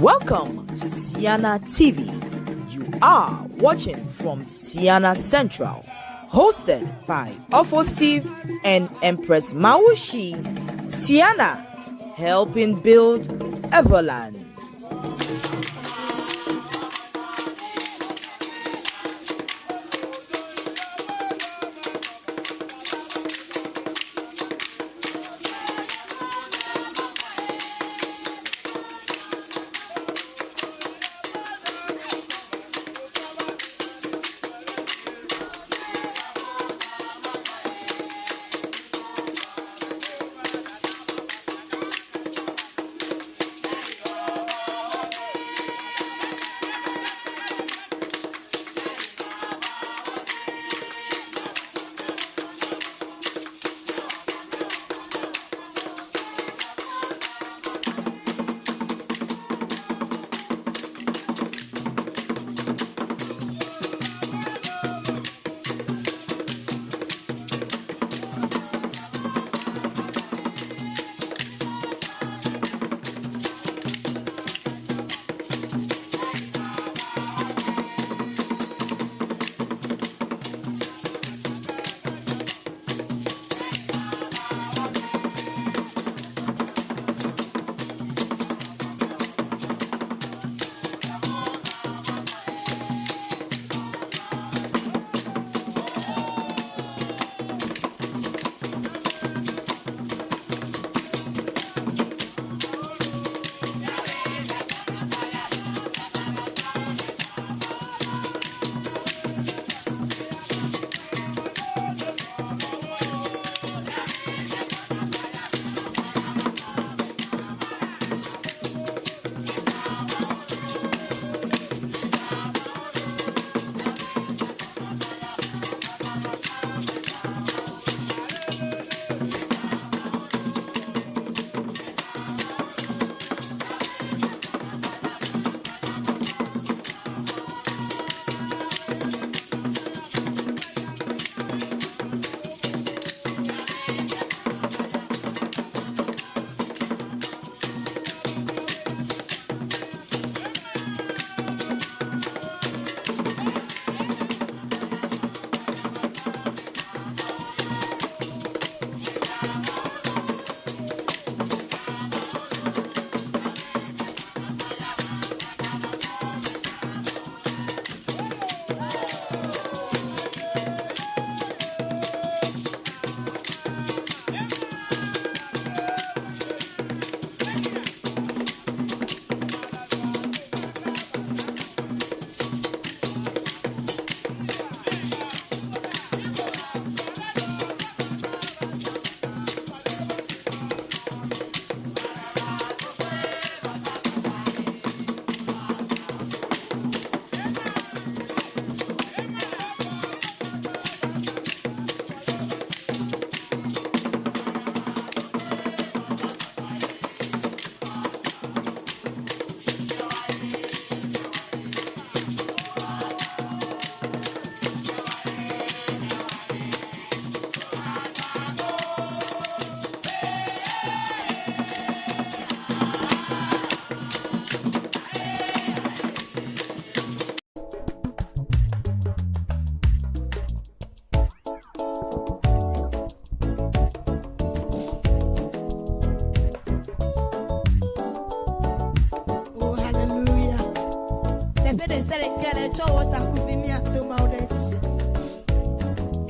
Welcome to Ceana TV. You are watching from Ceana Central, hosted by Ofo Steve and Empress Mawusi. Ceana, helping build Everland.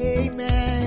Amen.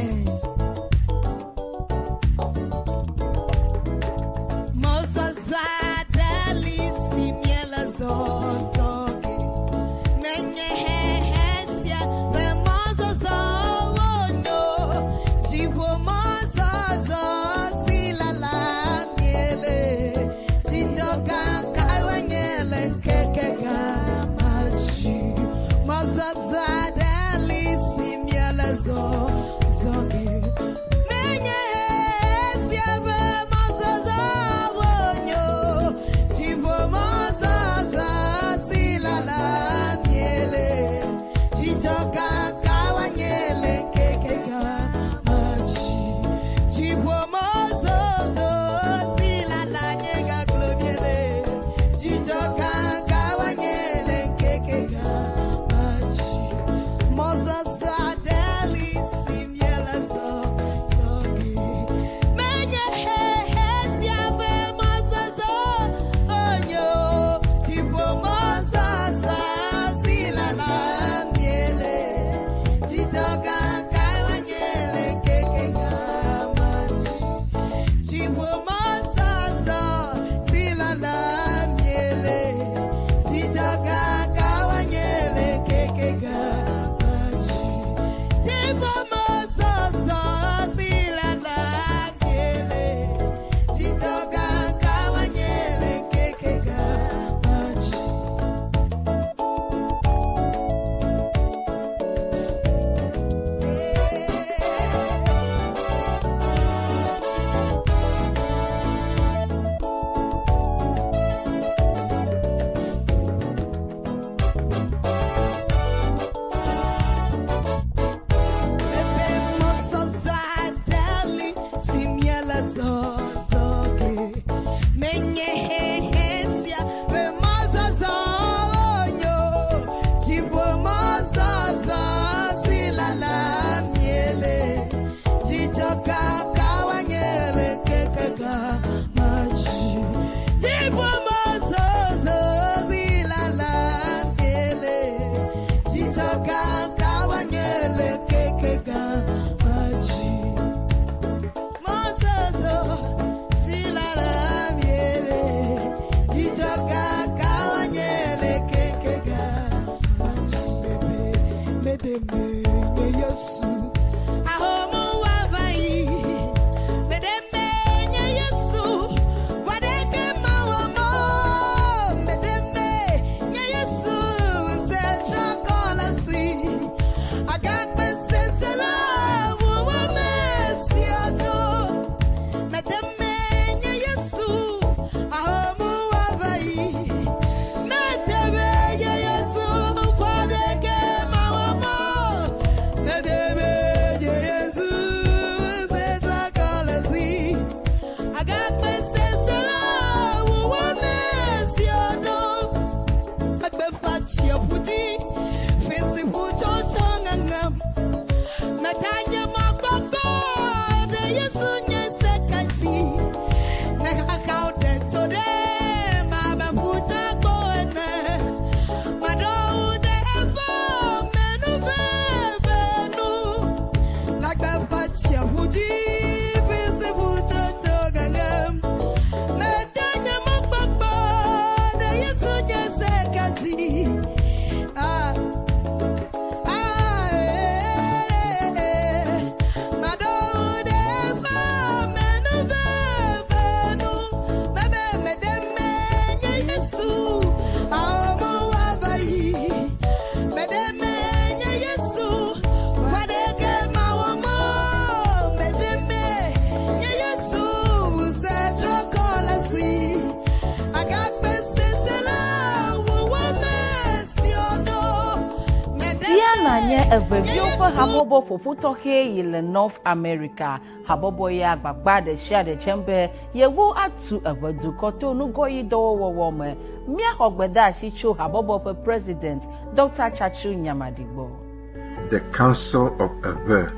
Review for Habobo for Futohe in North America. Habobo ya gbagba de share de chembe ye wo atu abadukoto no goyi do wome. Mia hogbeda shicho Habobo for President Dr. TSATSU NYAMADI-FRM. The Council of Empress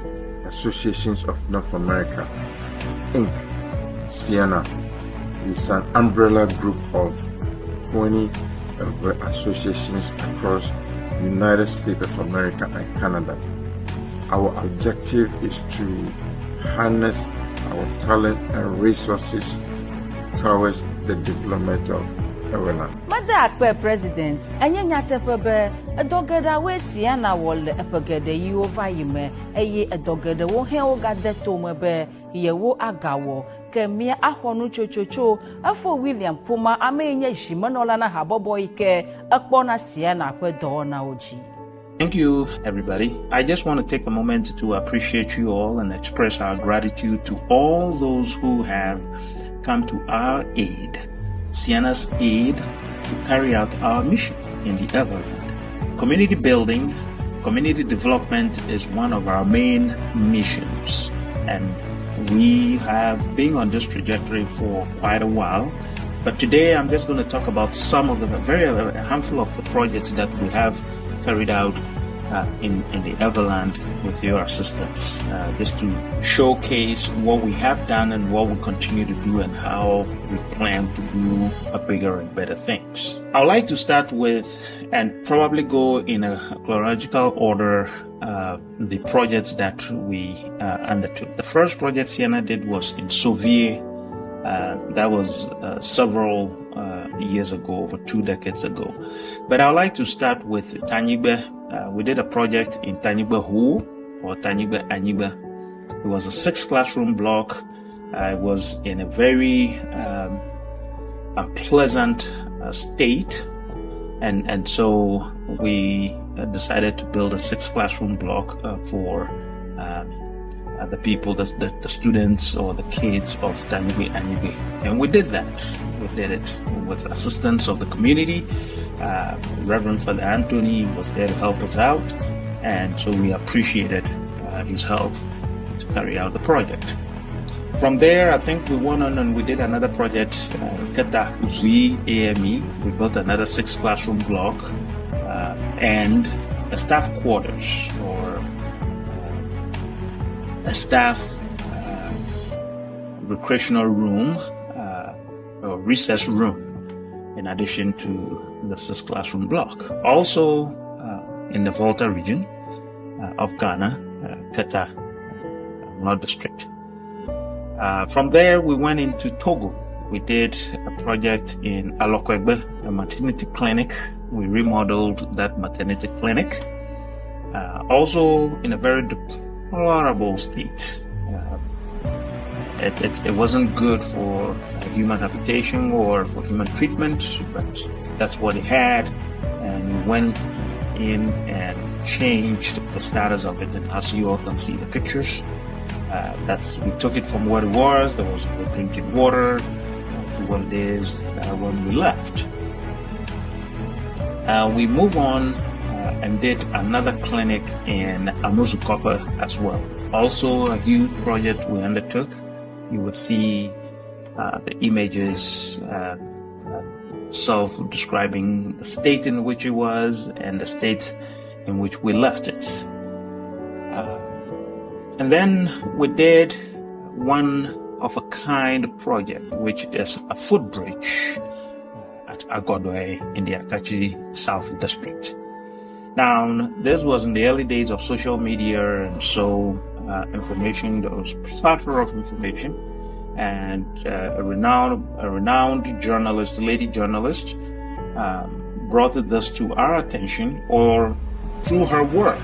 Associations of North America, Inc., Ceana, is an umbrella group of 20 associations across the United States of America and Canada. Our objective is to harness our talent and resources towards the development of our land. Madakpe President, Anyanyatepe, a dogger we Ceana wall epegede you over yime, a dogger wo heoga de tomebe, ye wo agawo, Kemia ahonu chochocho, for William Puma, Amenya Shimanolana Haboboike, Akbona Ceana Pedona Oji. Thank you, everybody. I just want to take a moment to appreciate you all and express our gratitude to all those who have come to our aid, Ceana's aid, to carry out our mission in the Everland. Community building, community development is one of our main missions, and we have been on this trajectory for quite a while. But today I'm just going to talk about some of the a handful of the projects that we have carried out in the Everland with your assistance, just to showcase what we have done and what we continue to do and how we plan to do bigger and better things. I would like to start with, and probably go in a chronological order, the projects that we undertook. The first project Ceana did was in Sauvier. That was several years ago, over 2 decades ago. But I would like to start with Tanyigbe. We did a project in Tanyigbe Hu, or Tanyigbe Anyigbe. It was a 6-classroom block. It was in a very unpleasant state, and so we decided to build a 6-classroom block for the people, the students or the kids of Tanyigbe Anyigbe. And we did that. We did it with assistance of the community. Reverend Father Anthony was there to help us out, and so we appreciated his help to carry out the project. From there, I think we went on and we did another project, Keta Uzui AME. We built another 6-classroom block and a staff quarters, or a staff recreational room, or recess room, in addition to the 6 classroom block. Also in the Volta region of Ghana, Keta, North District. From there, we went into Togo. We did a project in Alokwegbe, a maternity clinic. We remodeled that maternity clinic. Also in a very deplorable state. It wasn't good for human habitation or for human treatment, but that's what it had. And we went in and changed the status of it. And as you all can see the pictures, we took it from what it was. There was no drinking water to what it is when we left. We moved on and did another clinic in Amuzukopa as well. Also a huge project we undertook. You would see the images self-describing the state in which it was and the state in which we left it. And then we did one of a kind project, which is a footbridge at Agodwe in the Akachi South District. Now, this was in the early days of social media, and so information, there was a plethora of information, and a renowned journalist, lady journalist, brought this to our attention, or through her work.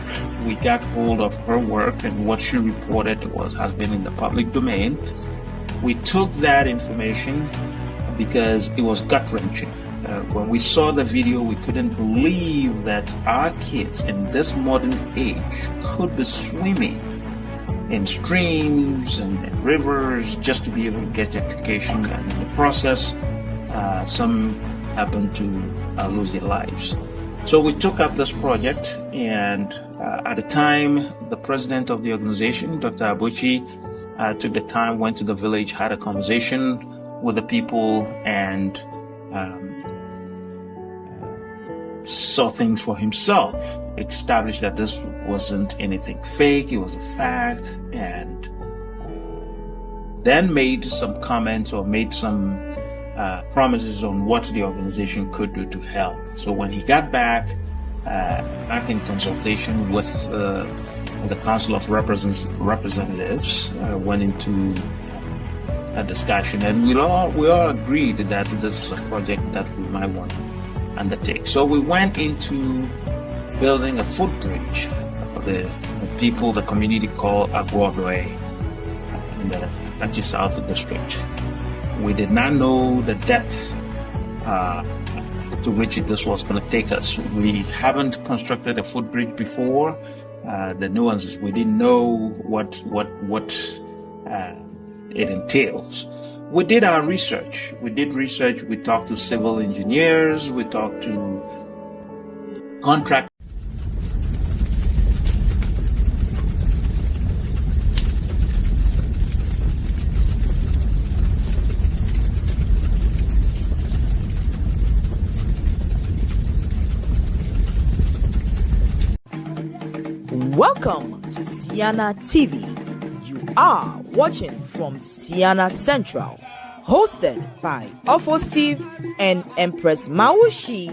We got hold of her work, and what she reported has been in the public domain. We took that information because it was gut-wrenching. When we saw the video, we couldn't believe that our kids in this modern age could be swimming in streams and rivers just to be able to get education, and in the process, some happened to lose their lives. So we took up this project, and at the time, the president of the organization, Dr. Abuchi, took the time, went to the village, had a conversation with the people, and saw things for himself, established that this wasn't anything fake, it was a fact, and then made some comments or made some promises on what the organization could do to help. So when he got back in consultation with the Council of Representatives, went into a discussion, and we all agreed that this is a project that we might want to undertake. So we went into building a footbridge for the people, the community called Agodwe in the Akachi South District. We did not know the depth to which this was going to take us. We haven't constructed a footbridge before. The nuances, we didn't know what it entails. We did our research. We talked to civil engineers. We talked to contractors. Welcome to Ceana TV. You are watching from Ceana Central, hosted by Steve and Empress Mawusi.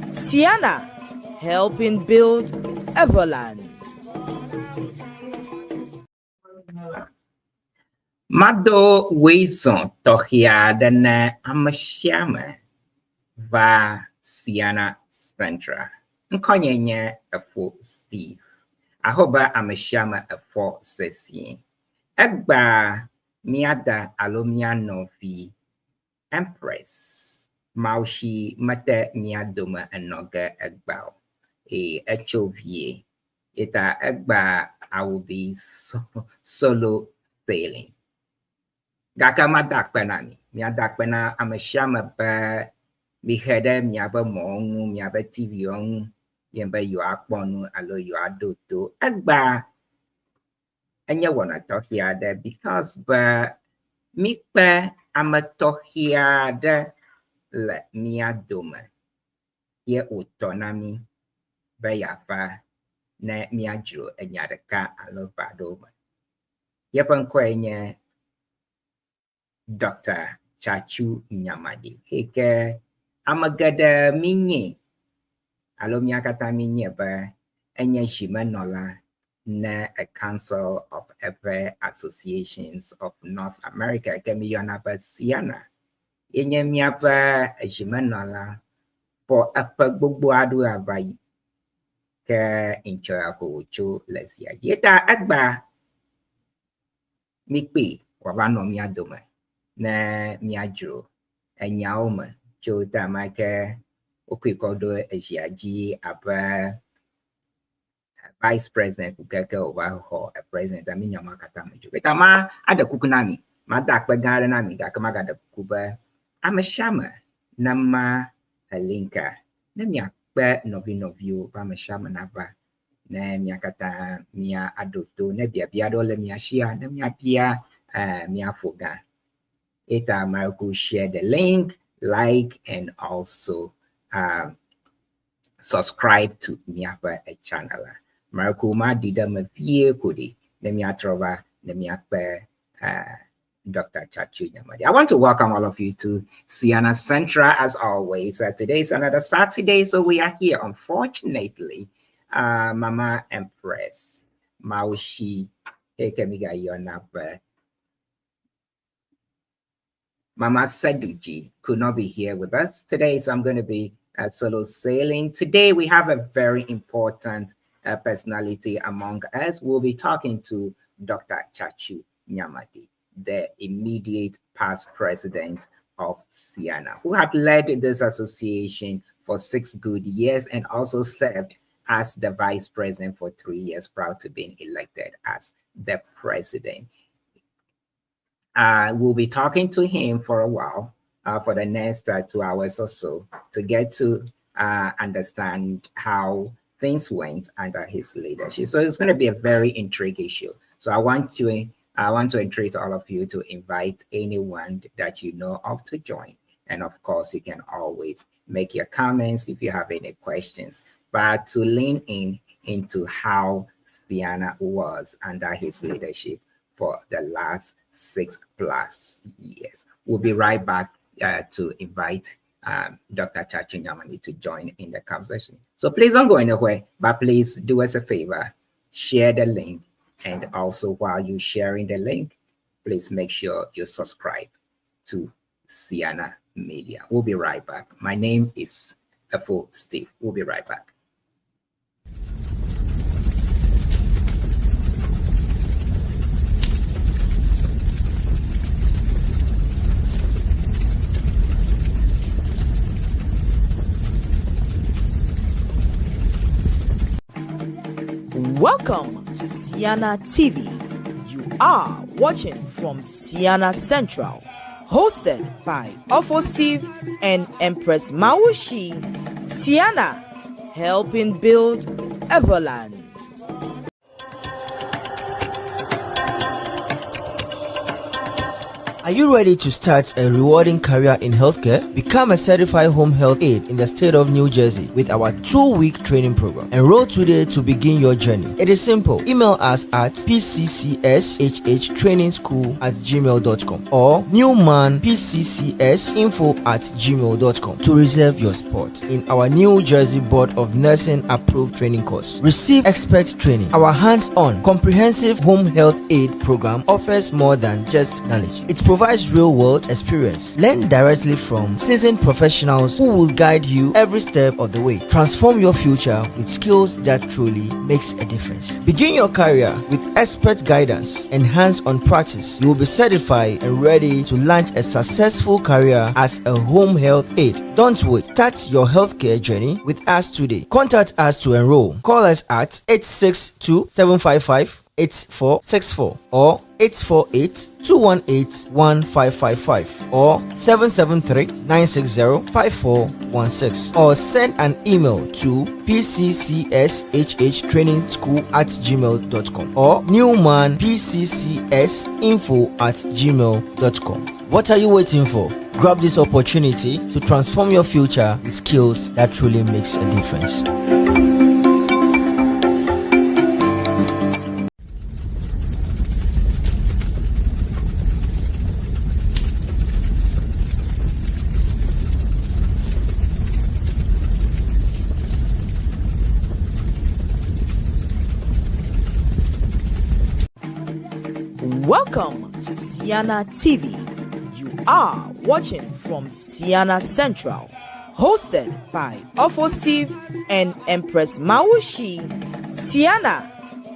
Ceana, helping build Everland. Mado Wilson Tohia Dana Amashama va Ceana Central. Nkonyenya afo Steve. Ahoba Amashama afo Sesi. Egba miada alomiano fi Empress. Maushi mate miadoma anoga egbao. HOVA. Ita egba I will be solo sailing. Gaka madakpenani. Miadakpena amashama ba bihede miaba mongu miaba TV on yemba yu akponu alo yu adoto. Egba and you wanna talk here there because but mikpe ama talk here there let me adome ye autonomy bayafa na mi ajro enyadeka alo badome ye pankwenye Dr. TSATSU NYAMADI. Heke amagada minye. Alomia kata minye ba enye shimenola na a Council of Empress Associations of North America kemi yona ba Ceana. Enye miapa shimenola for apa gbogbo adu abayi ke inchoya ko cho lesia. Yeta agba mikpe wabano miadome na miadro enyaome cho tamake okwikodo ejiaji aba vice president kukeke obaho a president aminya makata mejo betama ada kukunami madakpe gare nami gakama gada kuba amashama nama alinka na miakpe novio ba amashama naba na miakata mia adoto na bia dole miashia na miapia miafoga eta Marco share the link, like, and also subscribe to miapa channel. Marco ma dida ma vie kodi na miatrova na miapa Dr. TSATSU NYAMADI. I want to welcome all of you to Ceana Central as always. Today is another Saturday, so we are here. Unfortunately, Mama Empress, Mawusi, Ekemiga Yonaba, Mama Saduji could not be here with us today, so I'm going to be solo sailing. Today, we have a very important personality among us. We'll be talking to Dr. TSATSU NYAMADI, the immediate past president of Ceana, who had led this association for 6 good years and also served as the vice president for 3 years prior to being elected as the president. We'll be talking to him for a while, for the next 2 hours or so, to get to understand how things went under his leadership. So it's going to be a very intriguing show. So I want to entreat all of you to invite anyone that you know of to join. And of course, you can always make your comments if you have any questions. But to lean into how Ceana was under his leadership for the last 6+ years. We'll be right back to invite Dr. TSATSU NYAMADI to join in the conversation. So please don't go anywhere, but please do us a favor, share the link. And also while you're sharing the link, please make sure you subscribe to Ceana Media. We'll be right back. My name is Steve. We'll be right back. Welcome to Ceana TV. You are watching from Ceana Central, hosted by Steve and Empress Mawusi. Ceana, helping build Everland. Are you ready to start a rewarding career in healthcare? Become a certified home health aide in the state of New Jersey with our 2-week training program. Enroll today to begin your journey. It is simple. Email us at pccshhtrainingschool@gmail.com or newmanpccsinfo@gmail.com to reserve your spot in our New Jersey Board of Nursing approved training course. Receive expert training. Our hands-on comprehensive home health aid program offers more than just knowledge. It provides real-world experience. Learn directly from seasoned professionals who will guide you every step of the way. Transform your future with skills that truly makes a difference. Begin your career with expert guidance and hands-on practice. You will be certified and ready to launch a successful career as a home health aide. Don't wait. Start your healthcare journey with us today. Contact us to enroll. Call us at 862-755-8464 or 848-218-1555 or 773-960-5416 or send an email to pccshhtrainingschool@gmail.com or newmanpccsinfo@gmail.com. What are you waiting for? Grab this opportunity to transform your future with skills that truly makes a difference. Welcome to Ceana TV. You are watching from Ceana Central, hosted by Ofo Steve and Empress Mawusi. Ceana,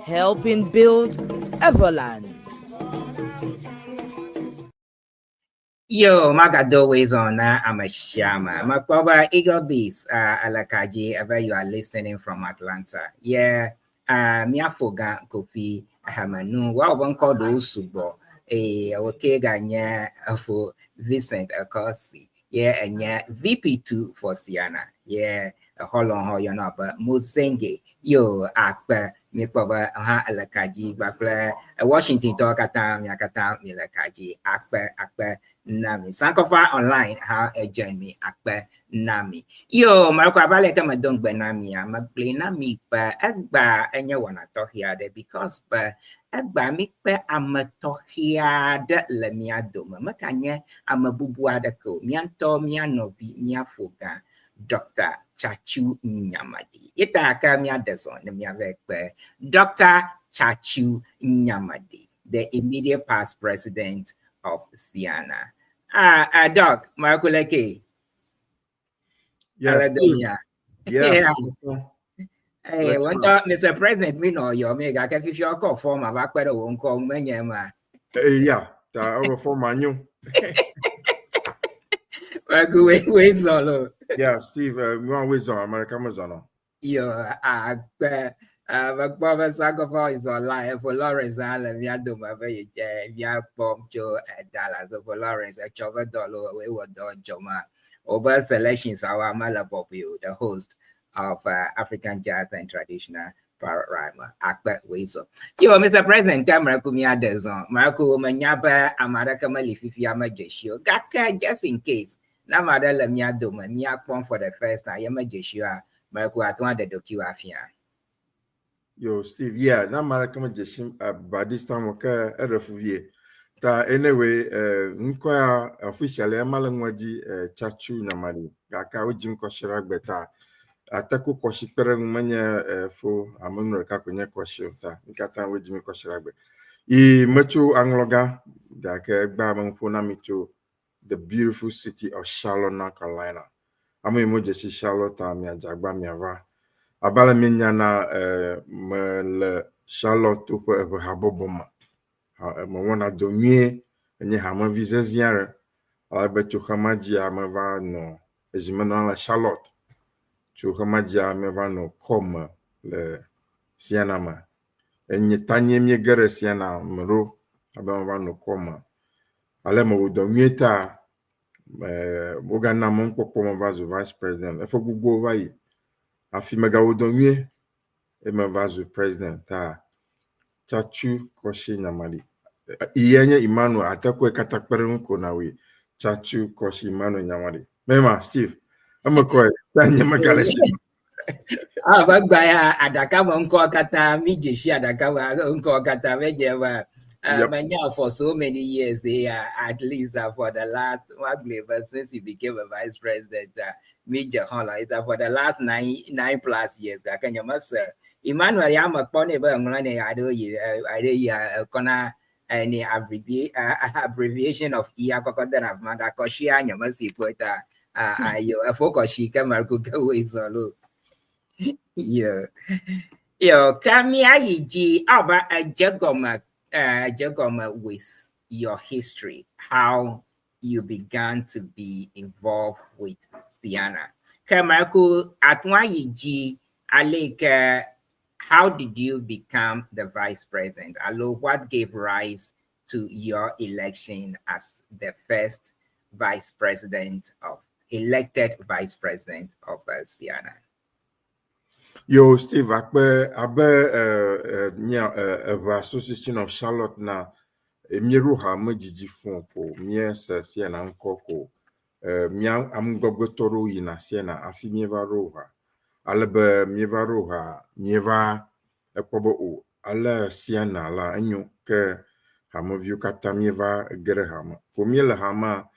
helping build Everland. Yo, Magado is on. I'm a Shama. Makwaba Eagle Beats, Alakaji, ever you are listening from Atlanta. Yeah, Miafoga Kopi, Hamanu, well, one called Usubo, okay, Ganya for Vincent Akosi. Yeah, and yeah, VP2 for Ceana. Yeah, a whole on how you're not, but Muzenge, yo, Akba, Mikwaba, Alakaji, Bakla, Washington talk at time, Yakata, Milakaji, Akba. Nami Sankofa online how join me akpe nami yo marco abale kama dong benami magplay nami pa agba enya wana to here because pa agba mi pa amato here de le miado makanya amabubuada ko mianto mianobi miafoga Dr. Chachu Nyamadi ita aka miadeson ne miavekpe Dr. Chachu Nyamadi, the immediate past president of Ceana. Doc, Marco Leke. Yes. Yeah. Hey, one time, Mr. President, we know your mega. I can fix your call for my back, but I won't call me. Yeah, over for my new. Wait, solo. Yeah, Steve, we want wisdom, American Amazon. Yeah, Baba sacrifice online for Lawrence Allen. We are doing a very bomb Joe at Dallas for Lawrence at $1 we were done Joma. Over selections, our Malapopu, the host of African jazz and traditional rhyme. Akbar Weso. You, Mr. President, camera Kumia Dezon, Marco Manyaba, Amara Kamali Fifiama Jesho, Gaka, just in case. Namada Lamia Doma, Mia for the first time, Yama Jeshua, Marco Atwan the Docuafia. Yo, Steve, yeah, na mara kama jeshim by this time okay refuvie. Ta anyway, nkwa officially amala ngwaji chachu na mali. Gaka ujim koshira beta. Ataku koshipere ngmanya fo amunre ka kwenye koshio ta. Nkata ujim koshira be. I mechu angloga gaka gba mangfo na micho the beautiful city of Charlotte, North Carolina. Amu emoji Charlotte mi ajagba mi ava. Abala minyana me Charlotte ko haboboma mo wona domie enye hama vizeziare ala tu hamaji amava no ezimana la Charlotte tu hamaji amava no comme le Ceana ma enye tanye mi gere Ceana mro abava no comme ala mo domie ta bogana mon popo mo vazo vice president e fo gugu vai afi megawodomie emevazu president ta Chachu Koshi Nyamadi iyenye Emmanuel atakwe katakpere nko na we Chachu Koshi Emmanuel Nyamadi mema Steve amekoi tanye magaleshi Bagbaya adaka nko kata mi jeshi adaka nko kata mejewa manya for so many years at least for the last since he became a vice president Major Holla is for the last nine plus years. Can you must Emmanuel Yama Pony Banglan I kona any abbreviation of Iakota of Magakoshia, you must see put a focus she can is all. Yeah. Yo, Kamiaji Aba a Jagoma with your history, how you began to be involved with Ceana. Kamaku Atwaiji Aleka, how did you become the vice president? Alo, what gave rise to your election as the first elected vice president of Ceana? Yo, Steve, abe Association of Charlotte na miruha majiji fon po miesa Ceana nkoko mia amgogotoro yina Ceana afi mieva roha alebe mieva roha mieva ekpobo o ala Ceana la enyo ke hamoviu kata mieva gere hama po miele hama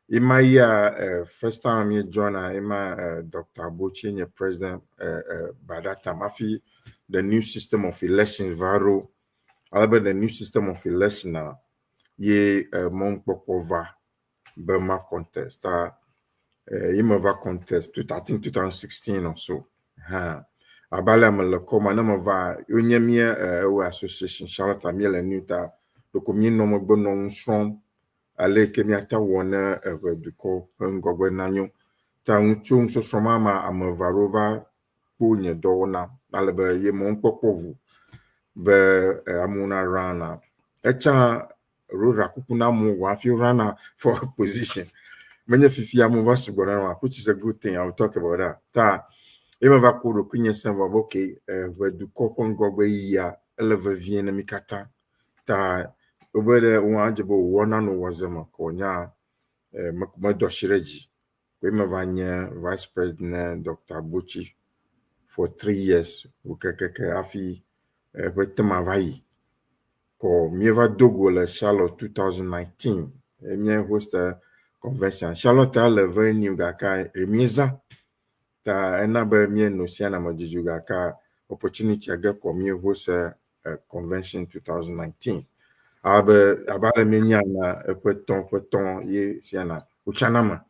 ima ya first time you join ima Dr. Bochi nye president by that time afi the new system of election varo alebe the new system of election ye mon pokova Burma contest. Yimava contest, I think 2016 or so. Abala malakoma na mava unyemia association Charlotte Amiela Nuta the commune no mo bonon from ale kemiata wona du ko ngogwe nanyo ta unchung so somama amavarova punye dona alebe ye mon popovu be amuna rana echa rura kupuna mu wa fi rana for position many fifi amuva sugona, which is a good thing. I'll talk about that. Ta ema va kuro kunye samba okay we du kopon gogwe ya eleve viene mikata ta obede wanjebo wana no wazema konya makuma doshireji ema vanya vice president Dr. Buchi for 3 years ukekeke afi wetema vai ko mieva dogo le Charlotte 2019 emie host convention Charlotte le very new gaka remiza ta enabe mie no Ceana majiju gaka opportunity aga ko mie host convention 2019 abale menya na peton ye Ceana uchanama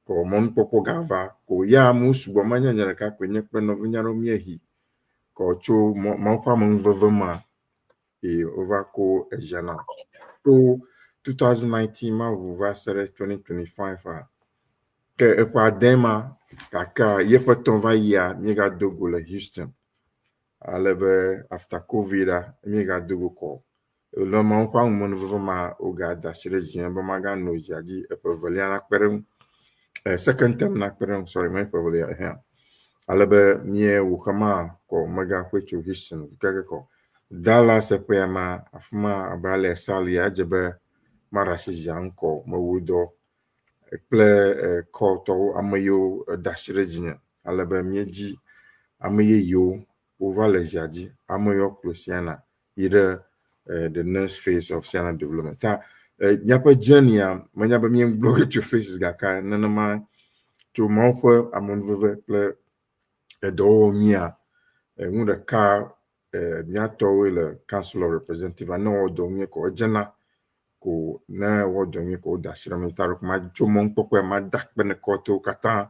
ko mon popo gava ko ya musu bo manya nyere ka kwenye peno vinyaro miehi ko cho mo pa mon vevema e ovako ejana to 2019 ma vuva sere 2025 ke epa dema kaka yepeton va ya miga dogo le Houston alebe after covid miga dogo ko le ma pa mon vevema oga da sere jien ba maga no jadi epa valiana perem second term na perem sorry my probably here alebe mie wukama ko maga kwecho Houston kake ko Dallas epema afuma abale sali ajebe marasi janko mawudo ekple koto amayo dashirejine alebe mieji amaye yo ovale jaji amayo Ceana ire the next phase of Ceana development ta nyapa journey manyaba mi blog to faces gaka nanama to monfo amonveve ple do mia ngure ka miato le council of representative no do mi ko jena ko na wo do mi ko da sira mi taro ma jomo popo ma dak bene ko to kata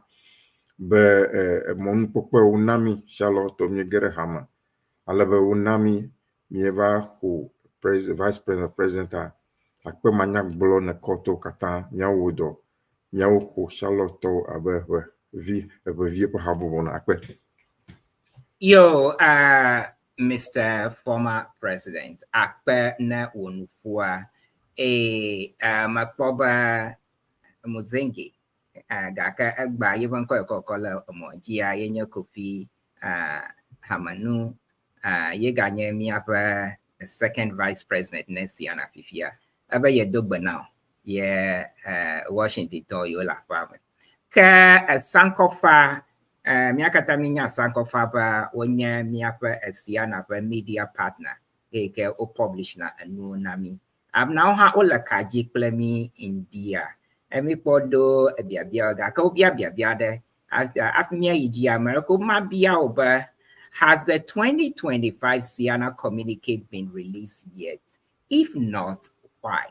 be mon popo unami Charlotte mi gere hama ala be unami mi eva ko vice president akpe manya bolo na ko to kata nyawo do nyawo ko Charlotte abe vi po habo na akpe Yo, Mr. Former President, akpe na onufua makpoba muzengi gaka agba yevon ko la omogia yenye kofi hamanu ye ganye mi apa second vice president na Ceana fifia aba ye dogba now ye Washington to yo la fama ka sankofa miakata minya sankofa ba wonya miapa Ceana ba media partner ke o publish na anu nami now ha ola kaji plemi India emi podo biabia ga ka biabia de afmia yiji America ma bia oba. Has the 2025 Ceana communique been released yet? If not, why?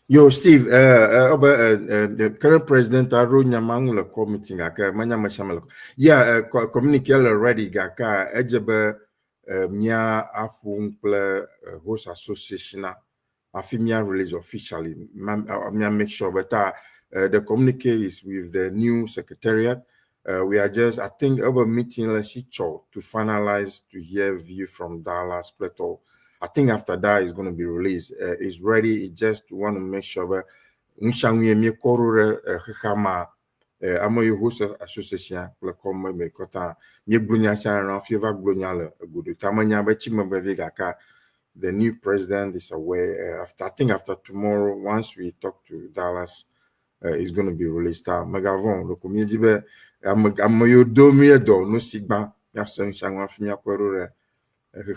Yo, Steve, the current president, Aronya Mangula committee, Manya Mashamal. Yeah, communique already, Gaka, Ejebe, Mia Afumple, host association, Afimia release officially. Mia make sure, but the communique is with the new secretariat. We are just, I think, over meeting to finalize to hear view from Dallas Plateau. I think after that it's going to be released. It's ready. It just want to make sure that Amoyo host association comme me kota mi glunya sana fiva glunya good tamanya ba chima ba vigaka. The new president is aware. After tomorrow, once we talk to Dallas, it's going to be released. Magavon le community be Amoyo do mi do no sigba ya sen sangwa fimia kwerure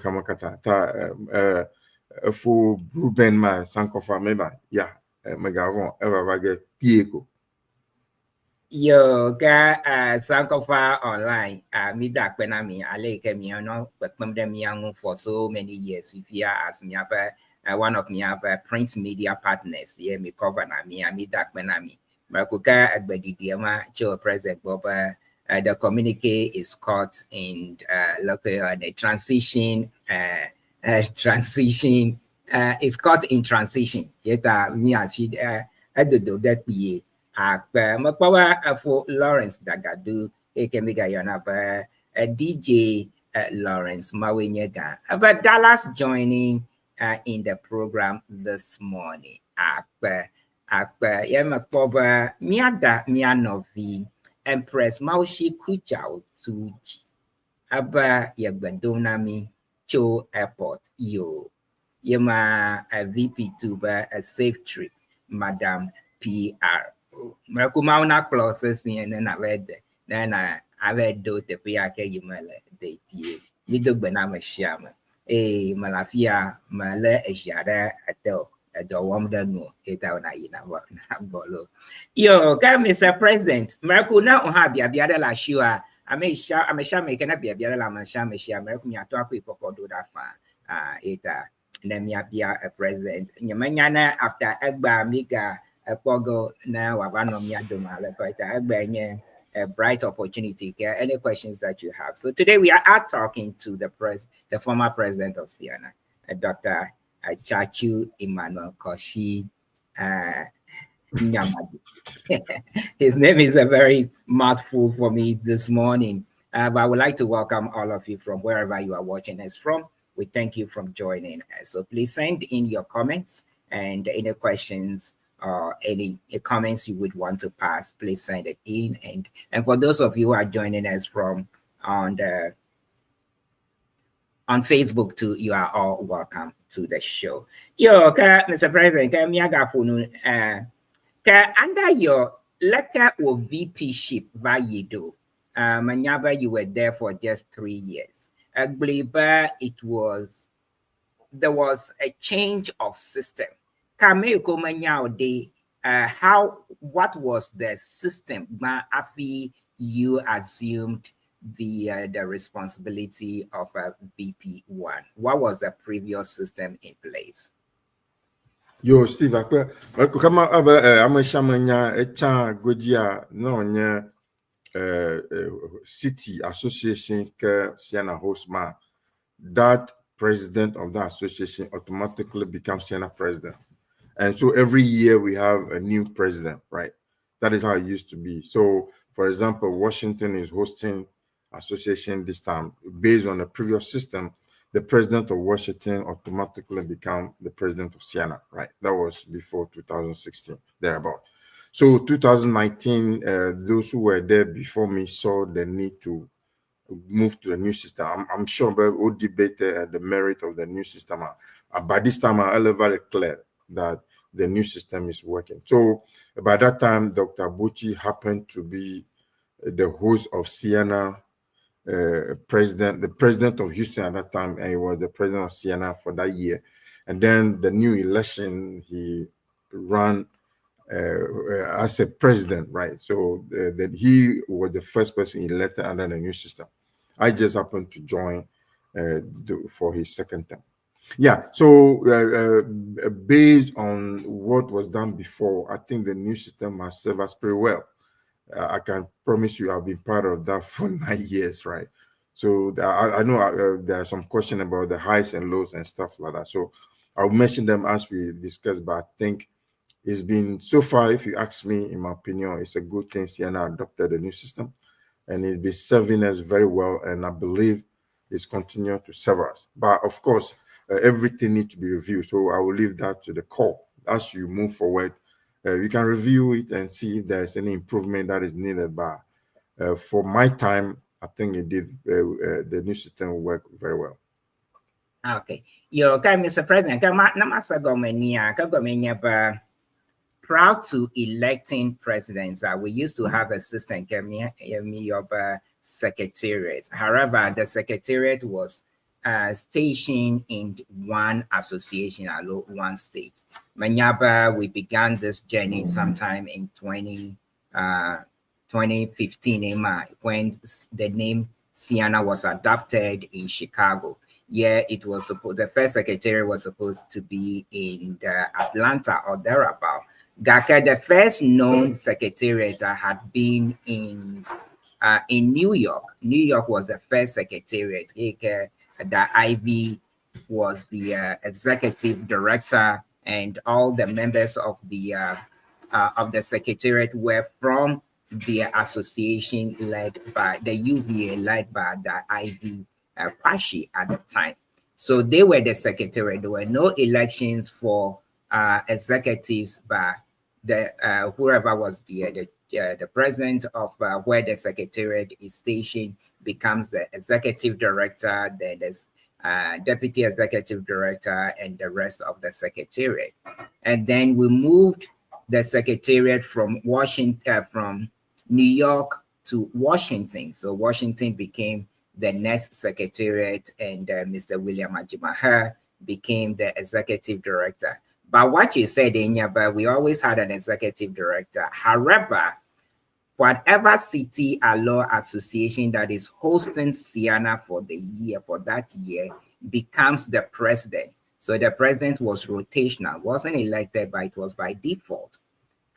kamakata ta fu Ruben ma sankofa meba ya Magavon eva vage pieko. Yo ga sankofa online mi da kwena mi aleke mi no pekpem dem yangu for so many years if ya as mi aba one of me have print media partners. Yeah, me cover na me that me. Makuka Agbedidiama, Joe President Bob. The communique is caught in the transition. Transition is caught in transition. Yet me as she do get be Mapawa for Lawrence Dagadu, Ekemiga Yonaba, DJ Lawrence Mawinyega. But Dallas joining in the program this morning. Yemakoba Miada Mianovi Empress Mawusi Kuchao Tuji Aba Yagbadonami Cho Airport Yo Yema a VP tuba a safe trip Madam PR Merakumauna clauses and then I read I read do the Piake Yumele de Tie Mido Benama Shama Malafia Male Eshara Atel the warm no it out na bolo. Yo, Mr. President, Meraku now have ya biada la shua. I'm a sha making up ya biada la mansham shia Meraku ya talk with do that fan. Then me be a president. Nyamanyana after Egba Mika a pogo now Wabano Miaduma like Egba a bright opportunity. Any questions that you have? So today we are talking to the former president of Ceana, Dr. TSATSU Emmanuel Koshi NYAMADI. His name is a very mouthful for me this morning, but I would like to welcome all of you from wherever you are watching us from. We thank you for joining us. So please send in your comments and any questions or any comments you would want to pass. Please send it in. And for those of you who are joining us from on Facebook too, you are all welcome to the show. Yo, Mr. President, under your letter or VP ship Vayido, Manyaba, you were there for just 3 years. I believe there was a change of system. What was the system? After you assumed the responsibility of a VP1. What was the previous system in place? Yo, Steve, kama ameshamanya echa gojia no city association ke Ceana hostma. That president of that association automatically becomes Ceana president. And so every year we have a new president, right? That is how it used to be. So, for example, Washington is hosting association this time. Based on the previous system, the president of Washington automatically become the president of Ceana, right? That was before 2016, thereabout. So 2019, those who were there before me saw the need to move to the new system. I'm sure we will debate the merit of the new system. By this time, I was very clear that the new system is working. So by that time, Dr. Buchi happened to be the host of Ceana, the president of Houston at that time, and he was the president of Ceana for that year. And then the new election, he ran as a president, right? So that he was the first person elected under the new system. I just happened to join for his second term. Yeah, so based on what was done before, I think the new system has served us pretty well. I can promise you I've been part of that for 9 years, right? So I know there are some questions about the highs and lows and stuff like that. So I'll mention them as we discuss, but I think it's been, so far, if you ask me, in my opinion, it's a good thing Ceana adopted the new system, and it's been serving us very well, and I believe it's continuing to serve us. But of course, everything needs to be reviewed, so I will leave that to the core. As you move forward, you can review it and see if there's any improvement that is needed. But for my time, I think it did. The new system work very well. Okay, yo, Mr. President, proud to electing presidents. We used to have a system, secretariat. However, the secretariat was stationed in one association, one state. Manyaba, we began this journey sometime in 2015, when the name Ceana was adopted in Chicago. year, it was supposed, the first secretariat was supposed to be in Atlanta or thereabout. Gaka, the first known secretariat had been in New York. New York was the first secretariat. The Ivy was the executive director, and all the members of the secretariat were from the association led by the UVA, led by the Ivy Kwashi at the time. So they were the secretariat. There were no elections for executives, but the whoever was the president of where the secretariat is stationed becomes the executive director, then there's deputy executive director, and the rest of the secretariat. And then we moved the secretariat from Washington, from New York to Washington. So Washington became the next secretariat, and Mr. William Ajimaher became the executive director. But what you said, Enyaba, we always had an executive director. However, whatever city or law association that is hosting Ceana for the year, for that year, becomes the president. So the president was rotational, wasn't elected, but it was by default.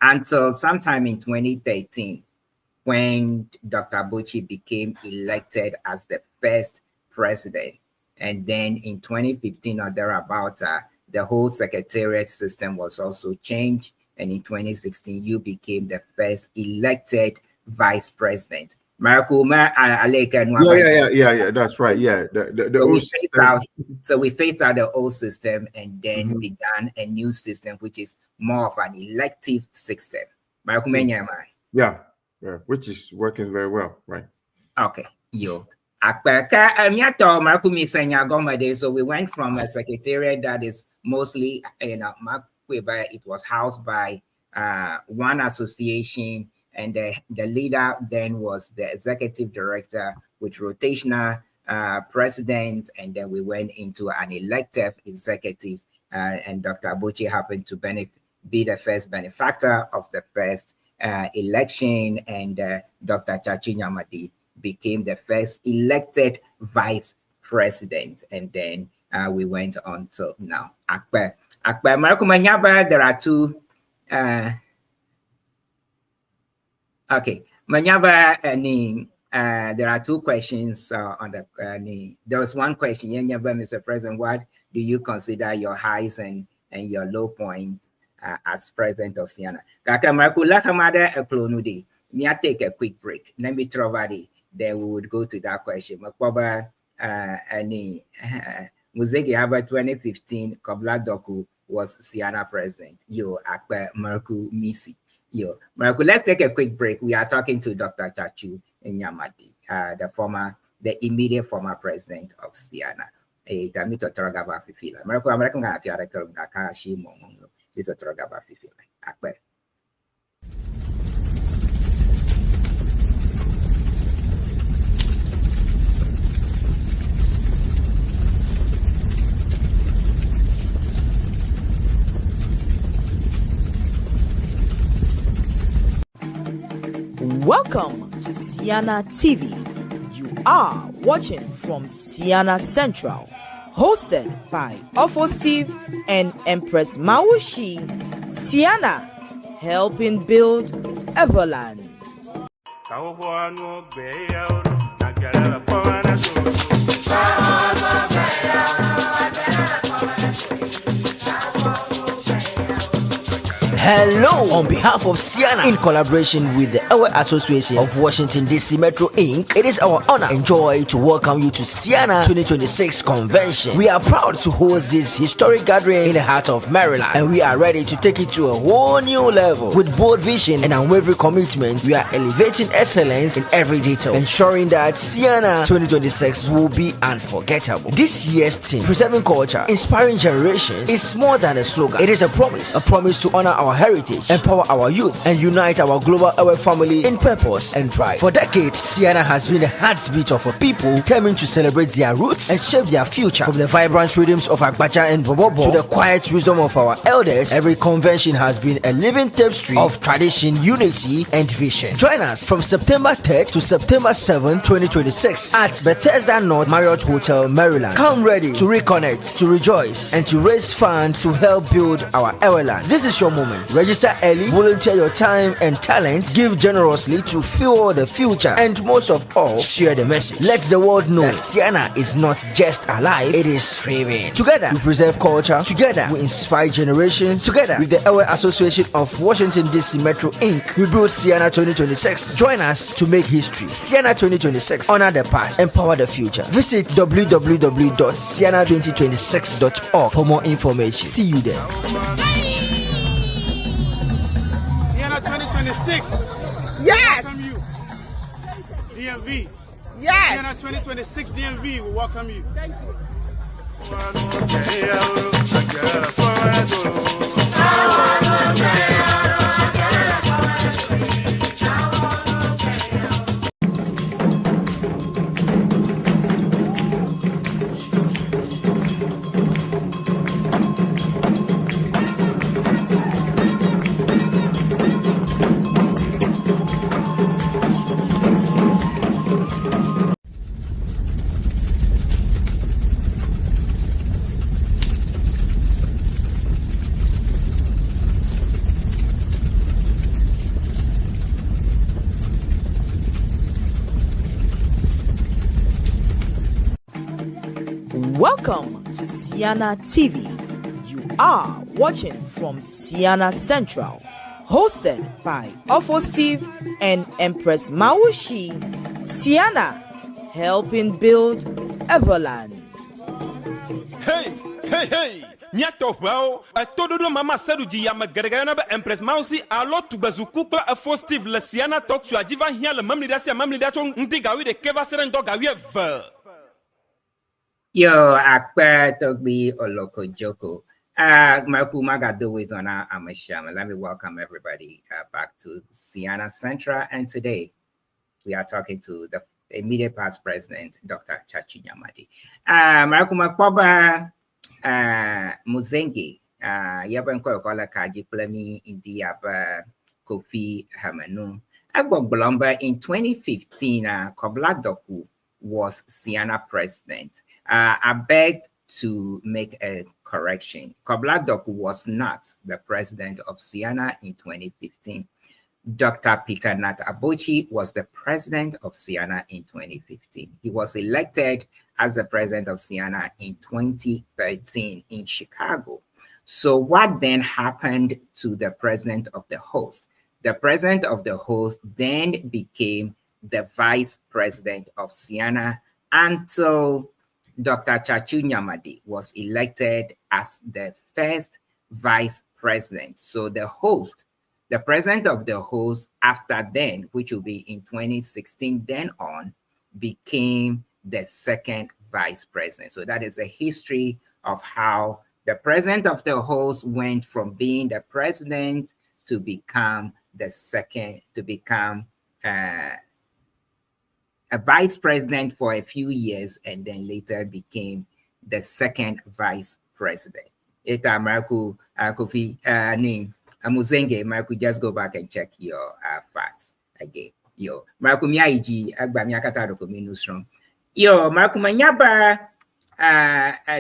Until sometime in 2013, when Dr. Bauchi became elected as the first president. And then in 2015 or thereabout, the whole secretariat system was also changed. And in 2016, you became the first elected vice president. Yeah, that's right. Yeah. So we phased out the old system and then began a new system, which is more of an elective system. Yeah, which is working very well, right? Okay. So we went from a secretariat that is mostly, it was housed by one association, and the leader then was the executive director with rotational president, and then we went into an elective executive, and Dr. Bauchi happened to be the first benefactor of the first election, and Dr. Chachi Nyamadi became the first elected vice president, and then we went on till now. Akbar Marakumanyaba, there are two. Okay, Manyaba, there are two questions on the. There was one question, Mr. President, what do you consider your highs and your low points as president of Ceana? May I take a quick break? Let me try it. Then we would go to that question. Muzegi Haba 2015, Kobla Doku was Ceana president. Akbar Marku Misi. Marku, let's take a quick break. We are talking to Dr. Chachu Nyamadi, the immediate former president of Ceana. Tamito Toragaba Fifila. Marku, American Gafiara Kakashi Momono. Is a Toragaba Fifila. Akbar. Welcome to Ceana TV. You are watching from Ceana Central, hosted by Steve and Empress Mawusi. Ceana, helping build Everland. Hello, on behalf of Ceana, in collaboration with the Our Association of Washington DC Metro Inc., it is our honor and joy to welcome you to Ceana 2026 convention. We are proud to host this historic gathering in the heart of Maryland, and we are ready to take it to a whole new level. With bold vision and unwavering commitment, we are elevating excellence in every detail, ensuring that Ceana 2026 will be unforgettable. This year's theme, Preserving Culture, Inspiring Generations, is more than a slogan. It is a promise to honor our heritage, empower our youth, and unite our global Ewe family in purpose and pride. For decades, Ceana has been the heartbeat of a people determined to celebrate their roots and shape their future. From the vibrant rhythms of Agbaja and Bobobo to the quiet wisdom of our elders, every convention has been a living tapestry of tradition, unity, and vision. Join us from September 3rd to September 7th, 2026 at Bethesda North Marriott Hotel, Maryland. Come ready to reconnect, to rejoice, and to raise funds to help build our Eweland. This is your moment. Register early, volunteer your time and talent, give generously to fuel the future, and most of all, share the message. Let the world know that Ceana is not just alive, it is thriving. Together, we preserve culture. Together, we inspire generations. Together, with the Ewe Association of Washington DC Metro Inc., we build Ceana 2026. Join us to make history. Ceana 2026. Honor the past. Empower the future. Visit www.ceana2026.org for more information. See you there. Ceana 2026. Yes. Welcome you. DMV. Yes. Ceana 2026 DMV will welcome you. Thank you. Welcome to Ceana TV. You are watching from Ceana Central, hosted by Steve and Empress Mawusi. Ceana, helping build Everland. Hey! Nyato well, a todo mama seduji ya magaragana ba Empress Mawusi a lot to bazukukla a Steve le Ceana talk to ajiva here le mamli dachon ndigawi de keva seren dog awi ever. Yo, akpa togbi oloko joko. Marku Magado is on our Amashama. Let me welcome everybody back to Ceana Central. And today we are talking to the immediate past president, Dr. TSATSU NYAMADI. Marku Makpoba Muzengi, Yaban Kokola Kaji Plemi Indiaba Kofi Hamanu. Agbog Blomba in 2015, Kobla Doku was Ceana president. I beg to make a correction. Kobla Doku was not the president of Ceana in 2015. Dr. Peter Nat Abochi was the president of Ceana in 2015. He was elected as the president of Ceana in 2013 in Chicago. So what then happened to the president of the host? The president of the host then became the vice president of Ceana until Dr. TSATSU NYAMADI was elected as the first vice president. So the president of the host after then, which will be in 2016 then on, became the second vice president. So that is a history of how the president of the host went from being the president to become the second, to become a vice president for a few years, and then later became the second vice president. Eta Marku Kofi name Amuzenge, Marku, just go back and check your facts again. Yo, Marku Miyaiji, Agba Miyakata Rokominusrom. Yo, Marku Manyaba,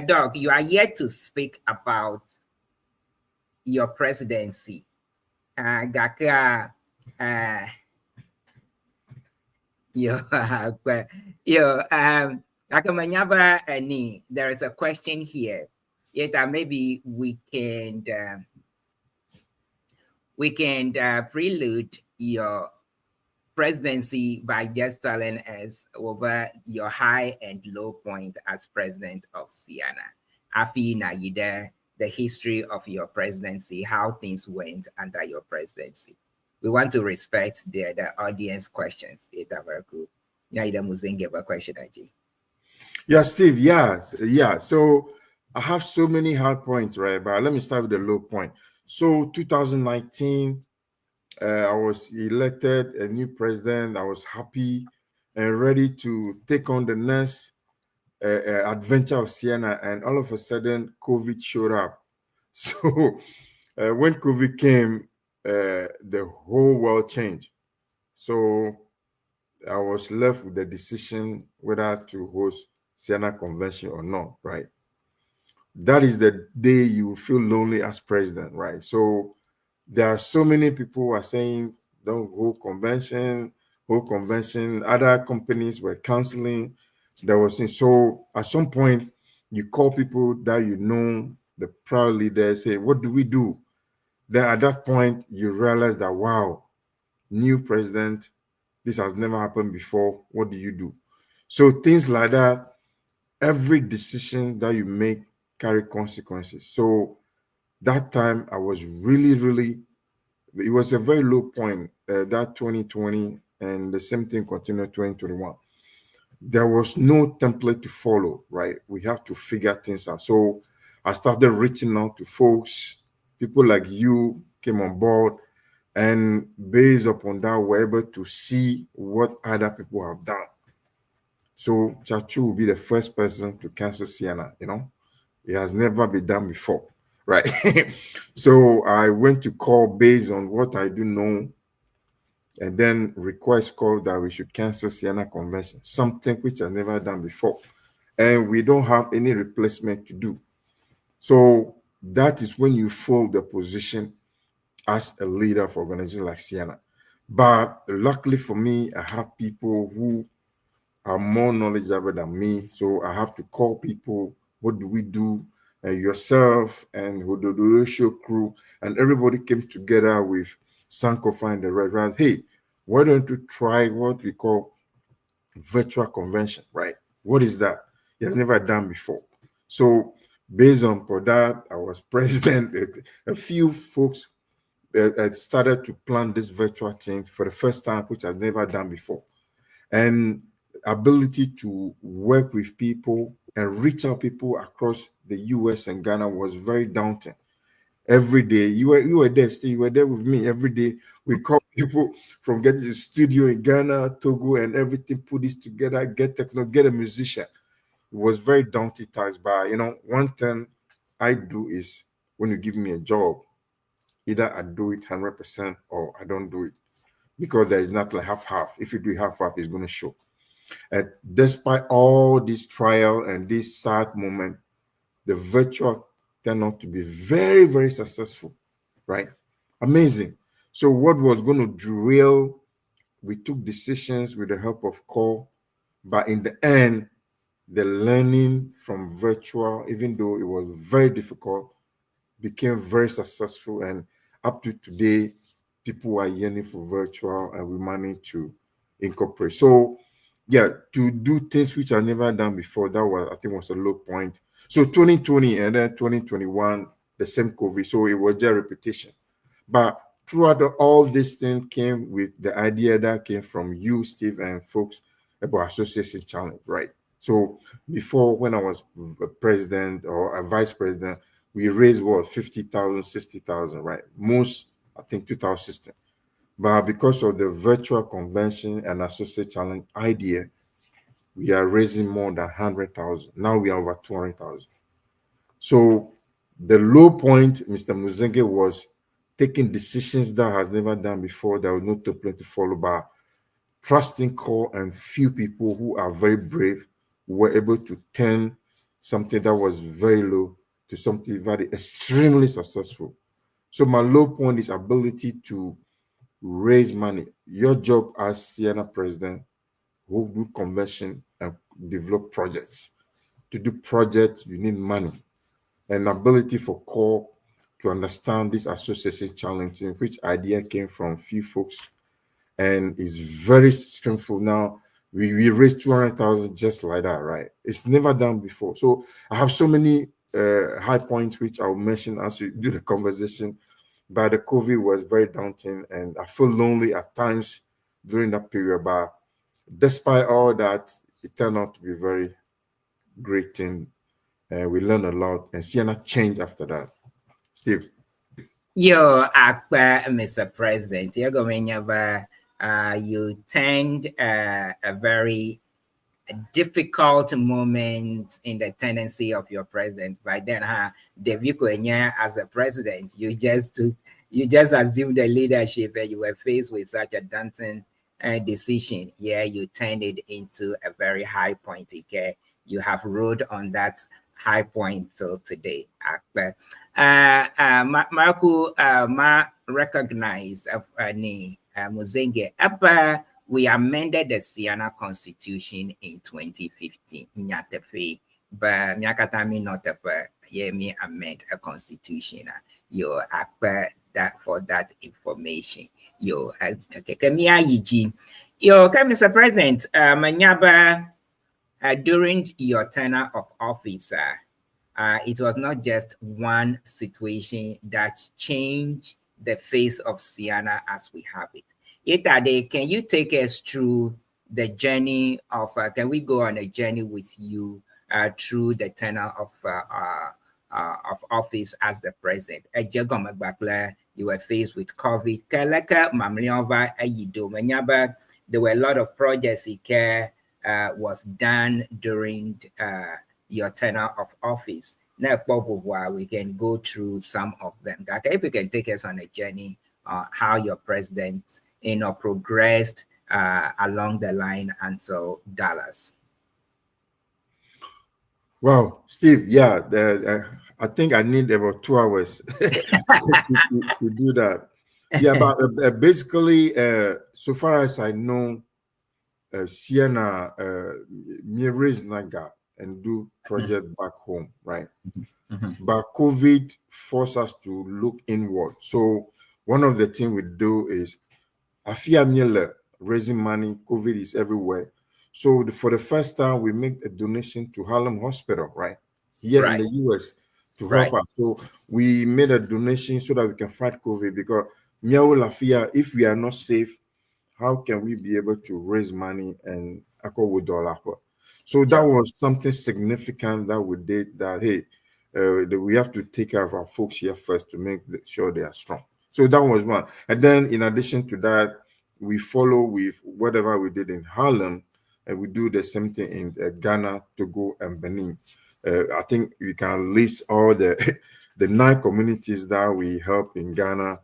Dog, you are yet to speak about your presidency. Gaka, there is a question here. Yet maybe we can prelude your presidency by just telling us over your high and low point as president of Ceana. Afi Nayida, the history of your presidency, how things went under your presidency. We want to respect the audience questions. Yeah, Steve. Yeah. So I have so many hard points, right? But let me start with the low point. So 2019, I was elected a new president. I was happy and ready to take on the next adventure of Ceana, and all of a sudden, COVID showed up. So when COVID came, the whole world changed. So I was left with the decision whether to host Ceana convention or not, right? That is the day you feel lonely as president, right? So there are so many people who are saying don't hold convention. Other companies were canceling. There was so at some point you call people that you know, the proud leaders, say, what do we do? Then at that point you realize that wow, new president, this has never happened before. What do you do? So things like that, every decision that you make carry consequences. So that time I was really, it was a very low point, that 2020, and the same thing continued 2021. There was no template to follow, right? We have to figure things out. So I started reaching out to folks, people like you came on board, and based upon that, we're able to see what other people have done. So TSATSU will be the first person to cancel Ceana, It has never been done before, right? So I went to call based on what I do know, and then request called that we should cancel Ceana convention, something which I've never done before. And we don't have any replacement to do. So that is when you fill the position as a leader of organizations like Ceana. But luckily for me, I have people who are more knowledgeable than me. So I have to call people, what do we do? Yourself and Hododo show crew, and everybody came together with Sankofa and the Red Rats. Hey, why don't you try what we call virtual convention, right? What is that? It has never done before. So based on that, I was president. A few folks had started to plan this virtual thing for the first time, which has never done before. And ability to work with people and reach out people across the US and Ghana was very daunting. Every day you were there, still you were there with me every day. We call people from getting to the studio in Ghana, Togo, and everything, put this together, get a musician. It was very daunting task, but one thing I do is when you give me a job, either I do it 100% or I don't do it, because there is not like half. If you do half, it's going to show. And despite all this trial and this sad moment, the virtual turned out to be very, very successful, right? Amazing. So what was going to derail, we took decisions with the help of core, but in the end, the learning from virtual, even though it was very difficult, became very successful. And up to today, people are yearning for virtual, and we managed to incorporate. So yeah, to do things which I've never done before, that was, I think, was a low point. So 2020 and then 2021, the same COVID. So it was just repetition. But throughout all this thing came with the idea that came from you, Steve, and folks about association challenge, right? So before, when I was a president or a vice president, we raised what, 50,000, 60,000, right? Most, I think, 2016. But because of the virtual convention and associate challenge idea, we are raising more than 100,000. Now we are over 200,000. So the low point, Mr. Muzenge, was taking decisions that has never done before. There was no template to follow, but trusting core and few people who are very brave were able to turn something that was very low to something very extremely successful. So my low point is ability to raise money. Your job as Ceana president, who do convention and develop projects. To do projects, you need money. And ability for core to understand this association challenge, in which idea came from few folks, and is very strengthful. Now we raised 200,000 just like that, right? It's never done before. So I have so many high points which I'll mention as we do the conversation. But the COVID was very daunting, and I feel lonely at times during that period. But despite all that, it turned out to be very great thing. We learned a lot, and Ceana changed after that. Steve. Yo, Mr. President, you're going to you turned a very difficult moment in the tendency of your president. But then, David Kwenye, as a president, you just assumed the leadership and you were faced with such a daunting decision. Yeah, you turned it into a very high point. Okay, you have rode on that high point till today. Marco, ma recognized ni Muzenge we amended the Ceana Constitution in 2015. Nyatefe, but Nyakatami not me amend a constitution. You that for that information. Yo, Yo, Mr. President, Manyaba, during your tenure of office, it was not just one situation that changed the face of Ceana as we have it. Itade, can you take us through the journey of, can we go on a journey with you through the tenure of office as the president? You were faced with COVID. There were a lot of projects was done during your tenure of office. Now, we can go through some of them. If you can take us on a journey, how your president, progressed along the line until Dallas. Well, Steve, yeah, I think I need about 2 hours to do that. Yeah, but basically, so far as I know, Ceana, me raise Naga and do project back home, right? But COVID forced us to look inward. So one of the things we do is, I fear raising money. COVID is everywhere. So for the first time, we make a donation to Harlem Hospital, right? Here in the US to help us. So we made a donation so that we can fight COVID, because if we are not safe, how can we be able to raise money and with dollar? So that was something significant that we did, that, hey, we have to take care of our folks here first to make sure they are strong. So that was one. And then in addition to that, we follow with whatever we did in Harlem, and we do the same thing in Ghana, Togo, and Benin. I think we can list all the 9 communities that we help in Ghana.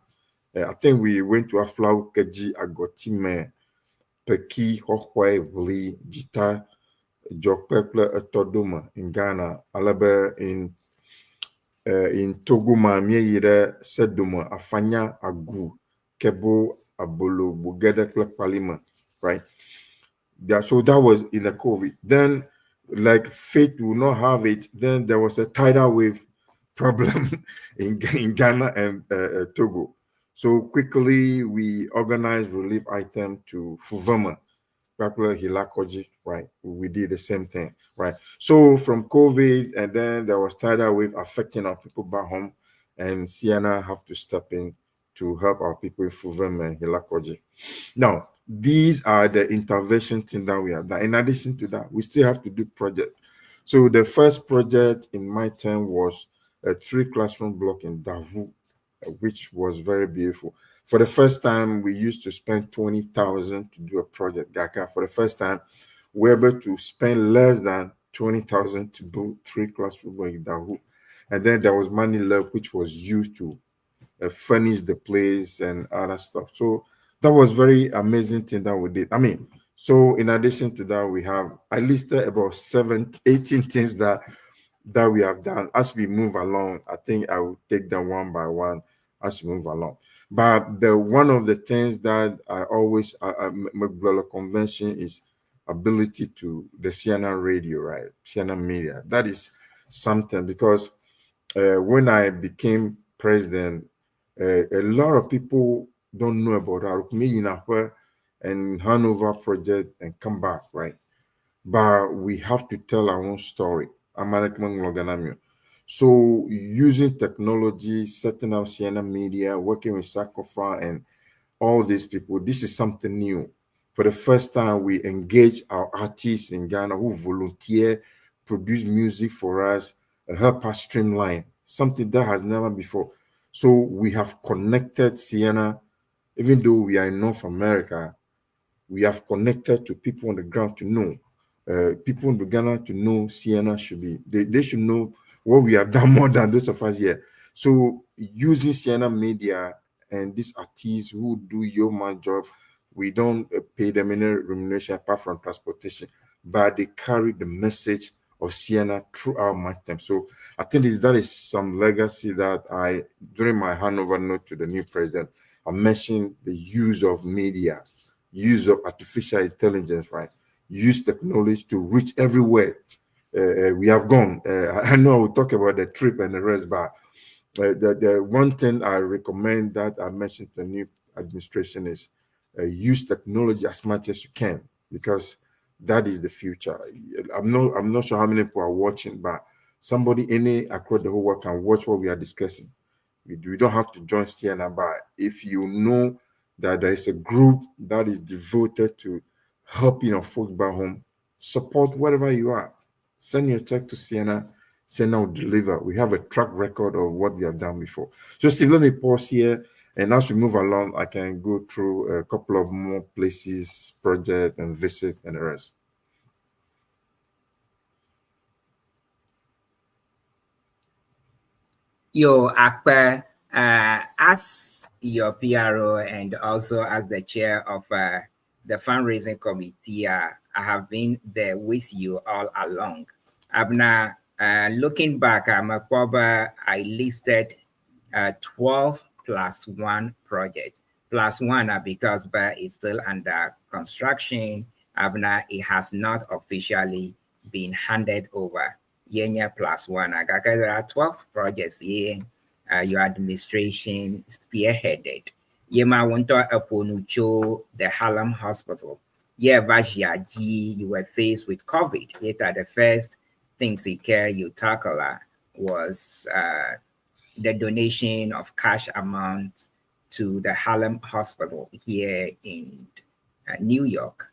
I think we went to Aflau Keji, Agotime, Peki, Hohwai, Vli, Jita, Jokpeple, Etodoma in Ghana, Alabe in Toguma, Mieyire, Sedoma, Afanya, Agu, Kebo, Abolo, Bugede, Palima, right? Yeah, so that was in the COVID. Then, like fate will not have it, then there was a tidal wave problem in Ghana and Togo. So quickly we organized relief item to Fuvama, Hilakoji, right? We did the same thing, right? So from COVID, and then there was tidal wave affecting our people back home, and Ceana have to step in to help our people in Fuvama and Hilakoji. Now, these are the intervention things that we have done. In addition to that, we still have to do projects. So the first project in my term was a 3 classroom block in Davu, which was very beautiful. For the first time, we used to spend 20,000 to do a project. Gaka, for the first time, we were able to spend less than 20,000 to do 3 classroom in Davu. And then there was money left, which was used to furnish the place and other stuff. So that was very amazing thing that we did. I mean, so in addition to that, I listed about 18 things that we have done. As we move along, I think I will take them one by one as we move along. But one of the things that I always convention is ability to the Ceana radio, right? Ceana media. That is something, because when I became president, a lot of people don't know about our and Hanover project and come back, right? But we have to tell our own story. So using technology, setting up Ceana Media, working with Sakofa and all these people, this is something new. For the first time, we engage our artists in Ghana who volunteer, produce music for us, help us streamline, something that has never before. So we have connected Ceana, even though we are in North America, we have connected to people on the ground to know. People in Ghana to know Ceana should be, they should know what we have done more than those of us here. So using Ceana media and these artists who do yeoman job, we don't pay them any remuneration apart from transportation, but they carry the message of Ceana throughout my time. So I think that is some legacy that I, during my handover note to the new president, I mentioned the use of media, use of artificial intelligence, right? Use technology to reach everywhere we have gone. I know we'll talk about the trip and the rest, but the one thing I recommend that I mentioned to the new administration is use technology as much as you can, because that is the future. I'm not sure how many people are watching, but somebody across the whole world can watch what we are discussing. We don't have to join Ceana, but if you know that there is a group that is devoted to helping our folks back home, support wherever you are. Send your check to Ceana. Ceana will deliver. We have a track record of what we have done before. So, Steve, let me pause here. And as we move along, I can go through a couple of more places, project, and visit, and the rest. Yo, Akpa, as your PRO and also as the chair of the fundraising committee, I have been there with you all along. I'm now looking back, I listed 12 plus 1 project. Plus 1 because it's still under construction. It has not officially been handed over. Yenya plus 1. There are 12 projects here. Your administration spearheaded. Yema Wonto Aponucho, the Harlem Hospital. Yeah, Vajiaji, you were faced with COVID. Yet the first things you tackle was the donation of cash amount to the Harlem Hospital here in New York,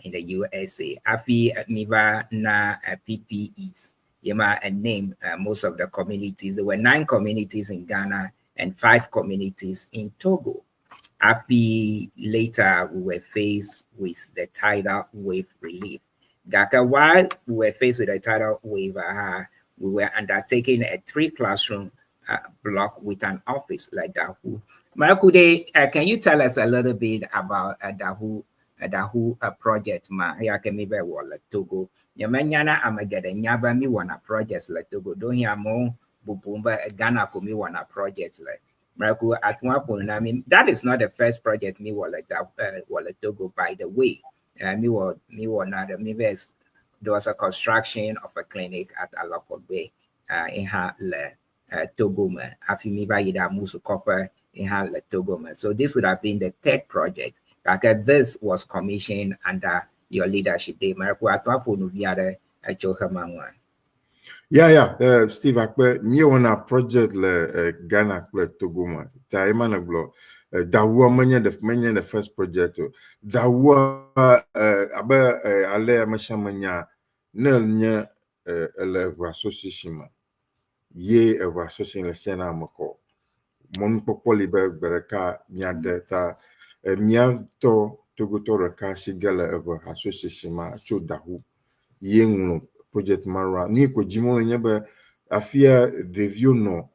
in the USA. Afi miva na PPEs. Yema and name most of the communities. There were 9 communities in Ghana and 5 communities in Togo. Afi later we were faced with the tidal wave relief. Gaka, while we were faced with the tidal wave, we were undertaking a 3-classroom block with an office like Dahu. Marakude, can you tell us a little bit about Dahu project? Ya kemibe wala Togo. Nyamanyana amagede nyaba mi wana projects like Togo. Don't hear more bubumba Ghana ko mi wana projects like Maraku at one point. I mean, that is not the first project me wala Togo, by the way. There was a construction of a clinic at Alokogbe in Togoma. Afimiba Yida Musu Copper in Togoma. So this would have been the 3rd project. This was commissioned under your leadership. Yeah. Steve Akpe, me on a project le Ghana le Togoma. Taimana glo. Dawa manya the first project. Dawa abe ale mashamanya nel nya ele association. Ye association le Ceana mako. Mon popoli bereka miade ta miato Togoto reka sigala association ma cho dahu. Ye ngno project mara ni ko jimo nyebe afia review no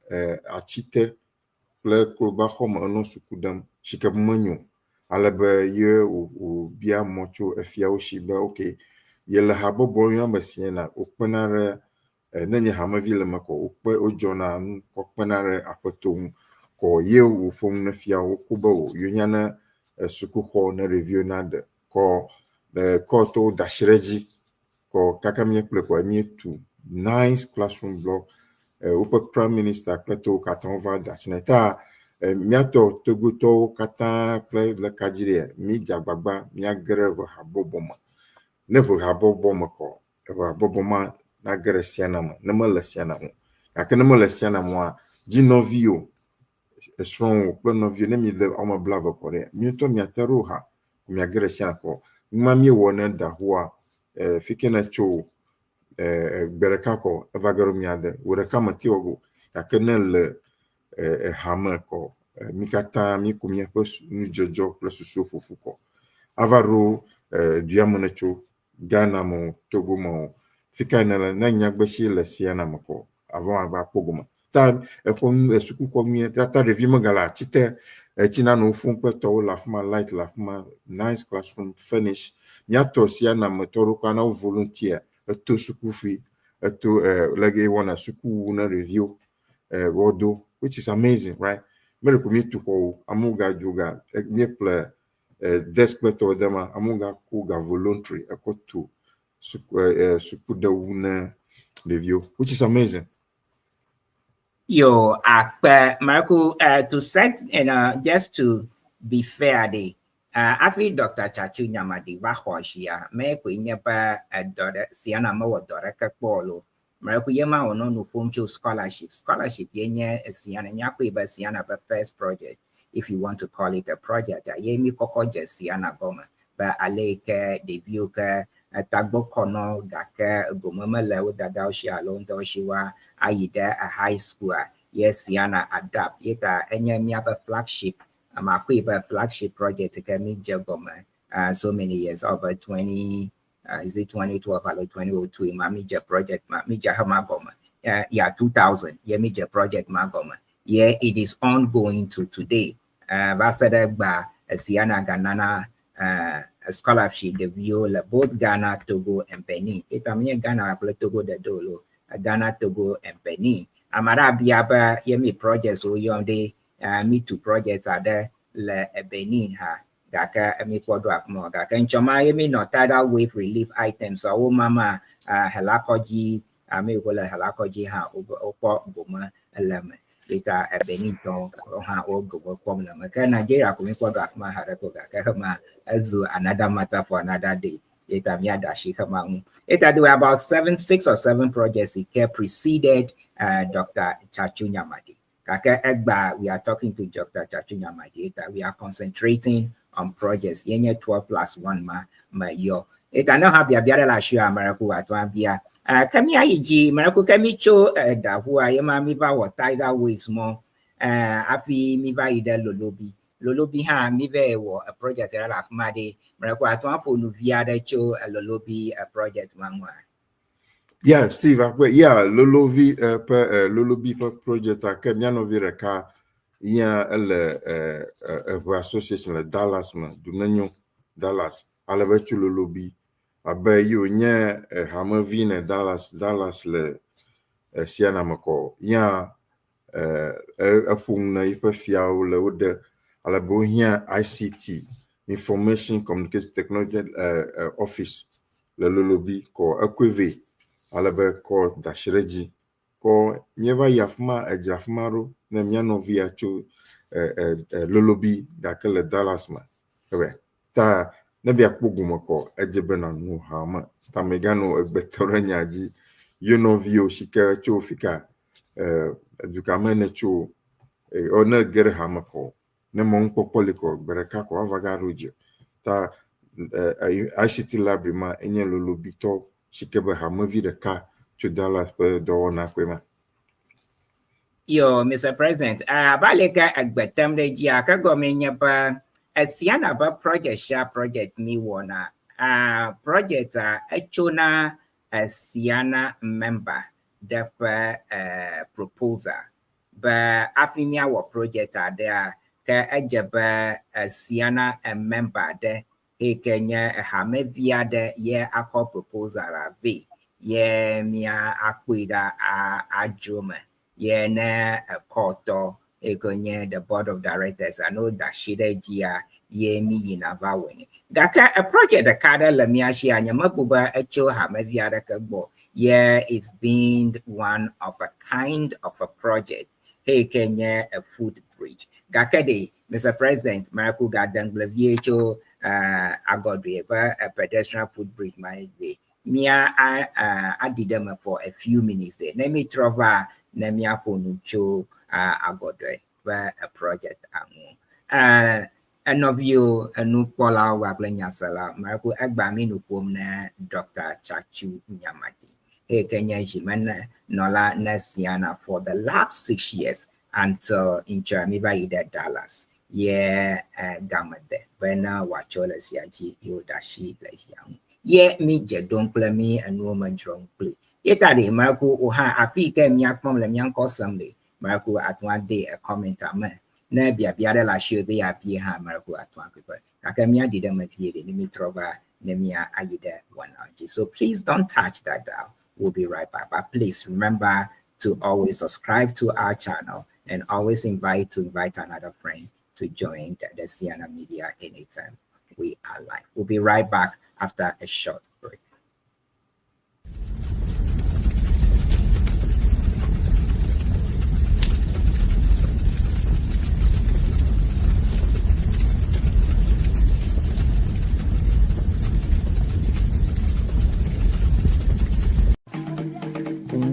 achite ple ko ba home no sukudam shikabumanyo alebe ye o bia mocho afia o shiba okay ye le habo boyo ba Ceana okpenare nenye hamavile mako okpe ojona okpenare apeto ko ye o fom na fia o kuba o yonyana sukuho na review na de ko to dashreji ko kakamye pleko mi to 9 classroom block upe prime minister kleto katonva dasneta miato togoto kata ple le kajire mi jagbagba mi agreve haboboma ne vo haboboma ko haboboma na gre Ceana ma ne le Ceana mo akene mo le Ceana mo jinovio strong ple novio ne mi le oma blava ko re mi to mi atero ha mi agre Ceana ko mami wona da hoa fikena cho berekako evagaro miade ureka matiogo yakene le hammer ko mikata mi kumia pos nu jojo plus sufu ko avaro duamonecho Ghana mo Togo mo fika na nyagbeshi le Ceana mo avant aba pogoma ta suku ko mi data review magala chite china no fun peto la fuma light la fuma nice classroom finish nyato Ceana mo toro kana volunteer to suku fi to lege wana suku na review wodo, which is amazing, right? Me recommend to ko amuga juga me play desk beto dema amuga kuga voluntary to suku da una review, which is amazing. Yo, Marco, to set and just to be fair, I feel Dr. Chachu Nyamadi Wahwashia, me kuinyapa daughter Ceana Mowa daughter Kakpolo. Marco Yama or no Puncho scholarship. Scholarship yenye Ceana Nyakwe ba Ceana ba first project, if you want to call it a project. Yemi Koko just Ceana Goma, but Aleke, Debuka, Tagbo Kono, Gaka, Gomama Lew, Dadaushi alone, Doshiwa. Aida a high school, yes, Ceana adapt yeta any miaba flagship, Maquiba flagship project kami jagoma so many years over 20 is it 2012 or 2002 Mamija project Mamija Hamagoma yeah 2000 Yamija project Magoma yeah it is ongoing to today Vasada ba Ceana Ganana a scholarship the viola both Ghana, Togo and Benin. Itamia Ghana Togo the Dolo. Ghana, Togo, and Benin. Amara Biaba, Yemi projects, so yonde, me two projects are there, le Benin, ha, Gaka, Emi Quadra more, Gaka, and Chama, Yemi, no tidal wave relief items, so mama, Helakoji, Amigola Helakoji, ha, Opo, Goma, Element. Kita Benin tong ha o go from Nigeria coming for Drakma Harako Gaka, Azu, another matter for another day. It do about 6 or 7 projects it preceded Dr. Chachu Nyamadi. Kaka Egba, we are talking to Dr. Chachu Nyamadi. We are concentrating on projects. Yenye 12+1 ma yo. It I know have the la share America at one bia. Kami aiji America kami cho da who I am miva or tidal waves more. Api miva ida lolobi. Lolobi ha mive wo a project la made mrakwa atwapo no via da cho a lolobi a project manwa. Yeah, Steve, yeah, lolobi lolobi project a kemiano vireka ya association la Dallas man dunanyo Dallas alabetu lolobi abe yo nye hamavine Dallas le Ceana mako ya afung na ipa fiao le wode alabo here ICT Information Communication Technology Office le lolobi ko equive alabe ko dashireji ko nyeva yafma ejafmaro na miano via cho lolobi dakele Dallas ma ewe ta na bia kpoguma ko ejebe na nu hama ta megano egbetoro nyaji yono vio shika cho fika edukamene cho ona gere hama ko ne mon popoliko bereka ko avagarujo ta ICT library ma enye lolobi to shikebe hama vide ka to Dallas do na kwema. Yo, Mr. President, baleka agbetam de jia ka gomenya ba Ceana ba project mi wona project achona Ceana member the proposal ba afimia wo project there ka ajaba Ceana a member de he kenya hame via de ye akọ proposal be ye mia akwida ajuma ye na koto ekonye the board of directors I know that shida jia ye mi yinava wini gaka a project the kada la miashi anya mabuba echo hame via de kagbo yeah it's been one of a kind of a project hey kenya a footbridge gaka de Mr. President Marco Garden VHO agodwe a pedestrian footbridge my way Mia I did them for a few minutes there. Let me travel Nemia Ponucho agodwe a project and of you a new Paula Wablenya Sala Marco Agbaminu Pomna Dr. Chachu Nyamadi. Hey Kenya Jimena Nola Ceana for the last 6 years. until in Chamiba ida Dallas. Yeah, gamade. Bena wacholas yaji yodashi like young. Yeah, me jedon play me and woman drunk play. Yet at the Marco Oha api came yak mom lem young Sunday. Marco at one day a commenter man. Nebia biada la should be a ha Marco at one people. Akamia didn't appear in the mitrova nemia ayida 1 So please don't touch that dial. We'll be right back. But please remember to always subscribe to our channel and always invite another friend to join the Ceana Media anytime we are live. We'll be right back after a short break.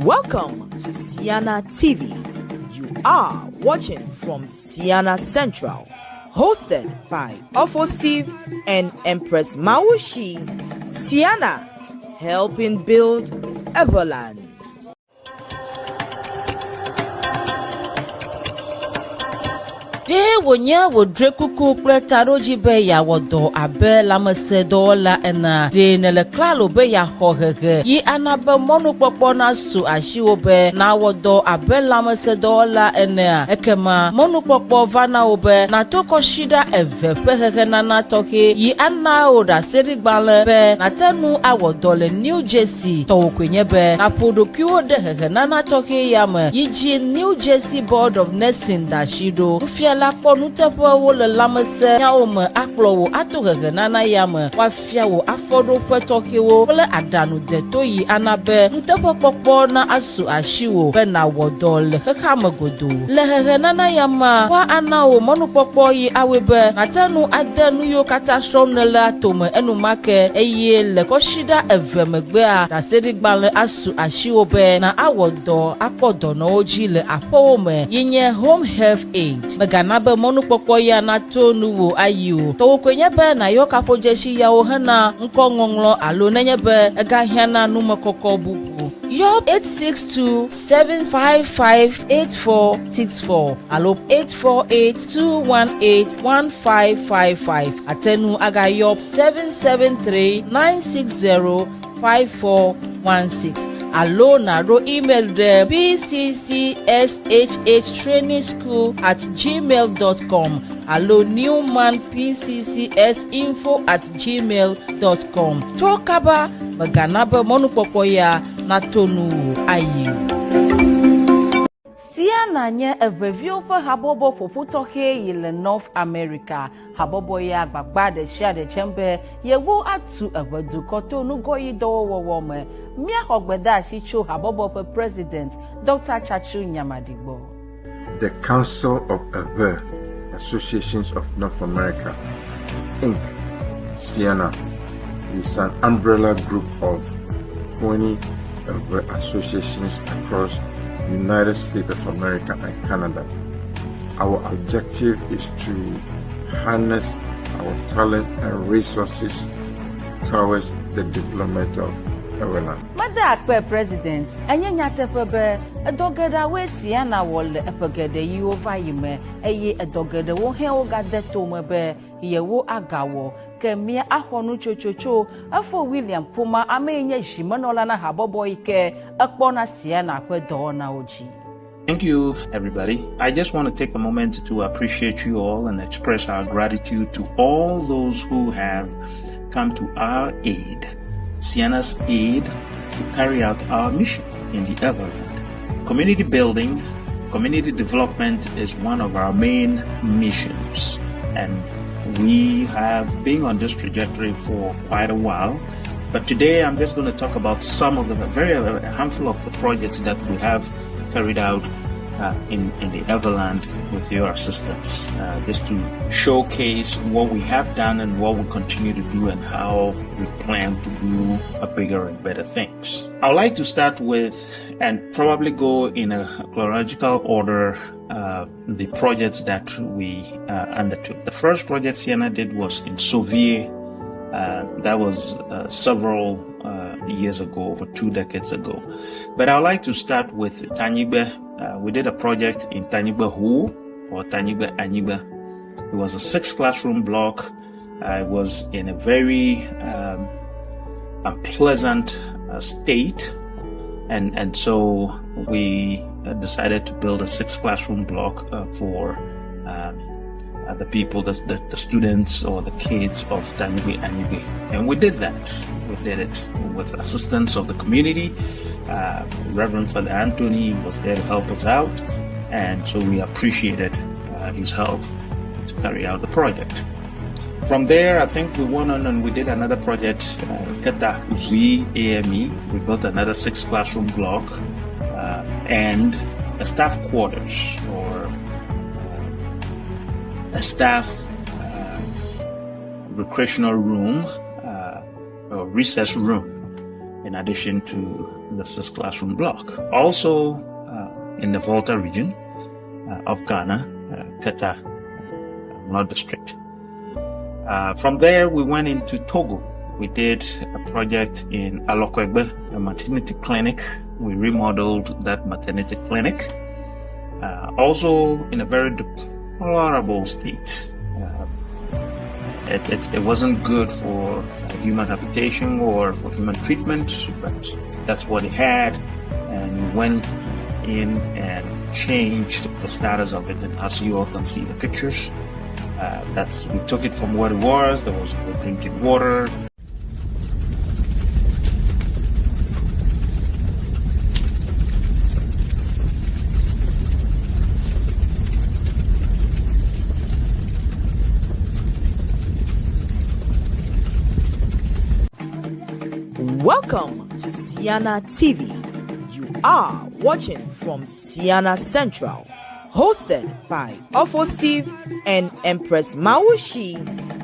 Welcome to Ceana TV. You are watching from Ceana Central, hosted by Steve and Empress Mawusi. Ceana, helping build Everland. de wonya wodre kuku kple taroji be ya wodo abe lamese dola ena de nele klalo be ya xɔ hege yi anabe mɔnukpɔkpɔ na su asiwo be na wodo abe lamese dola ena ekema mɔnukpɔkpɔ va na wo be na to kɔshida eve ƒe hege nana tɔxe yi ana wo da serigbale be na tenu awodo le New Jersey tɔwo kwenye be na podokiwo de hege nana tɔxe yame yi dzi New Jersey Board of Nursing da shido la kpɔnu teƒe wo le lamese nyawo me akplɔ wo ato hege nana yame wafia wo afɔɖoƒe tɔxɛwo kple aɖanu deto yi ana be nuteƒe kpɔkpɔ na asu asiwo be na wɔdɔ le xexea me godo le hege nana yama wa ana wo mɔnukpɔkpɔ yi awoe be nate nu ade nu yiwo katã srɔ̃m ne le atome enumake eye le kɔshida eve megbea ɖaseɖigbalẽ asu asiwo be na awɔ dɔ akpɔ dɔnɔwo dzi le aƒewo me yi nye home health aid megana be mɔnukpɔkpɔ ya na to nuwo ayi o tɔwo koe nye be na yɔ kaƒodzesi yawo hena ŋkɔŋɔŋlɔ alo nenye be egahiãna numekɔkɔ bubu yɔ 862-755-8464 alo 848-218-1555 atenu agayɔ 773-960-5416 alo naro email de bccshhtrainingschool@gmail.com alo newmanpccsinfo@gmail.com tso kaba megana be mɔnukpɔkpɔ ya na tonu ayi Ceana nye eveviwo ƒe habɔbɔ ƒoƒu tɔxɛ yi le North America. Habɔbɔ ya agbagba ɖe sia ɖe tsem be yewo atu eʋedukɔ to nugɔyi dɔwɔwɔ me. Míaxɔ gbedeasi tso habɔbɔ ƒe president Dr. TSATSU NYAMADI gbɔ. The Council of Ever Associations of North America, Inc., Ceana, is an umbrella group of 20 Ever associations across the United States of America and Canada. Our objective is to harness our talent and resources towards the development of Everland. Mada akpe president, enye nyateƒe be edɔgeɖawoe Ceana wɔ le eƒe geɖe yiwo va yi me eye edɔgeɖewo hã wo gade tome be yewo agawɔ ke mia axɔ nutsotso efo William Puma ame nye zimenɔla na habɔbɔ yi ke ekpɔna Ceana ƒe dɔwɔnawo dzi. Thank you, everybody. I just want to take a moment to appreciate you all and express our gratitude to all those who have come to our aid, Ceana's aid, to carry out our mission in the Everland. Community building, community development is one of our main missions, and we have been on this trajectory for quite a while. But today I'm just going to talk about some of the a handful of the projects that we have carried out in the Everland with your assistance, just to showcase what we have done and what we continue to do and how we plan to do bigger and better things. I would like to start with and probably go in a chronological order the projects that we undertook. The first project Ceana did was in Soviet. That was several years ago, over 2 decades ago. But I would like to start with Tanyibe we did a project in Tanyigba Hu or Tanyigba Anyiba. It was a 6 classroom block. It was in a very unpleasant state, and so we decided to build a 6 classroom block for the people, the students or the kids of Tanyigba Anyibe. And we did that. We did it with assistance of the community. Reverend Father Anthony was there to help us out, and so we appreciated his help to carry out the project. From there, I think we went on and we did another project, Keta Uzui AME. We built another 6 classroom block and a staff quarters or a staff recreational room or recess room, in addition to the 6 classroom block. Also in the Volta region of Ghana, Keta North District. From there, we went into Togo. We did a project in Alokwegbe, a maternity clinic. We remodeled that maternity clinic. Also in a very deplorable state. It wasn't good for human habitation or for human treatment, but that's what it had. And we went in and changed the status of it. And as you all can see the pictures, we took it from what it was. There was no drinking water. Welcome to Ceana TV. You are watching from Ceana Central, hosted by Steve and Empress Mawusi.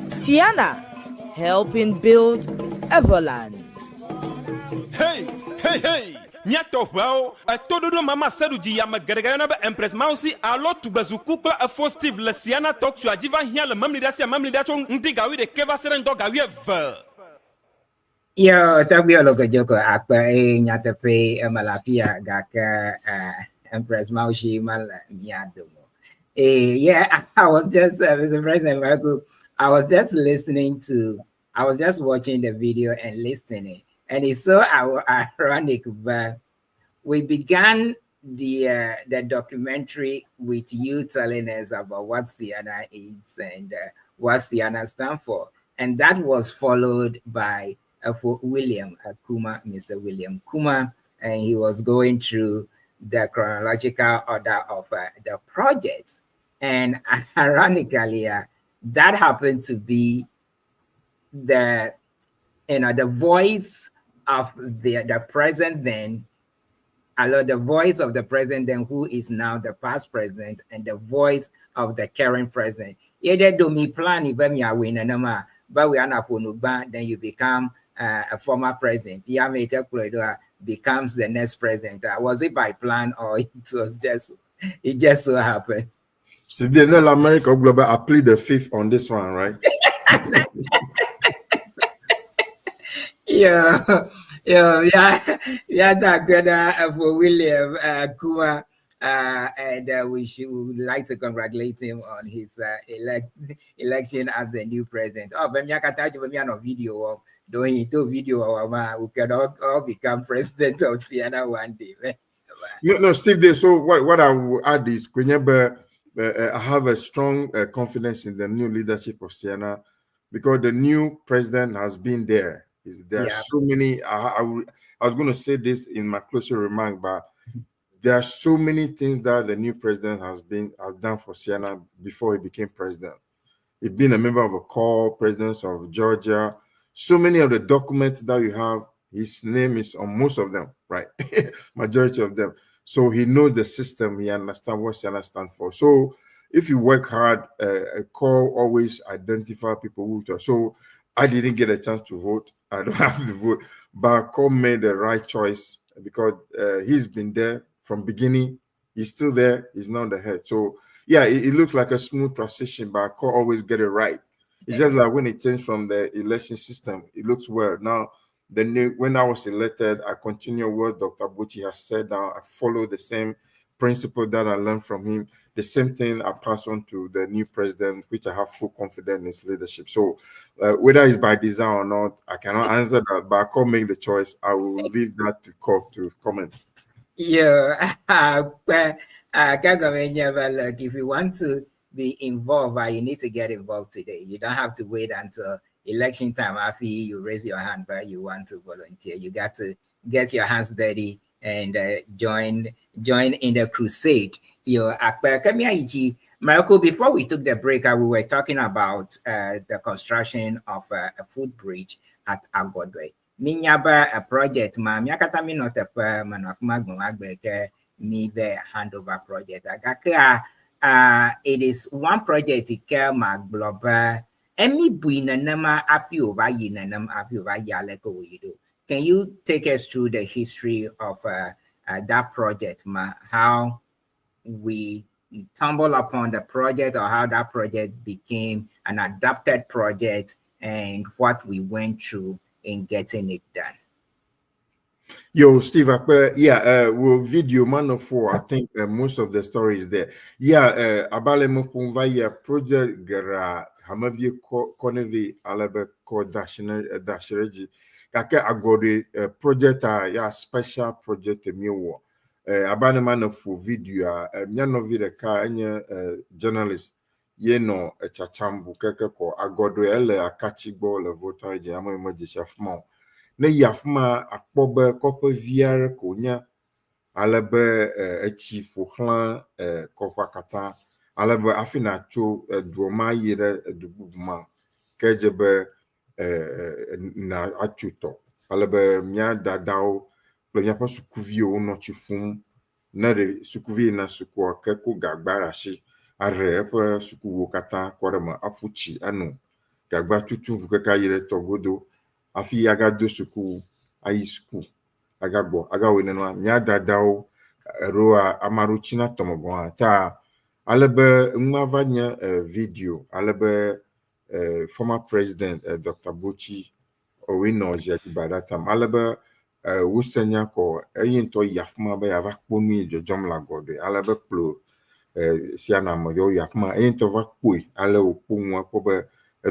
Ceana, helping build Everland. Hey, hey, hey! Nyato well, a todo mama seduji yamagaragana ba Empress Mawusi alo tubazukukla a Steve le Ceana TSATSU ajiva hiya le mamli dachong ndigawi de keva serendo gawi eva. Yo, tabi aloka joko akpa nyatepe malapia gaka Empress Mawusi mal miadomo. Yeah, I was just Mr. President Marco, I was just watching the video and listening, and it's so ironic. But we began the documentary with you telling us about what Ceana is and what Ceana stands for, and that was followed by William Kuma, Mr. William Kuma, and he was going through the chronological order of the projects. And ironically, that happened to be the voice of the present then, the voice of the president then, who is now the past president, and the voice of the current president. Do me plan if I win anama, but we are not then you become a former president. Yameka Ploidoa becomes the next president. Was it by plan or it just so happened? So the America Global, I plead the fifth on this one, right? Yeah, that good for William Kuma, and we would like to congratulate him on his election as the new president. Oh, but me no video of doing video we can all become president of Ceana one day. No, Steve. So what I will add is, I have a strong confidence in the new leadership of Ceana because the new president has been there. There are so many. I was going to say this in my closing remark, but there are so many things that the new president has done for Ceana before he became president. He's been a member of a core presidents of Georgia. So many of the documents that you have, his name is on most of them, right? Majority of them. So he knows the system. He understands what Ceana stands for. So if you work hard, a core always identify people who talk. So I didn't get a chance to vote. I don't have to vote, but core made the right choice because he's been there from beginning. He's still there. He's now the head. So yeah, it looks like a smooth transition, but core always get it right. It's just like when it changed from the election system, it looks well. Now, when I was elected, I continue what Dr. Buchi has said. Now I follow the same principle that I learned from him, the same thing I pass on to the new president, which I have full confidence in his leadership. So whether it's by design or not, I cannot answer that, but I can't make the choice. I will leave that to comment. Yeah, if you want to be involved, you need to get involved today. You don't have to wait until election time after you raise your hand, but you want to volunteer. You got to get your hands dirty and join in the crusade. Michael, before we took the break, we were talking about the construction of a footbridge at Agodwe. Minyaba a project, ma miakata mi not a manafmagbe me the handover project. It is one project ke magloba emi buina nama afi over yinanam afi over yaleko yido. Can you take us through the history of that project, ma? How we stumble upon the project, or how that project became an adapted project, and what we went through in getting it done? Yo, Steve, we'll video man of four. I think most of the story is there. Yeah, abale mo kunva project gara hamavie konevi alabe ko dashireji. Kake agori project special project miwo. Abale man of video mianovi de ka enye journalist no chachambu keke ko agori ele akachigbo le voter je amo emoji chafmo. Ne yafma akpobe kope viare konya alebe echi fohlan kofa kata alebe afina cho duoma yire dubuma kejebe na achuto alebe mia dadao le mia pa sukuvio no chifum na de sukuvie na sukwa keko gagbara shi are epe sukuwo kata korema afuchi anu gagba tutu vukeka yire togodo afi aga do suku ayi suku aga gbo aga wenenwa nya dadao roa amaruchina tomogon ta alebe nwavanya video alebe former president Dr. Bochi Owino Jekibadatam alebe wusenya ko eyinto yafma ba yava kponu jojom la gode alebe plo Ceana moyo yafma eyinto va kpoi ale opunwa ko be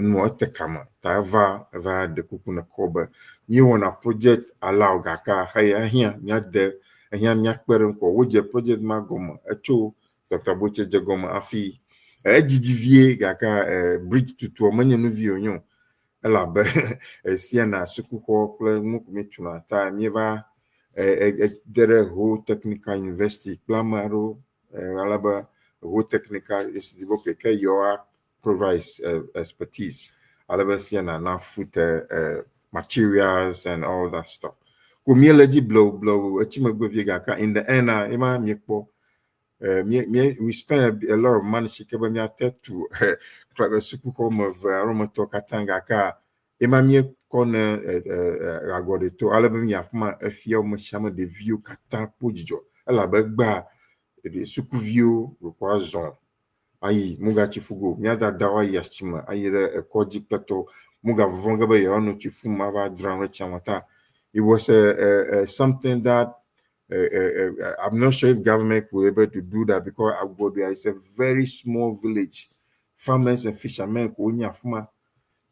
no tekama ta va de kupuna kobe ni wona project allow gaka haya hia nya de hia nya kpere ko woje project magoma echo Dr. Boche jegoma afi ejijivie gaka bridge tutu omanye no vi onyo ela be Ceana sukuko kle mukumi tuna ta mieva dere ho technical university plamaro alaba ho technical institute ke yo provides expertise. Alaba Ceana na food materials and all that stuff. Kumieleji blow echimegbeviega in the end ima miekpo we spend a lot of money shikeba mi atet to suku home of aromato katanga ka ima miekko na agode to alaba mi afuma afia mo shama de view kata pojijo alaba gba de suku view require ayi muga chifugo miada dawa yashima ayire koji plato muga vonga be yono chifuma ba dran chamata. It was something that I'm not sure if government will be able to do that, because Agodia is a very small village. Farmers and fishermen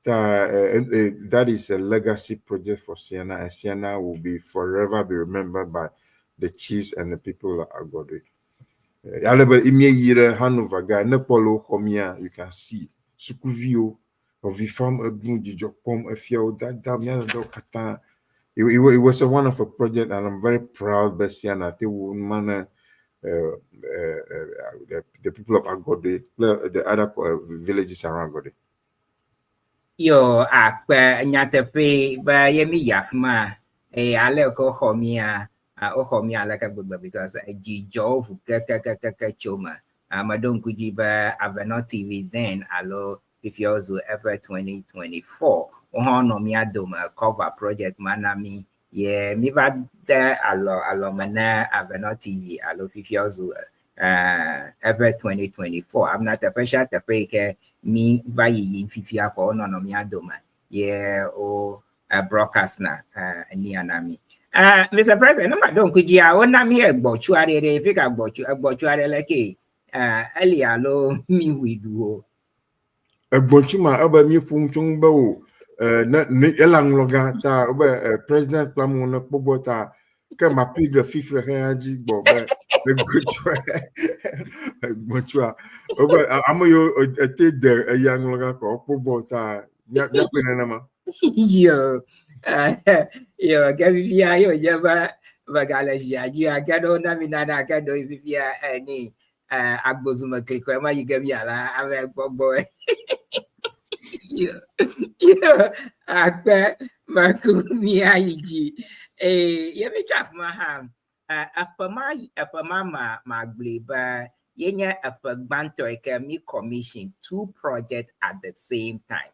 that is a legacy project for Ceana, and Ceana will be forever be remembered by the chiefs and the people of Agodia. Alebe imie yire Hanover guy ne polo homia you can see sukuvio of the farm ebun jijopom efia that damia do kata. It was a wonderful project, and I'm very proud by Ceana. I think man the people of Agode, the other villages around Agode. Yo akpe nyatefe ba yemi yafma ale ko homia ohomia like a good because jijo kaka choma madon kujiba aveno TV then allo if you also ever 2024 no mi adoma cover project manami mi va de allo mana aveno TV allo if you also ever 2024 I'm not a pressure to break me by in fifia ko no mi adoma o broadcast na ni anami Mr. President, no don't could ya one am here bochuare de fika bochuare like earlier lo mi we do. Bonchima aba mi fum chung ba o na elang loga ta oba president plamu na pobota ka ma pigre fifre haji bo ba bonchua oba amoyo ete de yang loga ko pobota ya pena na ma Yo, yo, Gavia, yo, Java, Bagalasia, you are Gado Naminana, Gado, Vivia, any Agbozuma Cliquema, you gave me a boy. Yo, Akba, Marku, Miaji, Yemi Chap Maham, Apamama, Magliba, Yenya, Apagbanto, me commission 2 projects at the same time.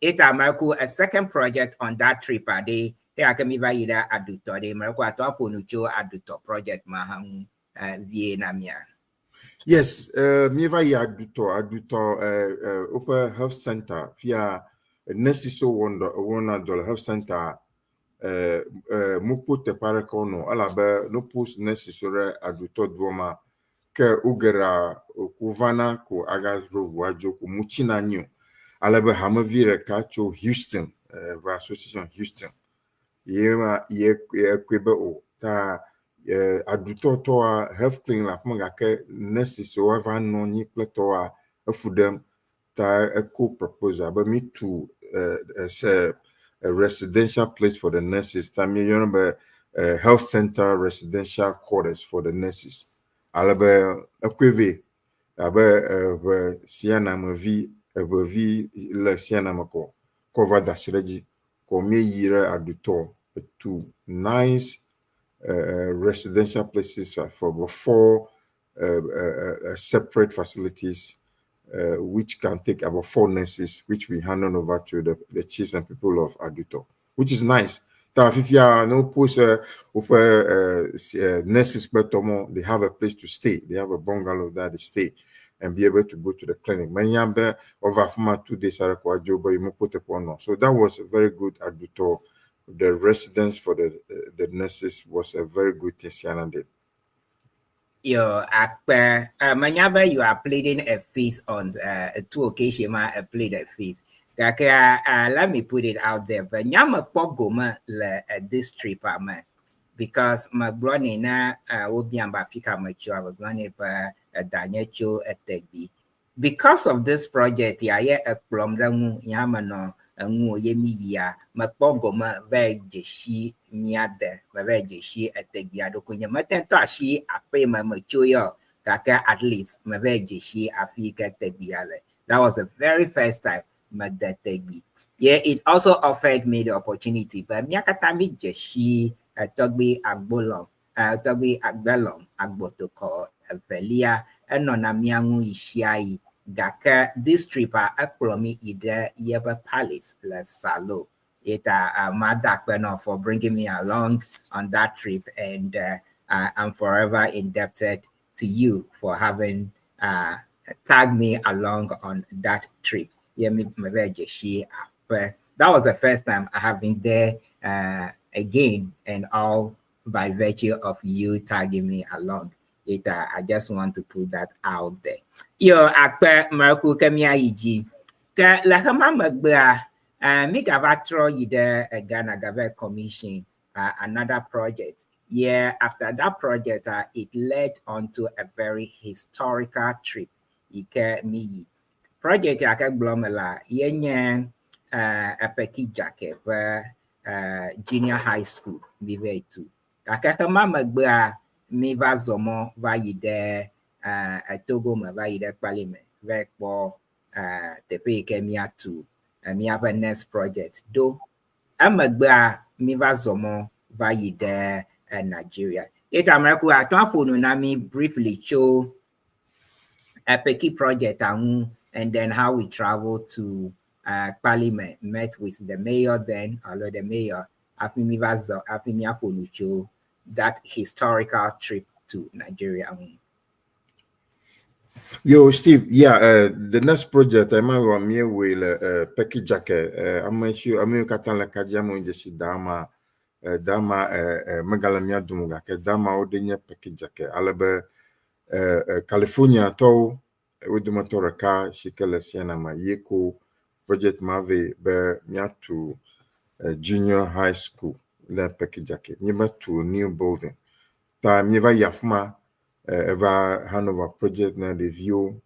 It America a second project on that trip a day. They are coming by either aduto. They America to aponucho aduto project mahang Vietnamia. Yes, mi va ya aduto Upper Health Center via Nesiso Wonder Dollar Health Center mupo te pare kono ala be no post Nesisore aduto dwoma ke ugera kuvana ko agazro wajo ko muchina nyu ala be hamavire kacho Houston association Houston yema ye kwebe o ta aduto to health clinic la kuma ke nurses o va no ni pleto a afudem ta eco proposal but me to say a residential place for the nurses ta me you know health center residential quarters for the nurses alabe ekweve abe Ceana mavi vi la Ceana mako cover da shreji ko me yire aduto to nice residential places for about 4 separate facilities, which can take about 4 nurses, which we hand on over to the chiefs and people of Aduto, which is nice. If you are no post nurses, but they have a place to stay. They have a bungalow that they stay and be able to go to the clinic. Over 2 days, so that was a very good Aduto. The residence for the nurses was a very good thing Ceana did. Yo, Manyaba, you are pleading a feast on 2 occasions. I played a feast. Let me put it out there. But Nyama Pogoma this trip, because my brother na will be Ambafika mature. I was running for Danyecho at Tegby. Because of this project, yeah, a plum Yamano. Ngu yemi ya makpogoma vejeshi miade vejeshi etegiado kunya matento ashi ape machoyo kaka at least vejeshi afika tegiale. That was the very first time madetegi. Yeah, it also offered me the opportunity, but miakatami jeshi togbi agbolom togbi agbelom agbotoko velia enona miangu ishiai Gaka this trip akpromi ide Yeba Palace La Salo. Madak Beno for bringing me along on that trip, and I'm forever indebted to you for having tagged me along on that trip. That was the first time I have been there again, and all by virtue of you tagging me along. I just want to put that out there. Yo, akpe Marco Kamia Iji. La Hama Magbea, make a vatro yide Ghana Gave Commission, another project. Yeah, after that project, it led on to a very historical trip. Ike Miyi. Project Yaka Blomela, Yenyan, a Peki Jacket, junior high school, Mive too. Kakakama Magbea, Miva Zomo, Vayide. Togo ma va ide palime vek po te pe ke mi atu mi have a next project do amagba mi va zomo va ide Nigeria it America aton phone na mi briefly show a peki project and then how we traveled to Parliament, met with the mayor then, although the mayor show that historical trip to Nigeria. Yo, Steve, yeah, the next project I might want me will package jacket. I'm sure I'm katan la kajamo in the dama dama megalamia dumuga ke dama odenye package ke alebe California to wedumotora ka shikele siena ma yeko project mave be miatu junior high school le package ke nyeba to new building ta mieva yafuma eva Hanover project na review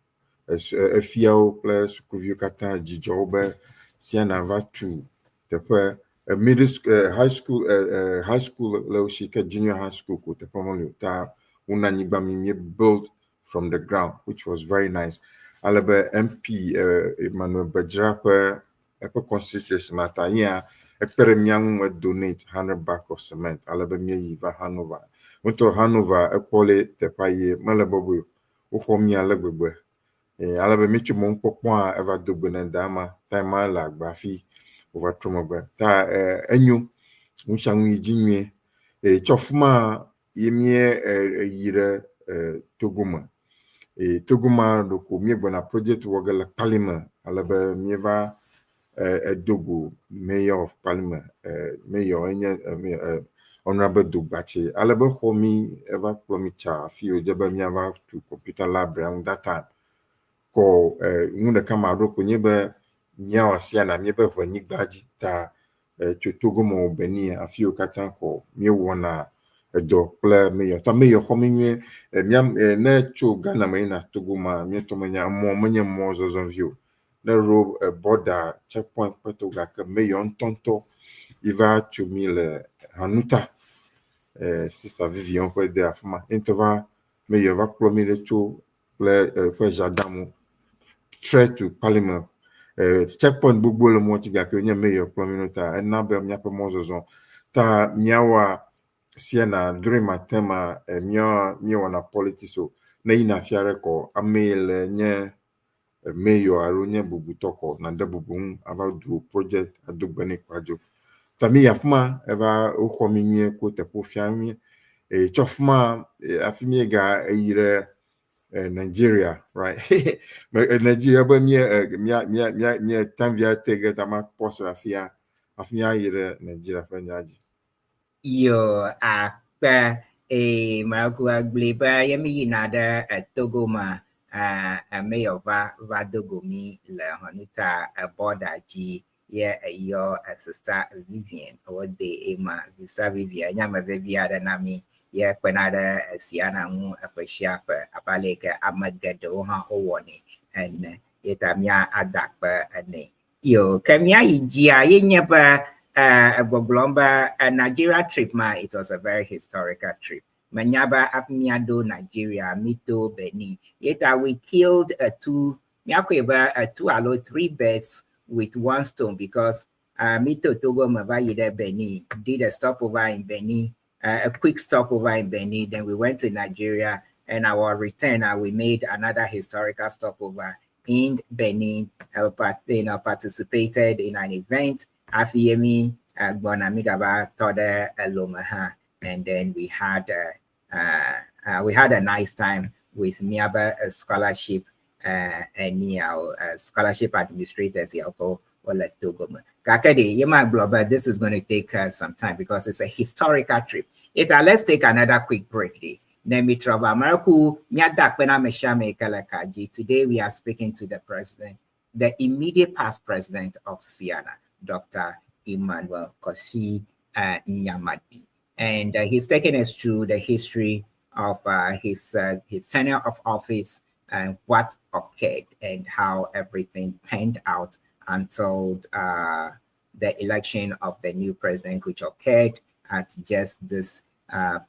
efiao plus kuvio kata jijobe siena va to the middle high school le shika junior high school ko te pomolo ta una nyigba mi built from the ground, which was very nice. Alebe MP Emmanuel Bajra pe constituency mata ya ekpere miang donate 100 bag of cement. Alebe mi yiva Hanover. Unto Hanover ekpole te paye malebobo uhomi alegbegbe. Alebe mi chumo nkpokpo a eva dogbe na dama time la gbafi over tromogbe. Ta enyo unshangu yijinwe chofuma yemie yire Toguma. Toguma doko miegba na project wogala parliament alebe mieva Dogo mayor of parliament mayor enye honorable Dogbache alebe homi eva plomicha fio jebe miava to computer library that time ko ngunde kama doko nyebe nyawa siana miebe vani gbaji ta Toguma obeni afio katan ko miewona do ple meyo ta meyo hominwe miam na cho Ghana me na Toguma mi to manya mo manya mo zozon view na ro border checkpoint peto ga ke meyo ntonto iva to mile hanuta sister Vivian ko de afuma intova meyo va promile to ple ko jadamu straight to parliament checkpoint gbogbo le mo ti ga ke nya meyo promile na be mia pe mo zozon ta miawa Ceana during my time mia wana politics so na ina fiare ko amele nye mayor aronya bubutoko na dabubun about do project adugbani kwajo tami yafuma eva ukhomimie ko te po fiami chofuma afimie ga yire Nigeria right Nigeria ba mia tanvia tege tama posa afia yire Nigeria fanyaji Yo akpa Marco Agleba Yemi Nada at Togoma a mayor va Dogomi La Hanuta a border G your sister Vivian or de Emma Visa Vivian Yama Viviada Nami Kwanada Ceana a Pashapa a Paleka Amagado ha Owani and Yetamia Adakpa and Yo Kamia Gia Yenyapa a Nigeria trip, it was a very historical trip. Manyaba Apmiado, Nigeria, Mito, Beni. Yet we killed two three birds with one stone because Mito Togo Mavayide Beni did a stopover in Beni, a quick stopover in Beni. Then we went to Nigeria, and our return, we made another historical stopover in Benin. Participated in an event. Afiemi Bonamigaba Tode Lomaha, and then we had a nice time with Miaba scholarship and scholarship administrators Yoko Ole Togoma. Kakadi Yema Global, this is going to take some time because it's a historical trip. Let's take another quick break. Nemi Trova Marku Miadak Pena Meshame Kalakaji. Today we are speaking to the president, the immediate past president of Ceana, Dr. Emmanuel Kosi NYAMADI. And he's taken us through the history of his tenure of office and what occurred and how everything panned out until the election of the new president, which occurred at just this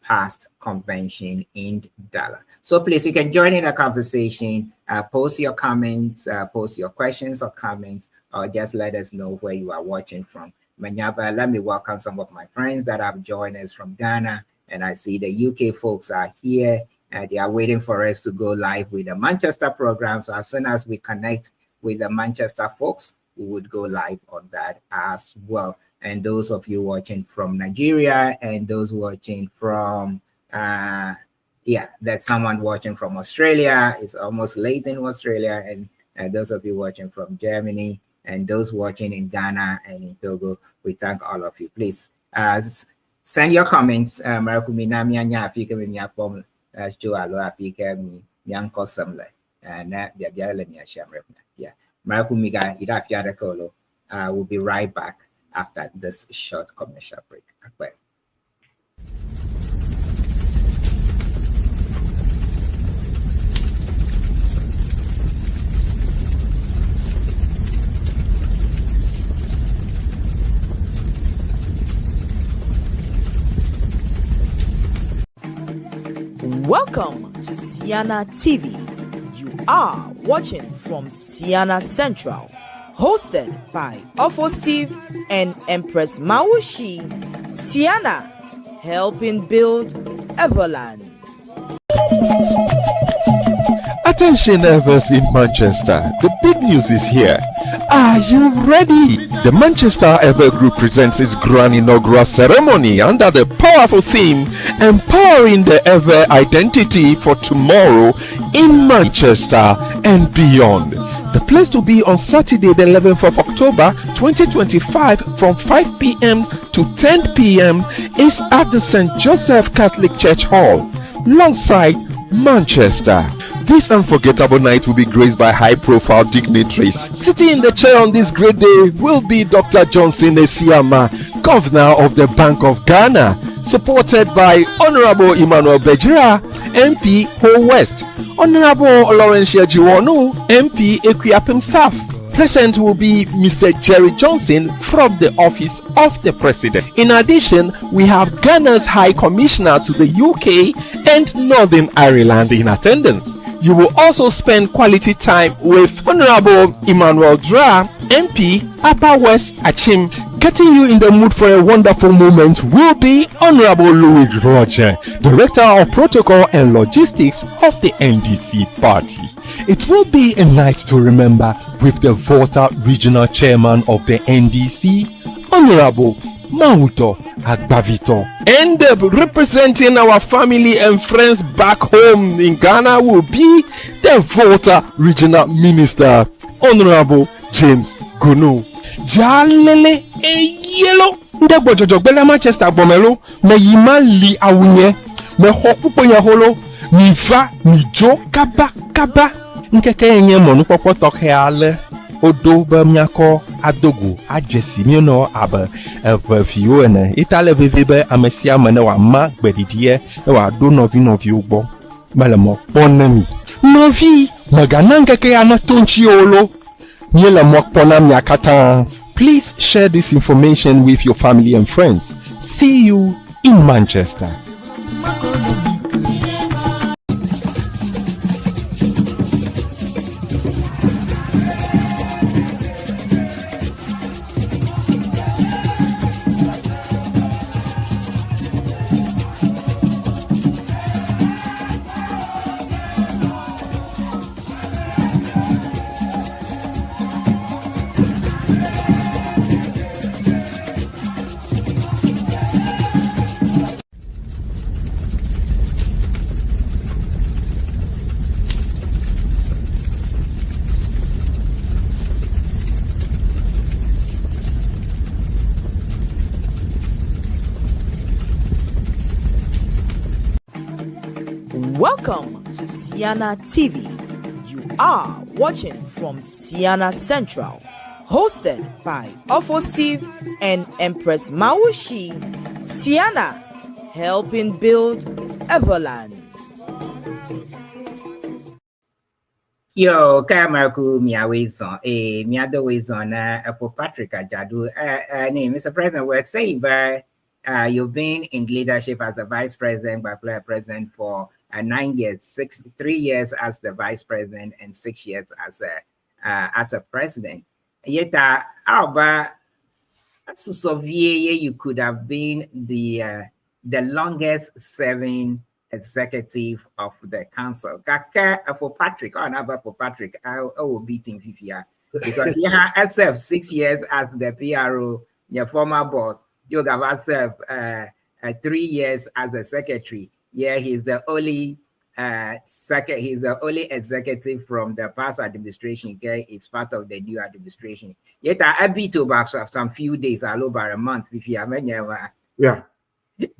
past convention in Dallas. So please, you can join in the conversation, post your comments, post your questions or comments, or just let us know where you are watching from. Manyaba, let me welcome some of my friends that have joined us from Ghana, and I see the UK folks are here. They are waiting for us to go live with the Manchester program. So as soon as we connect with the Manchester folks, we would go live on that as well. And those of you watching from Nigeria and those watching from, that's someone watching from Australia. It's almost late in Australia. And those of you watching from Germany and those watching in Ghana and in Togo, we thank all of you. Please Send your comments. Marakumi na mianya afika mi apom show alo afika mi mianko samle. Na biya le mi asham. Yeah. Marakumi ga ira fiara kolo. We'll be right back after this short commercial break. Okay. Welcome to Ceana TV. You are watching from Ceana Central, hosted by Steve and Empress Mawusi. Ceana, helping build Everland. Attention Evers in Manchester, the big news is here. Are you ready? The Manchester Ever Group presents its grand inaugural ceremony under the powerful theme, Empowering the Ever Identity for Tomorrow in Manchester and beyond. The place to be on Saturday the 11th of October 2025 from 5 p.m. to 10 p.m. is at the St. Joseph Catholic Church Hall, alongside Manchester. This unforgettable night will be graced by high-profile dignitaries. Sitting in the chair on this great day will be Dr. Johnson Esiama, Governor of the Bank of Ghana, supported by Honorable Emmanuel Bejira, MP Ho West, Honorable Lawrence Jiwonu, MP Equiapim South. Present will be Mr. Jerry Johnson from the Office of the President. In addition, we have Ghana's High Commissioner to the UK and Northern Ireland in attendance. You will also spend quality time with Honorable Emmanuel Dra, MP, Upper West Achim. Getting you in the mood for a wonderful moment will be Honorable Louis Roger, Director of Protocol and Logistics of the NDC party. It will be a night to remember with the Volta Regional Chairman of the NDC, Honorable Mauto Agbavito. And representing our family and friends back home in Ghana will be the Volta Regional Minister, Honorable James Gunu. Jalele yellow ndebo jojogbele Manchester bomelo me yima li awunye me hopupo ya holo mi va mi jo kaba nkeke yenye monu popo tokhe ale odo ba miako adogo ajesi mi no aba fiwo ene itale vevebe amesia mane wa ma gbedidie e wa do novi ugbo malemo ponami novi magana nkeke ana tonchi olo. Please share this information with your family and friends. See you in Manchester. Welcome to Ceana TV. You are watching from Ceana Central, hosted by Steve and Empress Mawusi. Ceana, helping build Everland. Yo, Kamaraku Miawizon, Miado Wizon, Apple Patrick Ajadu, name, Mr. President, we're saying, but you've been in leadership as a vice president, by player president for 9 years, 3 years as the vice president, and 6 years as a president. Yet, you could have been the longest serving executive of the council. Kaka for Patrick, or never for Patrick, I will beat him Fifia because he has served 6 years as the PRO, your former boss. You have served 3 years as a secretary. Yeah, he's the only he's the only executive from the past administration. Okay, it's part of the new administration. Yet I beat over some few days, all over a month. If you have yeah.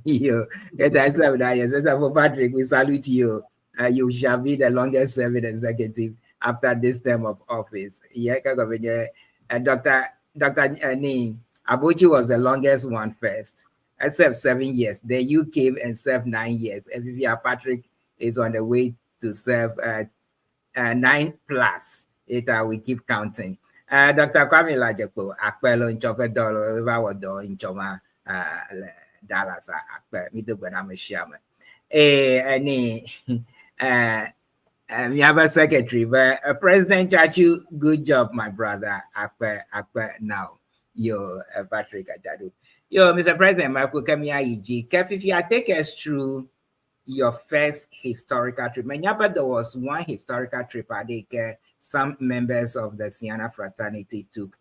You, that's for Patrick. We salute you. You shall be the longest serving executive after this term of office. Yeah, Dr. Ning Abuchi was the longest one first, except 7 years. Then you came and served 9 years. FVR Patrick is on the way to serve 9 plus. We keep counting. Dr. Kwame Lajepo, Akpelo in Chopper Dollar, Vawado in Choma, Dallas, Akpe, Middle Benama Shaman. We have a secretary, but President Chachu, good job, my brother. Akpe now. Yo, Patrick Ajadu. Yo, Mr. President, Marco Kamia Iji, if you take us through your first historical trip. But there was one historical trip I think some members of the Ceana fraternity took.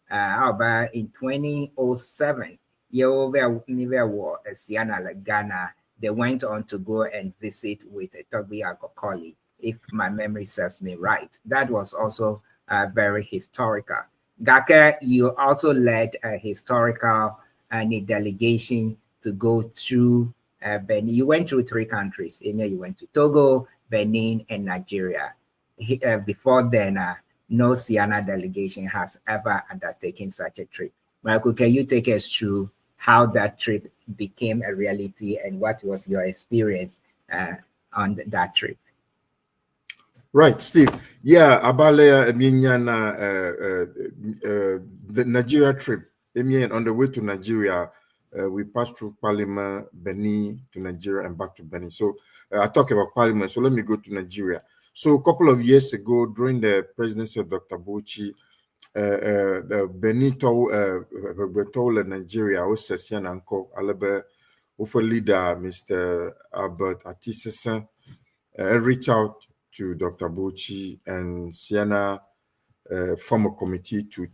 About in 2007, never were Ceana like Ghana. They went on to go and visit with Togbi Agokoli, if my memory serves me right. That was also very historical. Gaka, you also led a historical and a delegation to go through Benin. You went through 3 countries. You went to Togo, Benin, and Nigeria. Before then, no Ceana delegation has ever undertaken such a trip. Michael, can you take us through how that trip became a reality and what was your experience on that trip? Right, Steve. Yeah, Abale the Nigeria trip. On the way to Nigeria, we passed through Parliament, Benin to Nigeria and back to Benin. So I talk about Parliament. So let me go to Nigeria. So a couple of years ago, during the presidency of Dr. Bauchi, the Benin told Nigeria, also Ceana Anko, Alebe, leader, Mr. Albert Atisese, reach out to Dr. Bauchi and Ceana form a committee to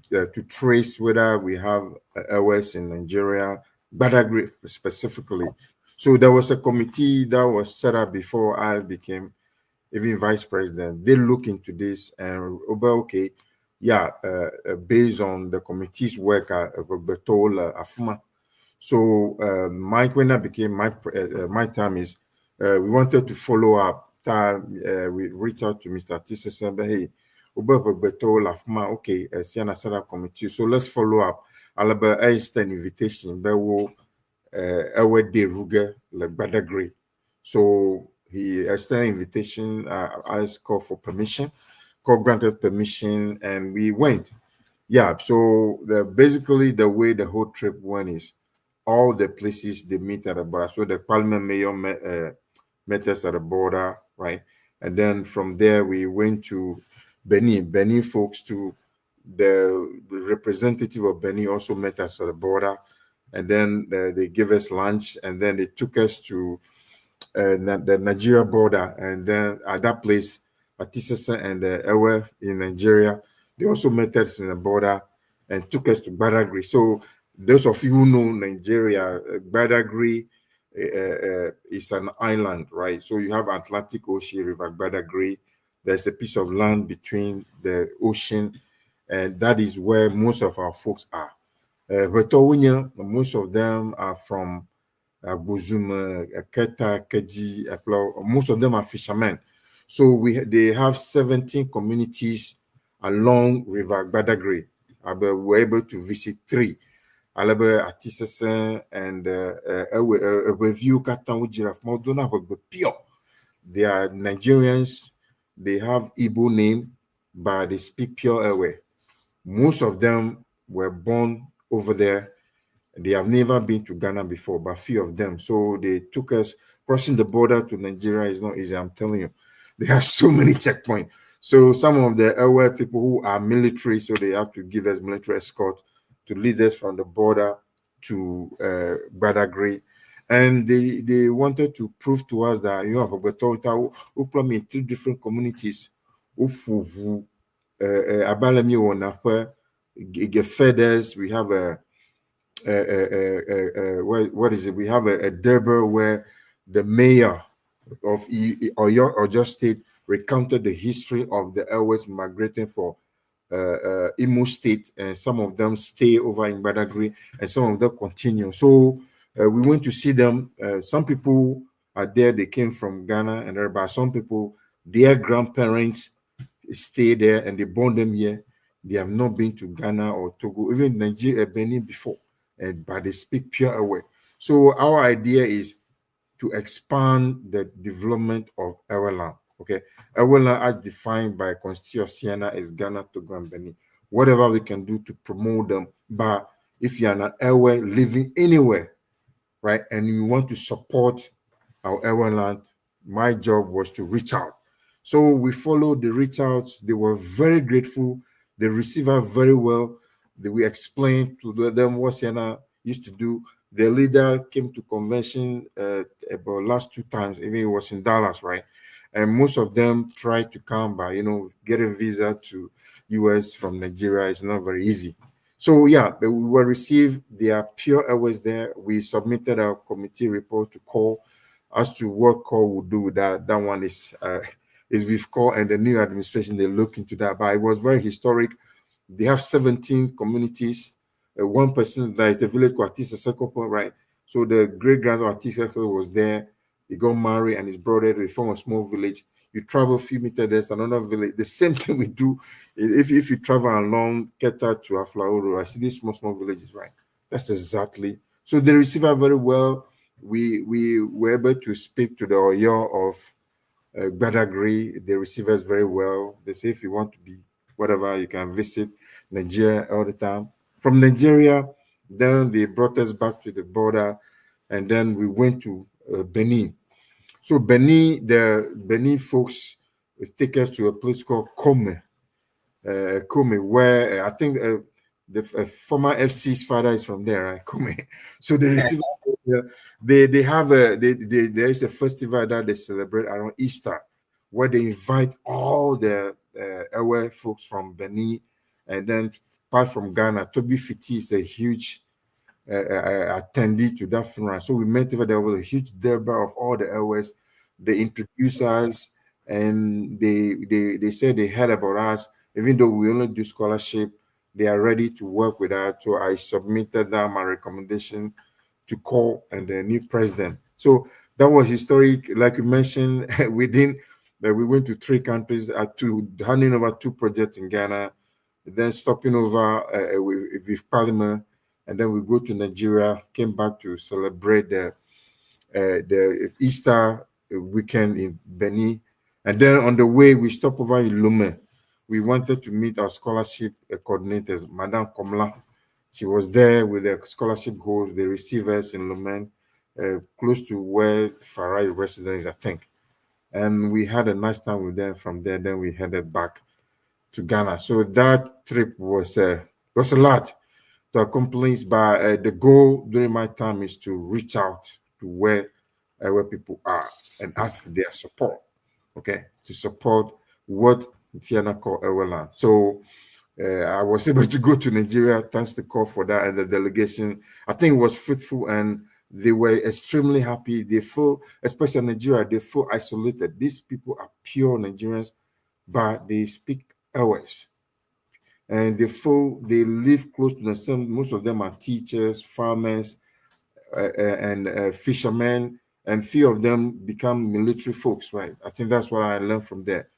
trace whether we have airways in Nigeria, Badagry specifically. So there was a committee that was set up before I became even vice president. They look into this and based on the committee's work, Afuma. So when I became my time is we wanted to follow up. We reached out to Mr. Tisese and hey, okay, Ceana set up committee. So let's follow up. Alaba extend invitation, but we de ruge like Badagry. So he extended invitation. I called for permission, granted permission, and we went. Yeah. So basically the way the whole trip went is all the places they meet at the border. So the Parliament mayor met us at the border, right? And then from there we went to Benin folks to the representative of Benin also met us at the border, and then they gave us lunch, and then they took us to the Nigeria border, and then at that place, Atisese and Ewe in Nigeria, they also met us in the border and took us to Badagry. So those of you who know Nigeria, Badagry is an island, right? So you have Atlantic Ocean, River Badagry. There's a piece of land between the ocean, and that is where most of our folks are. Most of them are from Bozuma, Keta, Keji, most of them are fishermen. So they have 17 communities along River Badagry. We were able to visit 3. Alebe Atisese and review Katan Giraffe Modona Pure. They are Nigerians. They have Igbo name, but they speak pure Ewe. Most of them were born over there. They have never been to Ghana before, but few of them. So they took us. Crossing the border to Nigeria is not easy, I'm telling you. There are so many checkpoints. So some of the Ewe people who are military, so they have to give us military escort to lead us from the border to Badagry. And they wanted to prove to us that you have a 3 different communities. Feathers, we have what is it? We have a Durbar where the mayor of Oyo State recounted the history of the airways migrating for Imo State, and some of them stay over in Badagry, and some of them continue. So We went to see them. Some people are there, they came from Ghana and everybody. Some people, their grandparents stay there and they born them here. They have not been to Ghana or Togo, even Nigeria, Benin before, but they speak pure Ewe. So our idea is to expand the development of Ewe land. Okay, Ewe land as defined by Constitution of Ceana is Ghana, Togo, and Benin. Whatever we can do to promote them, but if you are not Ewe living anywhere, right, and you want to support our Ewe land, my job was to reach out. So we followed the reach outs. They were very grateful. They received us very well. We explained to them what Ceana used to do. The leader came to convention about last 2 times, even it was in Dallas, right? And most of them tried to come by, get a visa to US from Nigeria is not very easy. So yeah, we were received. They are pure airways there. We submitted our committee report to call as to what call will do with that. That one is with call and the new administration, they look into that. But it was very historic. They have 17 communities. One person that is a village called TSATSU, right? So the great grandfather of TSATSU was there. He got married and his brother, they formed a small village. You travel a few meters, there's another village. The same thing we do if you travel along Keta to Aflaoro. I see these small villages, right? That's exactly. So they receive us very well. We were able to speak to the Oyo of Badagry. They receive us very well. They say if you want to be whatever, you can visit Nigeria all the time. From Nigeria, then they brought us back to the border, and then we went to Benin. So Benin, the Benin folks take us to a place called Kome, where I think the former FC's father is from there, right? Kome. So they receive. They have there is a festival that they celebrate around Easter, where they invite all the Ewe folks from Benin, and then apart from Ghana, Toby Fiti is a huge attendee to that funeral. So we met over there was a huge derby of all the Ewes. They introduced us, and they said they heard about us, even though we only do scholarship. They are ready to work with us. So I submitted that my recommendation to call and the new president. So that was historic. Like you mentioned, we went to 3 countries, to handing over 2 projects in Ghana, then stopping over with Parliament, and then we go to Nigeria, came back to celebrate the Easter weekend in Benin. And then on the way, we stopped over in Lome. We wanted to meet our scholarship coordinators, Madame Komla. She was there with the scholarship host. They received us in Lome, close to where Farai residence, I think. And we had a nice time with them. From there, then we headed back to Ghana. So that trip was a lot to accomplish, but the goal during my time is to reach out to where people are and ask for their support, okay, to support what Ceana called Eweland. So I was able to go to Nigeria thanks to call for that, and the delegation, I think, was fruitful, and they were extremely happy. They feel, especially in Nigeria, they feel isolated. These people are pure Nigerians, but they speak Ewes. And they live close to the same. Most of them are teachers, farmers, and fishermen, and few of them become military folks, right? I think that's what I learned from there.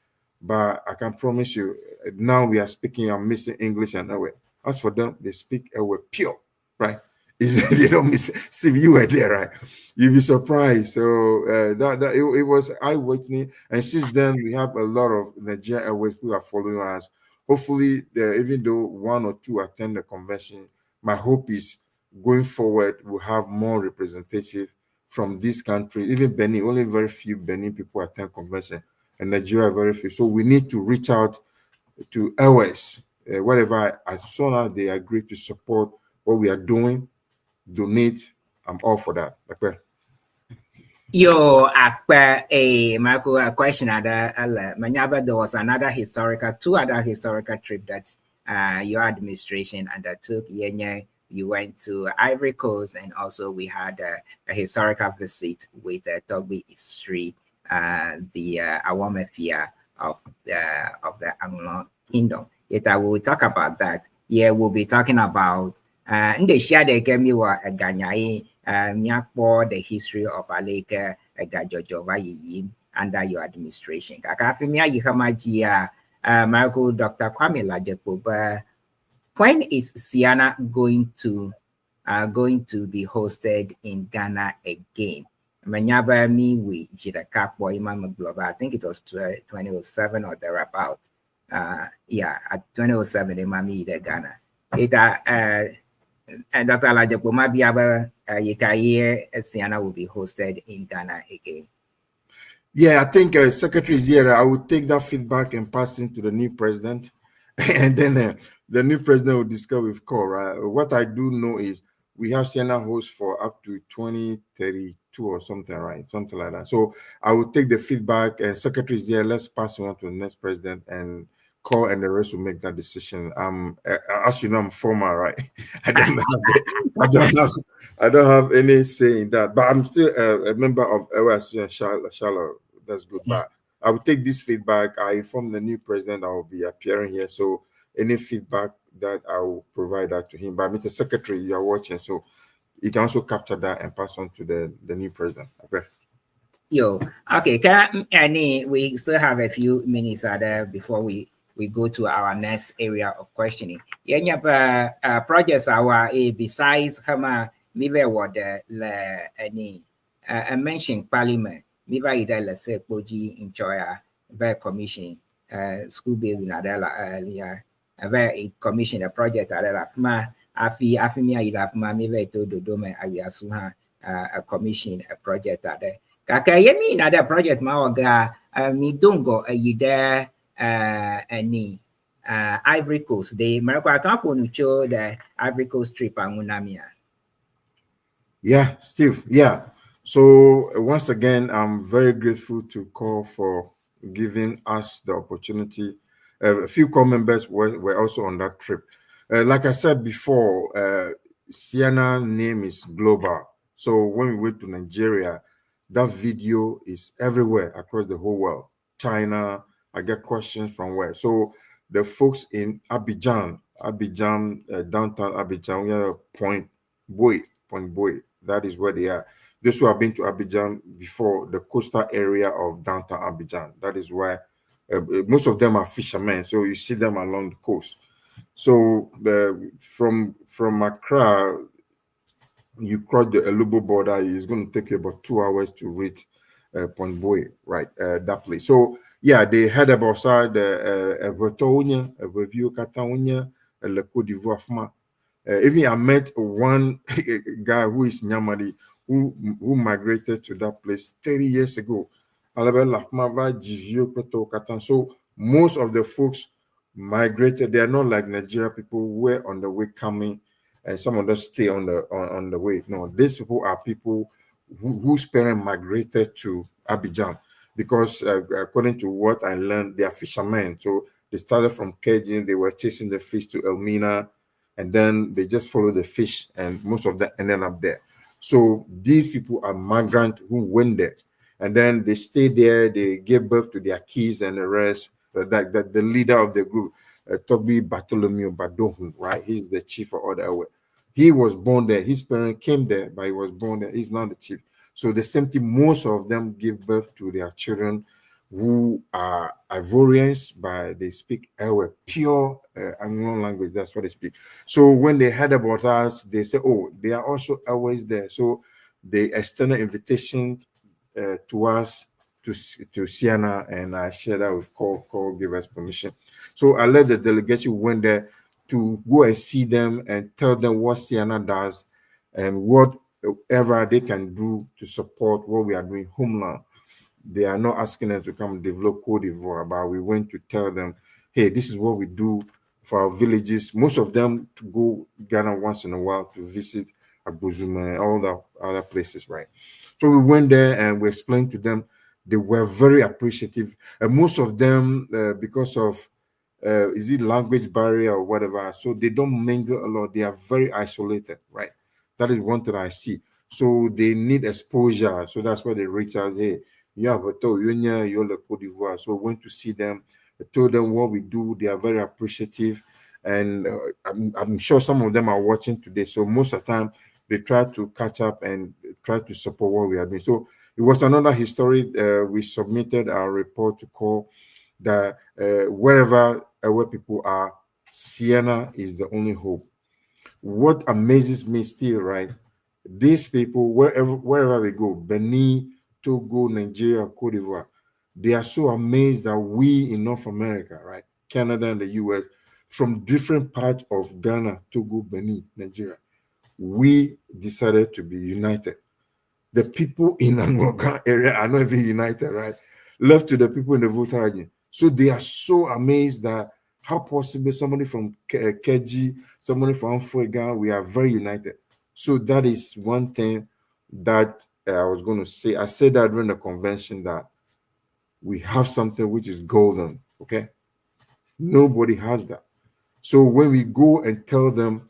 But I can promise you, now we are speaking, I'm missing English and Ewe. As for them, they speak Ewe pure, right? They don't miss. Steve, you were there, right? You'll be surprised. So it was eye-opening, and since then we have a lot of Nigerian Airways who are following us. Hopefully, even though 1 or 2 attend the convention, my hope is going forward we'll have more representative from this country. Even Benin, only very few Benin people attend convention, and Nigeria very few. So we need to reach out to Airways, whatever. As soon as they agree to support what we are doing, donate, I'm all for that. Okay. Yo, Marco, a question. Manyaba, there was two other historical trips that your administration undertook. You went to Ivory Coast, and also we had a historical visit with Togbi history, the Awamefia of the Anglo Kingdom. Yet I will talk about that. Yeah, we'll be talking about. In the share they gave me were a Ghanaian the history of Aleka Gajojova under your administration. Kakafimia Yihamajia, Marco Dr. Kwame Lajekoba. When is Ceana going to be hosted in Ghana again? Manyaba mi we Jidaka Boyman Global. I think it was 2007 or thereabout. Yeah, at 2007 in Mami Ghana. It and Dr. Lajepo Mabiaba Yikaye Ceana will be hosted in Ghana again. Yeah, I think Secretary Ziera, I will take that feedback and pass it to the new president. And then the new president will discuss with CORE. Right? What I do know is we have Ceana host for up to 2032 or something, right? Something like that. So I will take the feedback and Secretary Ziera, let's pass it on to the next president, and CORE and the rest will make that decision. As you know, I'm former, right? I don't have any say in that, but I'm still a member of Charlotte. That's good. But I will take this feedback. I inform the new president I will be appearing here. So any feedback that I will provide that to him. But Mr. Secretary, you are watching, so you can also capture that and pass on to the new president. Okay. Okay. We still have a few minutes there before we go to our next area of questioning. Projects our besides Hama Mive Water mentioned Parliament. Miva ida la se poji inchoya very commission school building adela earlier a very commission a project adela ma afi mi ida ma miva to do dome awiasuha a commission a project ade kaka yemi na the project ma oga mi dongo ayide any Ivory Coast the America campo no show the Ivory Coast trip angunamia. Yeah, Steve. Yeah. So once again, I'm very grateful to CORE for giving us the opportunity. A few CORE members were also on that trip. Like I said before, Ceana name is global. So when we went to Nigeria, that video is everywhere across the whole world. China, I get questions from where. So the folks in Abidjan, downtown Abidjan, we have Point Boy. That is where they are. Those who have been to Abidjan before, the coastal area of downtown Abidjan, that is where most of them are fishermen. So you see them along the coast. So from Accra, you cross the Elubo border. It's going to take you about 2 hours to reach Point Boy, right? That place. So yeah, they heard about Evertonia, Review Catalonia, Le Côte d'Ivoire. Even I met one guy who is NYAMADI, who migrated to that place 30 years ago. So most of the folks migrated. They are not like Nigeria people who were on the way coming, and some of them stay on the way. No, these people are people whose parents migrated to Abidjan because according to what I learned, they are fishermen. So they started from Cajun, they were chasing the fish to Elmina, and then they just follow the fish, and most of them ended up there. So these people are migrants who went there, and then they stayed there. They gave birth to their kids and the rest. That the leader of the group, Toby Bartholomew Badohu, right? He's the chief of all that. He was born there. His parents came there, but he was born there. He's not the chief. So the same thing. Most of them give birth to their children who are Ivorians, but they speak Ewe, pure Anglo language. That's what they speak. So when they heard about us, they say, oh, they are also always there. So they extended invitation to us to Ceana, and I shared that with CORE give us permission. So I let the delegation went there to go and see them and tell them what Ceana does and whatever they can do to support what we are doing homeland. They are not asking them to come develop Côte d'Ivoire, but we went to tell them, hey, this is what we do for our villages. Most of them to go Ghana once in a while to visit Agbozuma and all the other places, right? So we went there and we explained to them. They were very appreciative. And most of them, because of, is it language barrier or whatever, so they don't mingle a lot. They are very isolated, right? That is one thing I see. So they need exposure. So that's why they reach out, hey, you have a tour, you're the Côte d'Ivoire. So we went to see them. I told them what we do. They are very appreciative. And I'm sure some of them are watching today. So most of the time, they try to catch up and try to support what we are doing. So it was another history. We submitted our report to call that wherever where people are, Ceana is the only hope. What amazes me still, right? These people, wherever we go, Benin, Togo, Nigeria, Cote d'Ivoire, they are so amazed that we in North America, right, Canada and the US, from different parts of Ghana, Togo, Benin, Nigeria, we decided to be united. The people in Angola area are not even united, right? Left to the people in the voter region. So they are so amazed that how possible somebody from Keji, somebody from Africa, we are very united. So that is one thing that I was going to say. I said that during the convention that we have something which is golden, okay? Nobody has that. So when we go and tell them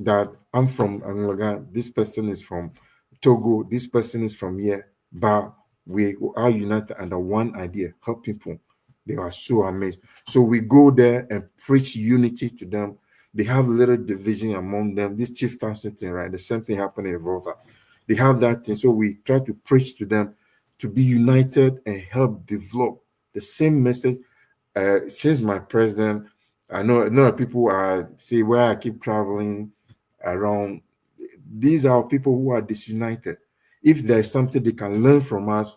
that I'm from Angola, this person is from Togo, this person is from here, but we are united under one idea, help people. They are so amazed. So we go there and preach unity to them. They have a little division among them. This chieftaincy thing, right? The same thing happened in Volta. They have that thing. So we try to preach to them to be united and help develop the same message. Since my president, I know a lot of people are say where I keep traveling around. These are people who are disunited. If there's something they can learn from us,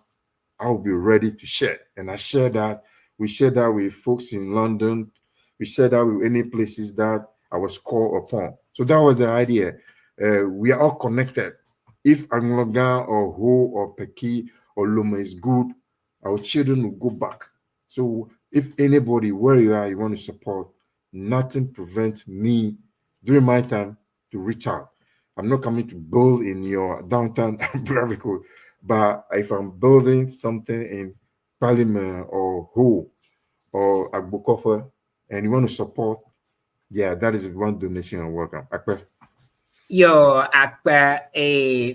I'll be ready to share. And I share that. We share that with folks in London. We share that with any places that I was called upon. So that was the idea. We are all connected. If Anglogan or Ho or Peki or Loma is good, our children will go back. So if anybody, where you are, you want to support, nothing prevents me during my time to reach out. I'm not coming to build in your downtown Bravico, but if I'm building something in Parliament or Ho or Agbokofa and you want to support, yeah, that is one donation and welcome. Akpe.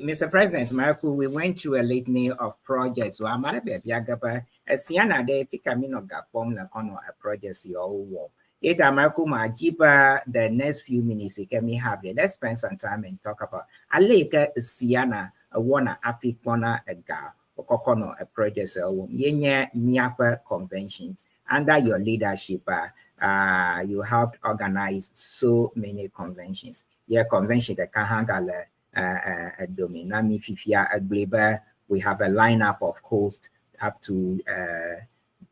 Mr. President, Marco, we went through a litany of projects. So I'm at a Biagaba, a Ceana de Picamino Gapom, the corner of projects your war. It Marco Majiba, the next few minutes, can we have it? Let's spend some time and talk about a lake Ceana, a one Africana, a ga, or Kokono, a project, Yenya Miapa conventions. Under your leadership, you helped organize so many conventions. Yeah, convention the Kahangala Dominami Fifia Agbleba. We have a lineup of hosts up to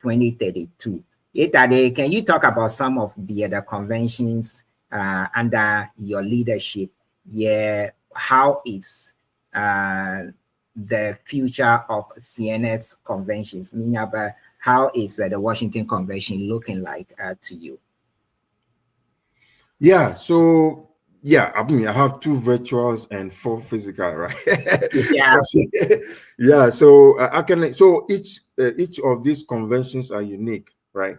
2032. Can you talk about some of the other conventions under your leadership? Yeah, how is the future of CNS conventions? Minyaba, how is the Washington Convention looking like to you? Yeah, so yeah, I mean, I have 2 virtuals and 4 physical, right? Yeah. Yeah, so I can. So each of these conventions are unique, right?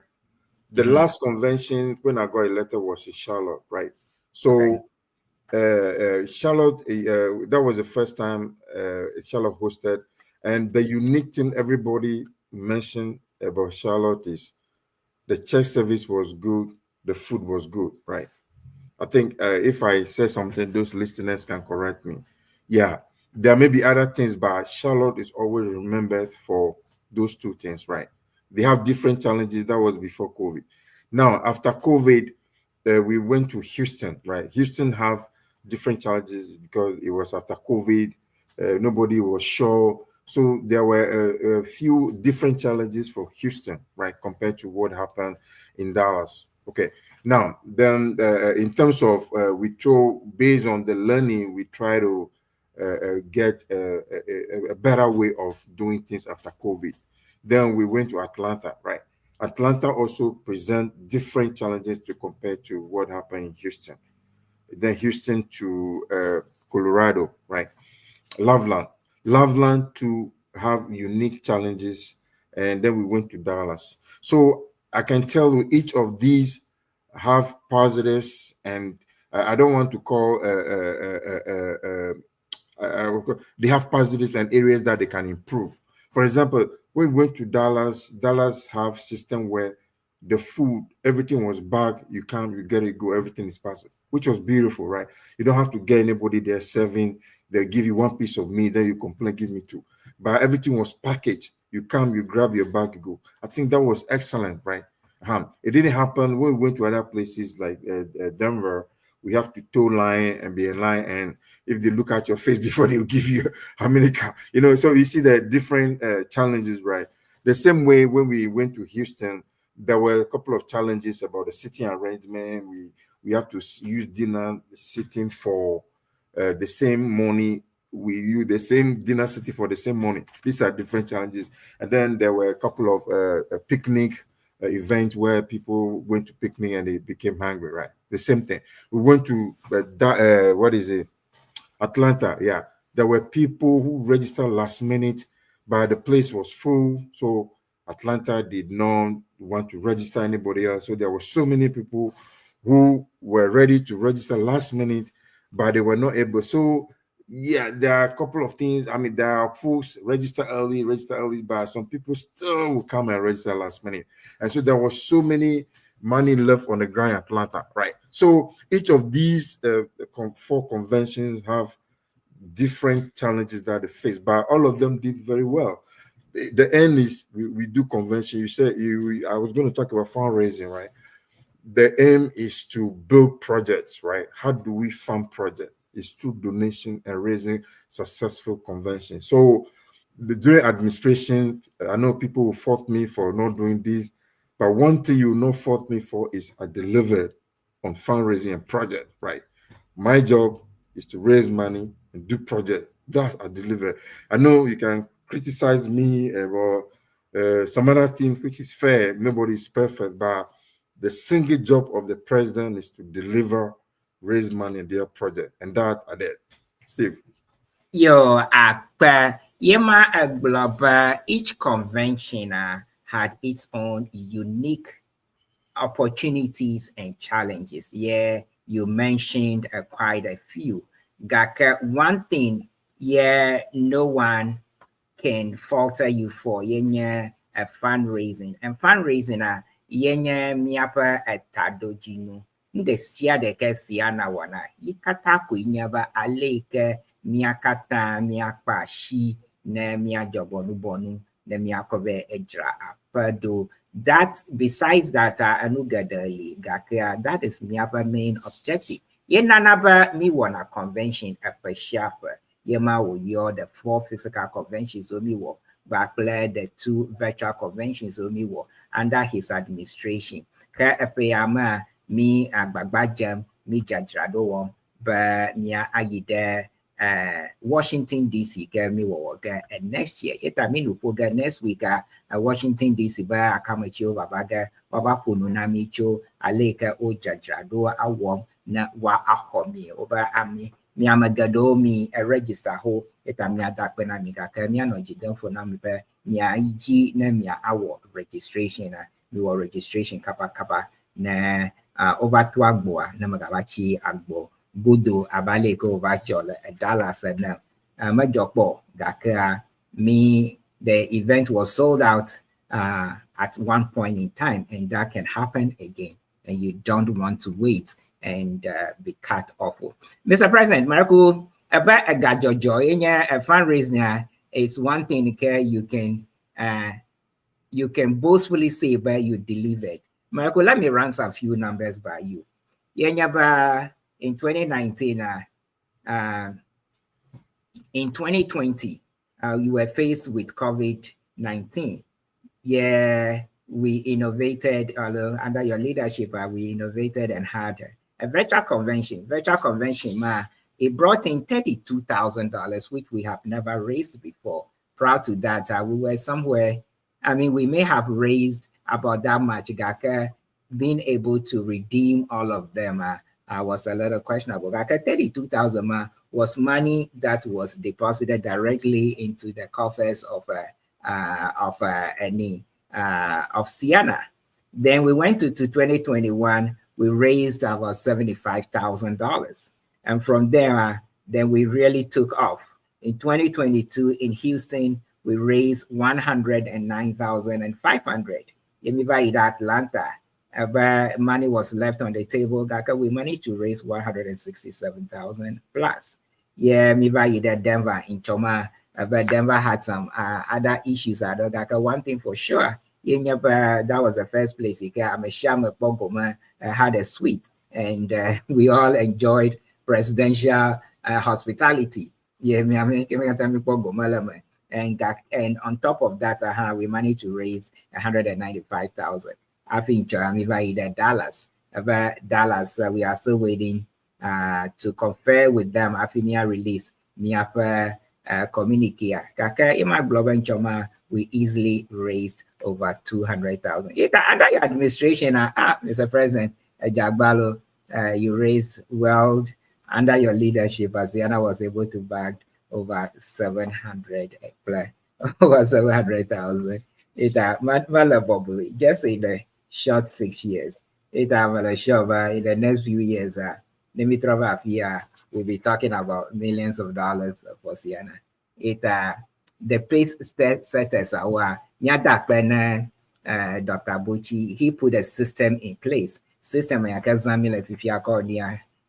The last convention when I got elected was in Charlotte, right? So Charlotte, that was the first time Charlotte hosted, and the unique thing everybody mentioned about Charlotte is the church service was good, the food was good, right? I think if I say something, those listeners can correct me. Yeah, there may be other things, but Charlotte is always remembered for those 2 things, right? They have different challenges. That was before COVID. Now, after COVID, we went to Houston, right? Houston have different challenges because it was after COVID. Nobody was sure. So there were a few different challenges for Houston, right, compared to what happened in Dallas. Okay. Now, then, in terms of we throw based on the learning, we try to get a better way of doing things after COVID. Then we went to Atlanta, right? Atlanta also present different challenges to compare to what happened in Houston. Then Houston to Colorado, right? Loveland to have unique challenges, and then we went to Dallas. So I can tell you each of these have positives, and I don't want to call they have positives and areas that they can improve. For example, when we went to Dallas, Dallas have system where we the food, everything was bagged. You come, you get it, go, everything is passed, which was beautiful, right? You don't have to get anybody there serving. They give you one piece of meat, then you complain, give me two. But everything was packaged. You come, you grab your bag, you go. I think that was excellent, right? It didn't happen when we went to other places like Denver. We have to toe line and be in line, and if they look at your face before they will give you how many car, so you see the different challenges, right? The same way when we went to Houston, there were a couple of challenges about the sitting arrangement. We have to use dinner sitting for the same money. We use the same dinner sitting for the same money. These are different challenges. And then there were a couple of picnic events where people went to picnic and they became hungry, right? The same thing. We went to Atlanta. Yeah, there were people who registered last minute, but the place was full. So Atlanta did not want to register anybody else. So there were so many people who were ready to register last minute, but they were not able. So yeah, there are a couple of things. I mean, there are folks register early, but some people still will come and register last minute. And so there was so many money left on the ground in Atlanta, right? So each of these 4 conventions have different challenges that they face, but all of them did very well. The end is we do convention. You said I was going to talk about fundraising, right? The aim is to build projects, right? How do we fund projects? It's through donation and raising successful convention. So during administration, I know people will fault me for not doing this, but one thing you will not fault me for is I delivered on fundraising and project, right? My job is to raise money and do project. That I deliver. I know you can criticize me about some other things, which is fair. Nobody is perfect, but the single job of the president is to deliver, raise money in their project, and that I did. Steve. Yo, Global, each convention had its own unique opportunities and challenges. Yeah, you mentioned quite a few. Gaka, one thing, no one can falter you for fundraising. And fundraising, miapa etadojinu. The de ke Ceana wana. Ikata kuinyaba aleke miakata miakpa shi ne miajobonu bonu ne miakobe ejra apado. That besides that anugadali gakea, that is miapa main objective. Yenanaba mi wana convention a sharp. Yema wo yo the 4 physical conventions omi wo backplay the 2 virtual conventions omi wo under his administration. Ka epeyama mi agbagbajem mi jadrado wo ba mia ayide Washington DC ke mi wo ga and next year eta mi lupo ga next week Washington DC ba akamachi babaga baba kunu na mi cho aleka o jadrado awom na wa ahomi oba ami mi amagado mi register ho eta mi adakpe na mi ka mi anojiden for na mi pe mi iji na mi awo registration na mi wo registration kapa na over to agboa na magabachi agbo godo abale ko over chole Dallas na majokpo gaka me the event was sold out at one point in time, and that can happen again, and you don't want to wait and be cut off. Mr. President, Marco, about a gajojo in a fundraising is one thing you can boastfully say but you delivered. Marco, let me run some few numbers by you. In 2019, in 2020, you were faced with COVID-19. Yeah, we innovated under your leadership. We innovated and had a virtual convention. It brought in $32,000, which we have never raised before. Proud to that, we were somewhere. I mean, we may have raised about that much. Gaka being able to redeem all of them was a little questionable. Gaka 32,000 was money that was deposited directly into the coffers of Ceana. Then we went to 2021. We raised about $75,000, and from there, then we really took off. In 2022, in Houston, we raised $109,500. Atlanta. Money was left on the table. We managed to raise 167,000 plus. Yeah, me by Denver in Choma. But Denver had some other issues. One thing for sure, that was the first place. I'm a sham Bogoma had a suite, and we all enjoyed presidential hospitality. Yeah, and on top of that, we managed to raise 195,000. I think Dallas. Dallas, we are still waiting to confer with them. I think release me communicate. Kaka in my blog and choma, we easily raised over 200,000. Under your administration, Mr. President Jagbalo, you raised well under your leadership. As Ceana was able to bag over 700 over 700,000. It's just in the short 6 years. It's sure in the next few years, let me travel here. We'll be talking about millions of dollars for Ceana. The pace setters are Dr. Buchi, he put a system in place. System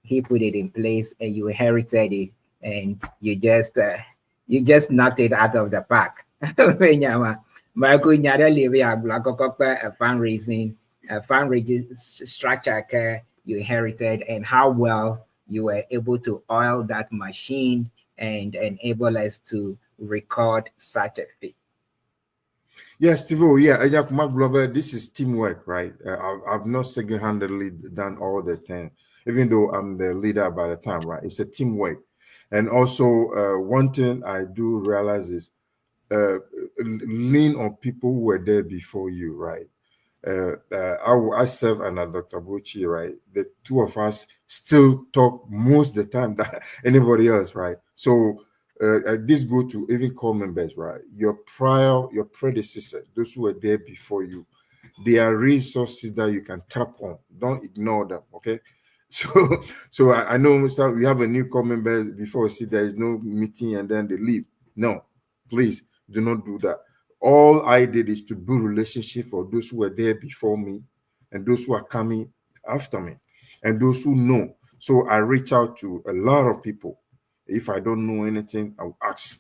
he put it in place and you inherited it and you just knocked it out of the park. Fundraising structure you inherited and how well you were able to oil that machine and enable us to record such a feat. Yes, Steve. Yeah, this is teamwork, right? I've not single-handedly done all the thing, even though I'm the leader by the time, right? It's a teamwork. And also, one thing I do realize is lean on people who were there before you, right? I serve under Dr. Buchi, right? The two of us still talk most of the time than anybody else, right? So this go to even core members, right? Your predecessors, those who were there before you, they are resources that you can tap on. Don't ignore them, okay? So I know we have a new core member before see there is no meeting and then they leave. No, please do not do that. All I did is to build relationship for those who were there before me and those who are coming after me and those who know. So I reach out to a lot of people. If I don't know anything, I'll ask.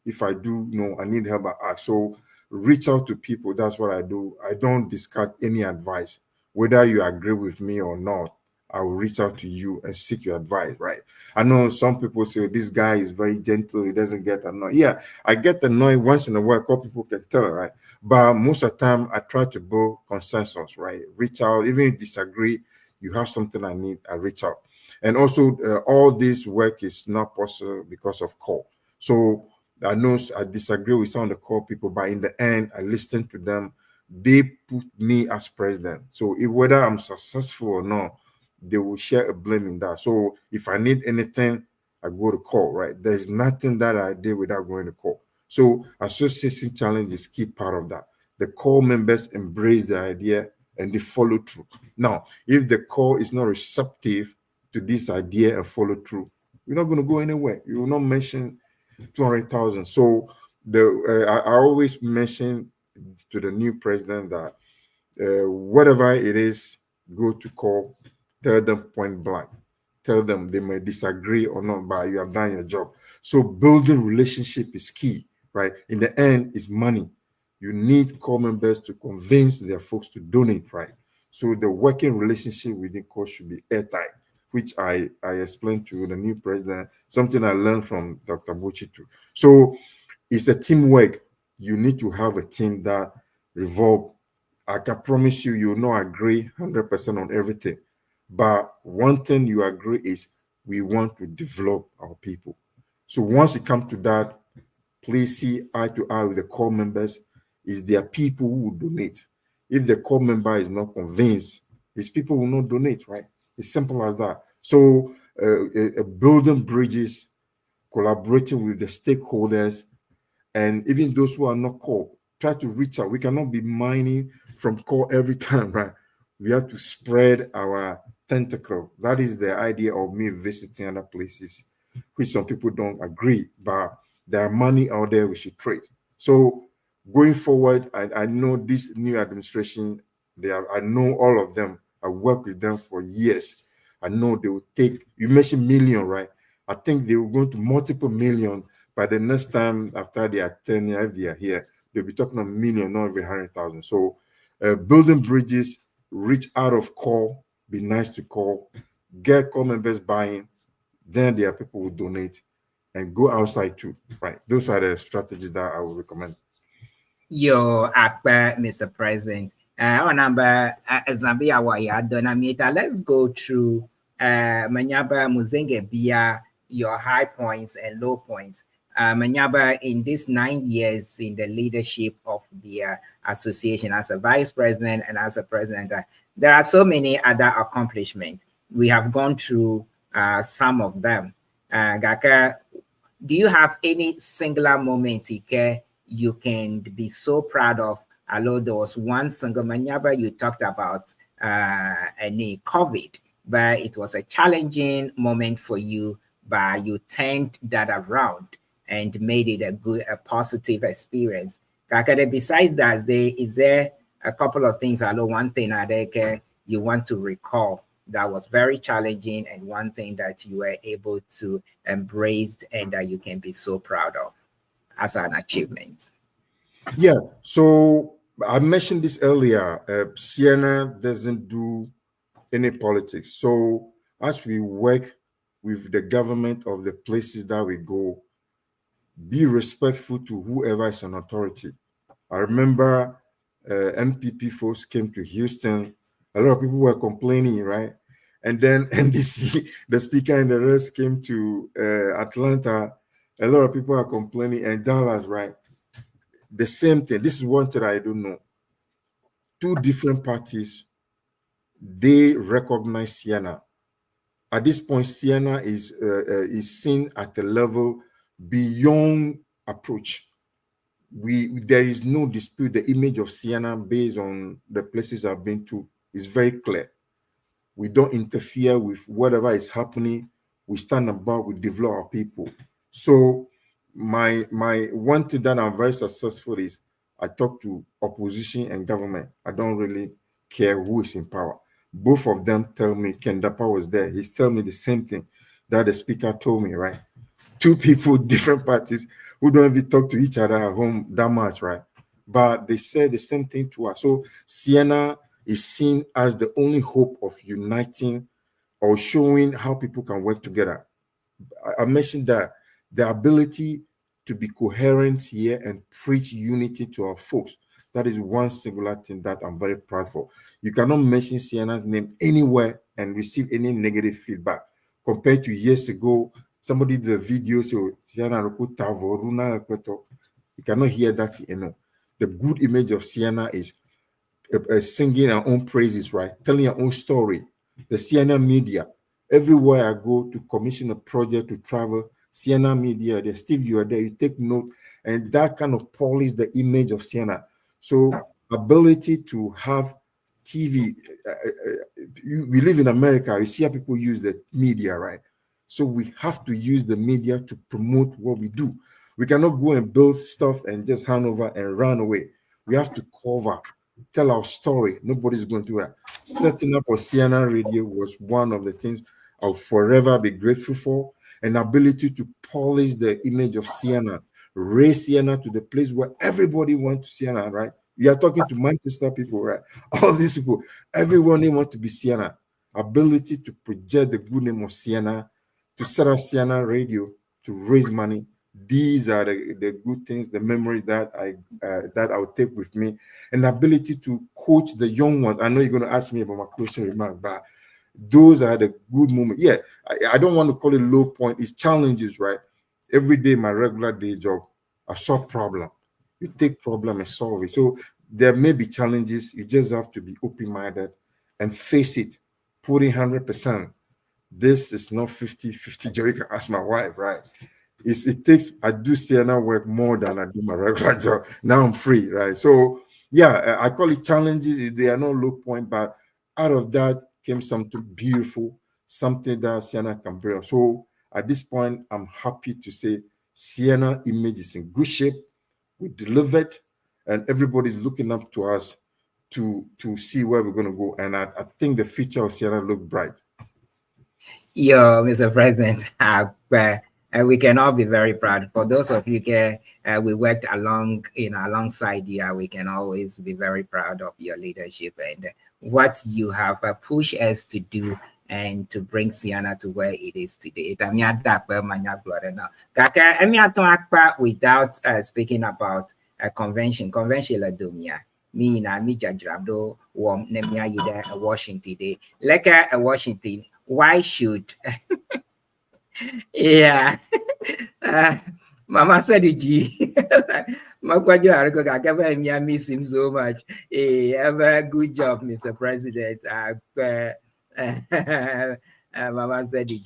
If I do know, I need help, I ask. So reach out to people. That's what I do. I don't discard any advice. Whether you agree with me or not, I will reach out to you and seek your advice, right? I know some people say this guy is very gentle, he doesn't get annoyed. Yeah, I get annoyed once in a while, couple people can tell, right? But most of the time, I try to build consensus, right? Reach out, even if you disagree, you have something I need, I reach out. And also, all this work is not possible because of call. So I know I disagree with some of the call people, but in the end, I listen to them. They put me as president. So whether I'm successful or not, they will share a blame in that. So if I need anything, I go to call, right? There's nothing that I did without going to call. So association challenge is key part of that. The call members embrace the idea and they follow through. Now, if the call is not receptive to this idea and follow through, we're not going to go anywhere. You will not mention 200,000. So I always mention to the new president that whatever it is, go to call. Tell them point blank. Tell them they may disagree or not, but you have done your job. So building relationship is key, right? In the end, it's money. You need core members to convince their folks to donate, right? So the working relationship within core should be airtight, which I explained to the new president, something I learned from Dr. Buchi too. So it's a teamwork. You need to have a team that revolve. I can promise you, you will not agree 100% on everything. But one thing you agree is we want to develop our people. So once it comes to that, please see eye to eye with the core members. Is there people who will donate? If the core member is not convinced, these people will not donate, right? It's simple as that. So building bridges, collaborating with the stakeholders, and even those who are not core, try to reach out. We cannot be mining from core every time, right? We have to spread our tentacle. That is the idea of me visiting other places, which some people don't agree, but there are money out there we should trade. So Going forward, I know this new administration, I know all of them. I worked with them for years. I know they will take, you mentioned million, right? I think they will go to multiple million by the next time after they are 10 years, if they are here. They'll be talking a million, not every 100,000. So building bridges, reach out of call, be nice to call, get core members buying, then there are people who donate and go outside too, right? Those are the strategies that I would recommend. Yo, Akpa, Mr. President. Our number, Zambia, Donamita. Let's go through Manyaba Muzinge Bia, your high points and low points. Manyaba, in these 9 years in the leadership of the association as a vice president and as a president, there are so many other accomplishments. We have gone through some of them. Gaka, do you have any singular moment you can be so proud of? Although there was one single Manyaba you talked about any COVID, but it was a challenging moment for you, but you turned that around and made it a positive experience. Besides that, is there a couple of things, although one thing you want to recall that was very challenging and one thing that you were able to embrace and that you can be so proud of as an achievement? Yeah, so I mentioned this earlier. Ceana doesn't do any politics. So as we work with the government of the places that we go, be respectful to whoever is an authority. I remember MPP folks came to Houston. A lot of people were complaining, right? And then NDC, the speaker and the rest came to Atlanta. A lot of people are complaining, and Dallas, right? The same thing. This is one thing I don't know. Two different parties, they recognize Ceana. At this point, Ceana is seen at a level beyond approach. There is no dispute. The image of Ceana, based on the places I've been to, is very clear. We don't interfere with whatever is happening. We stand above, we develop our people. So my one thing that I'm very successful is I talk to opposition and government. I don't really care who is in power. Both of them tell me, Ken Dapa was there. He's telling me the same thing that the speaker told me, right? Two people, different parties, who don't even talk to each other at home that much, right? But they said the same thing to us. So Ceana is seen as the only hope of uniting or showing how people can work together. I mentioned that the ability to be coherent here and preach unity to our folks. That is one singular thing that I'm very proud for. You cannot mention Ceana's name anywhere and receive any negative feedback. Compared to years ago, somebody did a video, so Ceana, you cannot hear that, you know. The good image of Ceana is singing our own praises, right? Telling our own story. The Ceana media. Everywhere I go to commission a project to travel, Ceana media, there, Steve, you are there, you take note, and that kind of polish the image of Ceana. So ability to have TV, we live in America, you see how people use the media, right? So we have to use the media to promote what we do. We cannot go and build stuff and just hand over and run away. We have to cover, tell our story. Nobody's going to do that. Setting up a Ceana radio was one of the things I'll forever be grateful for. An ability to polish the image of Ceana, raise Ceana to the place where everybody wants to Ceana, right? We are talking to Manchester people, right? All these people, everyone they want to be Ceana. Ability to project the good name of Ceana, to set up Ceana radio, to raise money. These are the good things, the memory that I'll take with me, and the ability to coach the young ones. I know you're going to ask me about my closing remark, but those are the good moments. Yeah, I don't want to call it low point. It's challenges, right? Every day, my regular day job, I solve problem. You take problem and solve it. So there may be challenges. You just have to be open-minded and face it, put in 100%. This is not 50-50. Joe, you can ask my wife, right? It takes, I do Ceana work more than I do my regular job. Now I'm free, right? So yeah, I call it challenges. They are not low point, but out of that came something beautiful, something that Ceana can bring. So at this point, I'm happy to say Ceana image is in good shape. We delivered, and everybody's looking up to us to see where we're going to go. And I think the future of Ceana looks bright. Yo, Mr. President, we can all be very proud. For those of you we worked alongside you, we can always be very proud of your leadership and what you have pushed us to do and to bring Ceana to where it is today. Without speaking about a convention la dumia. Me na mi jajrado wom nemia yida Washington day. Like a Washington, why should yeah. Mama said it. I miss him so much. Have a good job, Mr. President. Mama said it.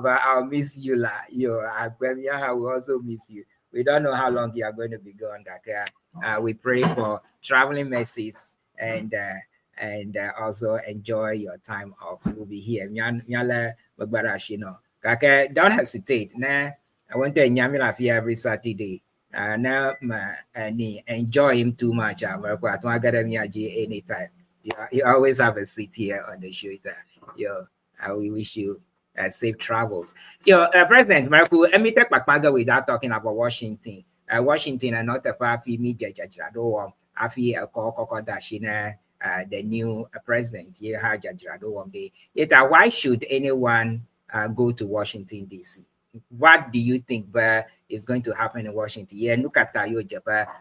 I'll miss you. I will also miss you. We don't know how long you are going to be gone. We pray for traveling mercies and also enjoy your time off. We'll be here. Don't hesitate. I went to Nyamila every Saturday. Now enjoy him too much. Anytime. You always have a seat here on the show. We wish you safe travels. President Marco, let me take Pakpaga without talking about Washington. Washington and not a papi media judge. I feel a call dashina. The new president, why should anyone go to Washington, D.C.? What do you think is going to happen in Washington?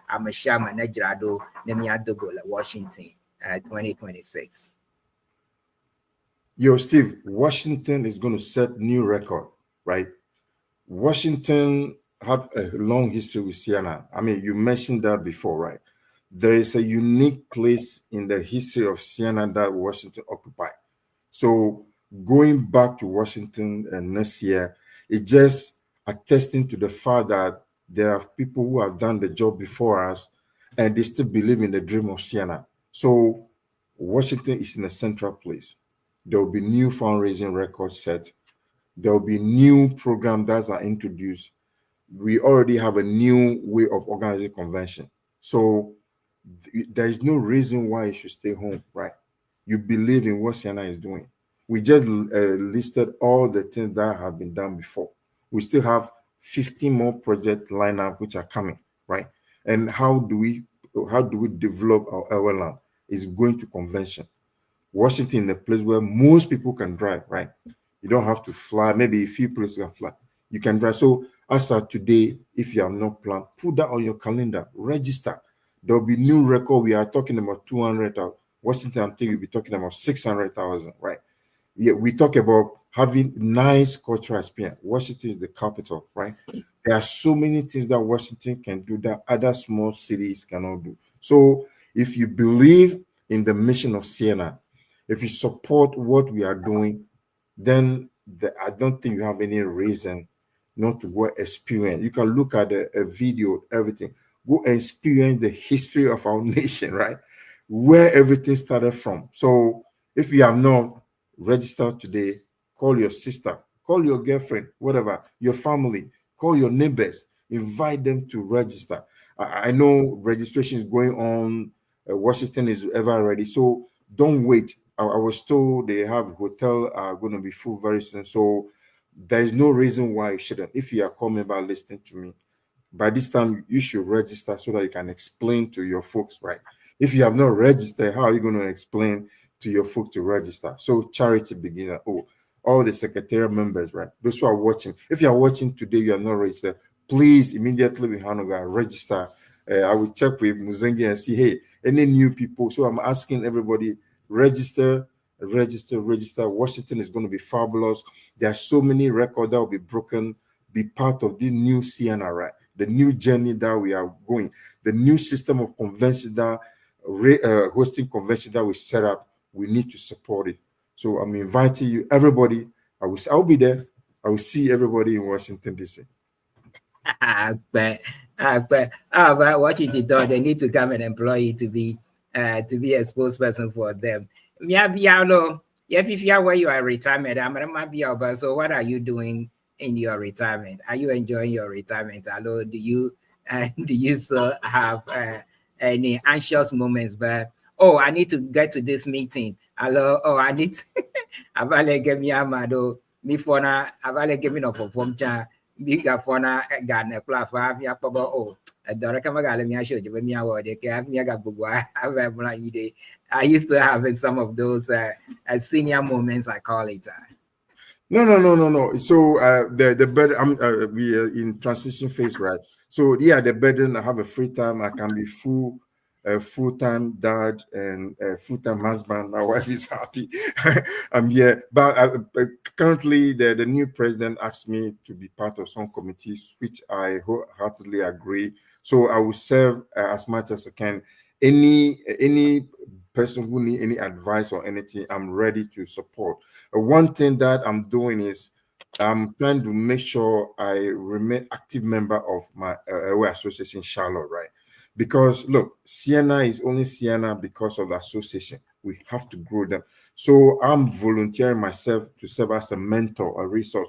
I'm a shaman, Washington 2026. Yo, Steve, Washington is going to set new record, right? Washington have a long history with Ceana. I mean, you mentioned that before, right? There is a unique place in the history of Ceana that Washington occupied. So going back to Washington next year, it just attesting to the fact that there are people who have done the job before us and they still believe in the dream of Ceana. So Washington is in a central place. There will be new fundraising records set. There will be new programs that are introduced. We already have a new way of organizing convention. So there is no reason why you should stay home, right? You believe in what Ceana is doing. We just listed all the things that have been done before. We still have 15 more projects lined up which are coming, right? And how do we develop our airline? Is going to convention. Washington is a place where most people can drive, right? You don't have to fly. Maybe a few places can fly. You can drive. So as of today, if you have not planned, put that on your calendar. Register. There will be new record. We are talking about 200,000. Washington, I think we'll be talking about 600,000, right? Yeah, we talk about having nice cultural experience. Washington is the capital, right? There are so many things that Washington can do that other small cities cannot do. So if you believe in the mission of Ceana, if you support what we are doing, then I don't think you have any reason not to go experience. You can look at a video, everything. Go experience the history of our nation, right? Where everything started from. So if you have not registered today, call your sister, call your girlfriend, whatever, your family, call your neighbors, invite them to register. I know registration is going on. Washington is ever ready. So don't wait. I was told they have hotel are going to be full very soon. So there is no reason why you shouldn't. If you are coming by listening to me, by this time you should register so that you can explain to your folks, right? If you have not registered, how are you going to explain to your folks to register? So charity begins. All the secretariat members, right? Those who are watching. If you are watching today, you are not registered, please immediately with Hanoga register. I will check with Muzengi and see, hey, any new people. So I'm asking everybody, register. Washington is going to be fabulous. There are so many records that will be broken. Be part of this new Ceana, right? The new journey that we are going, the new system of convention that hosting convention that we set up. We need to support it. So I'm inviting you, everybody. I'll be there. I will see everybody in Washington DC. But Washington, they need to come and employ you to be a spokesperson for them. If you are where you are retirement, so what are you doing in your retirement? Are you enjoying your retirement? Hello, do you And do you so have any anxious moments? But oh, I need to get to this meeting. Hello, oh, I need. Avale give me amado. Me fona. Avale give me no perform cha. Biga fona garden platform. Ya pabo oh. Dora kama gale mi asho jibe mi awode ke mi aga bubu. I used to have in some of those senior moments, I call it. No. So the burden, we are in transition phase, right? So yeah, the burden. I have a free time. I can be full-time dad and full-time husband. My wife is happy. I'm here, but currently the new president asked me to be part of some committees, which I wholeheartedly agree. So I will serve as much as I can. Any person who need any advice or anything, I'm ready to support. One thing that I'm doing is I'm trying to make sure I remain active member of my association Charlotte, right? Because look, Ceana is only Ceana because of the association. We have to grow them. So I'm volunteering myself to serve as a mentor, a resource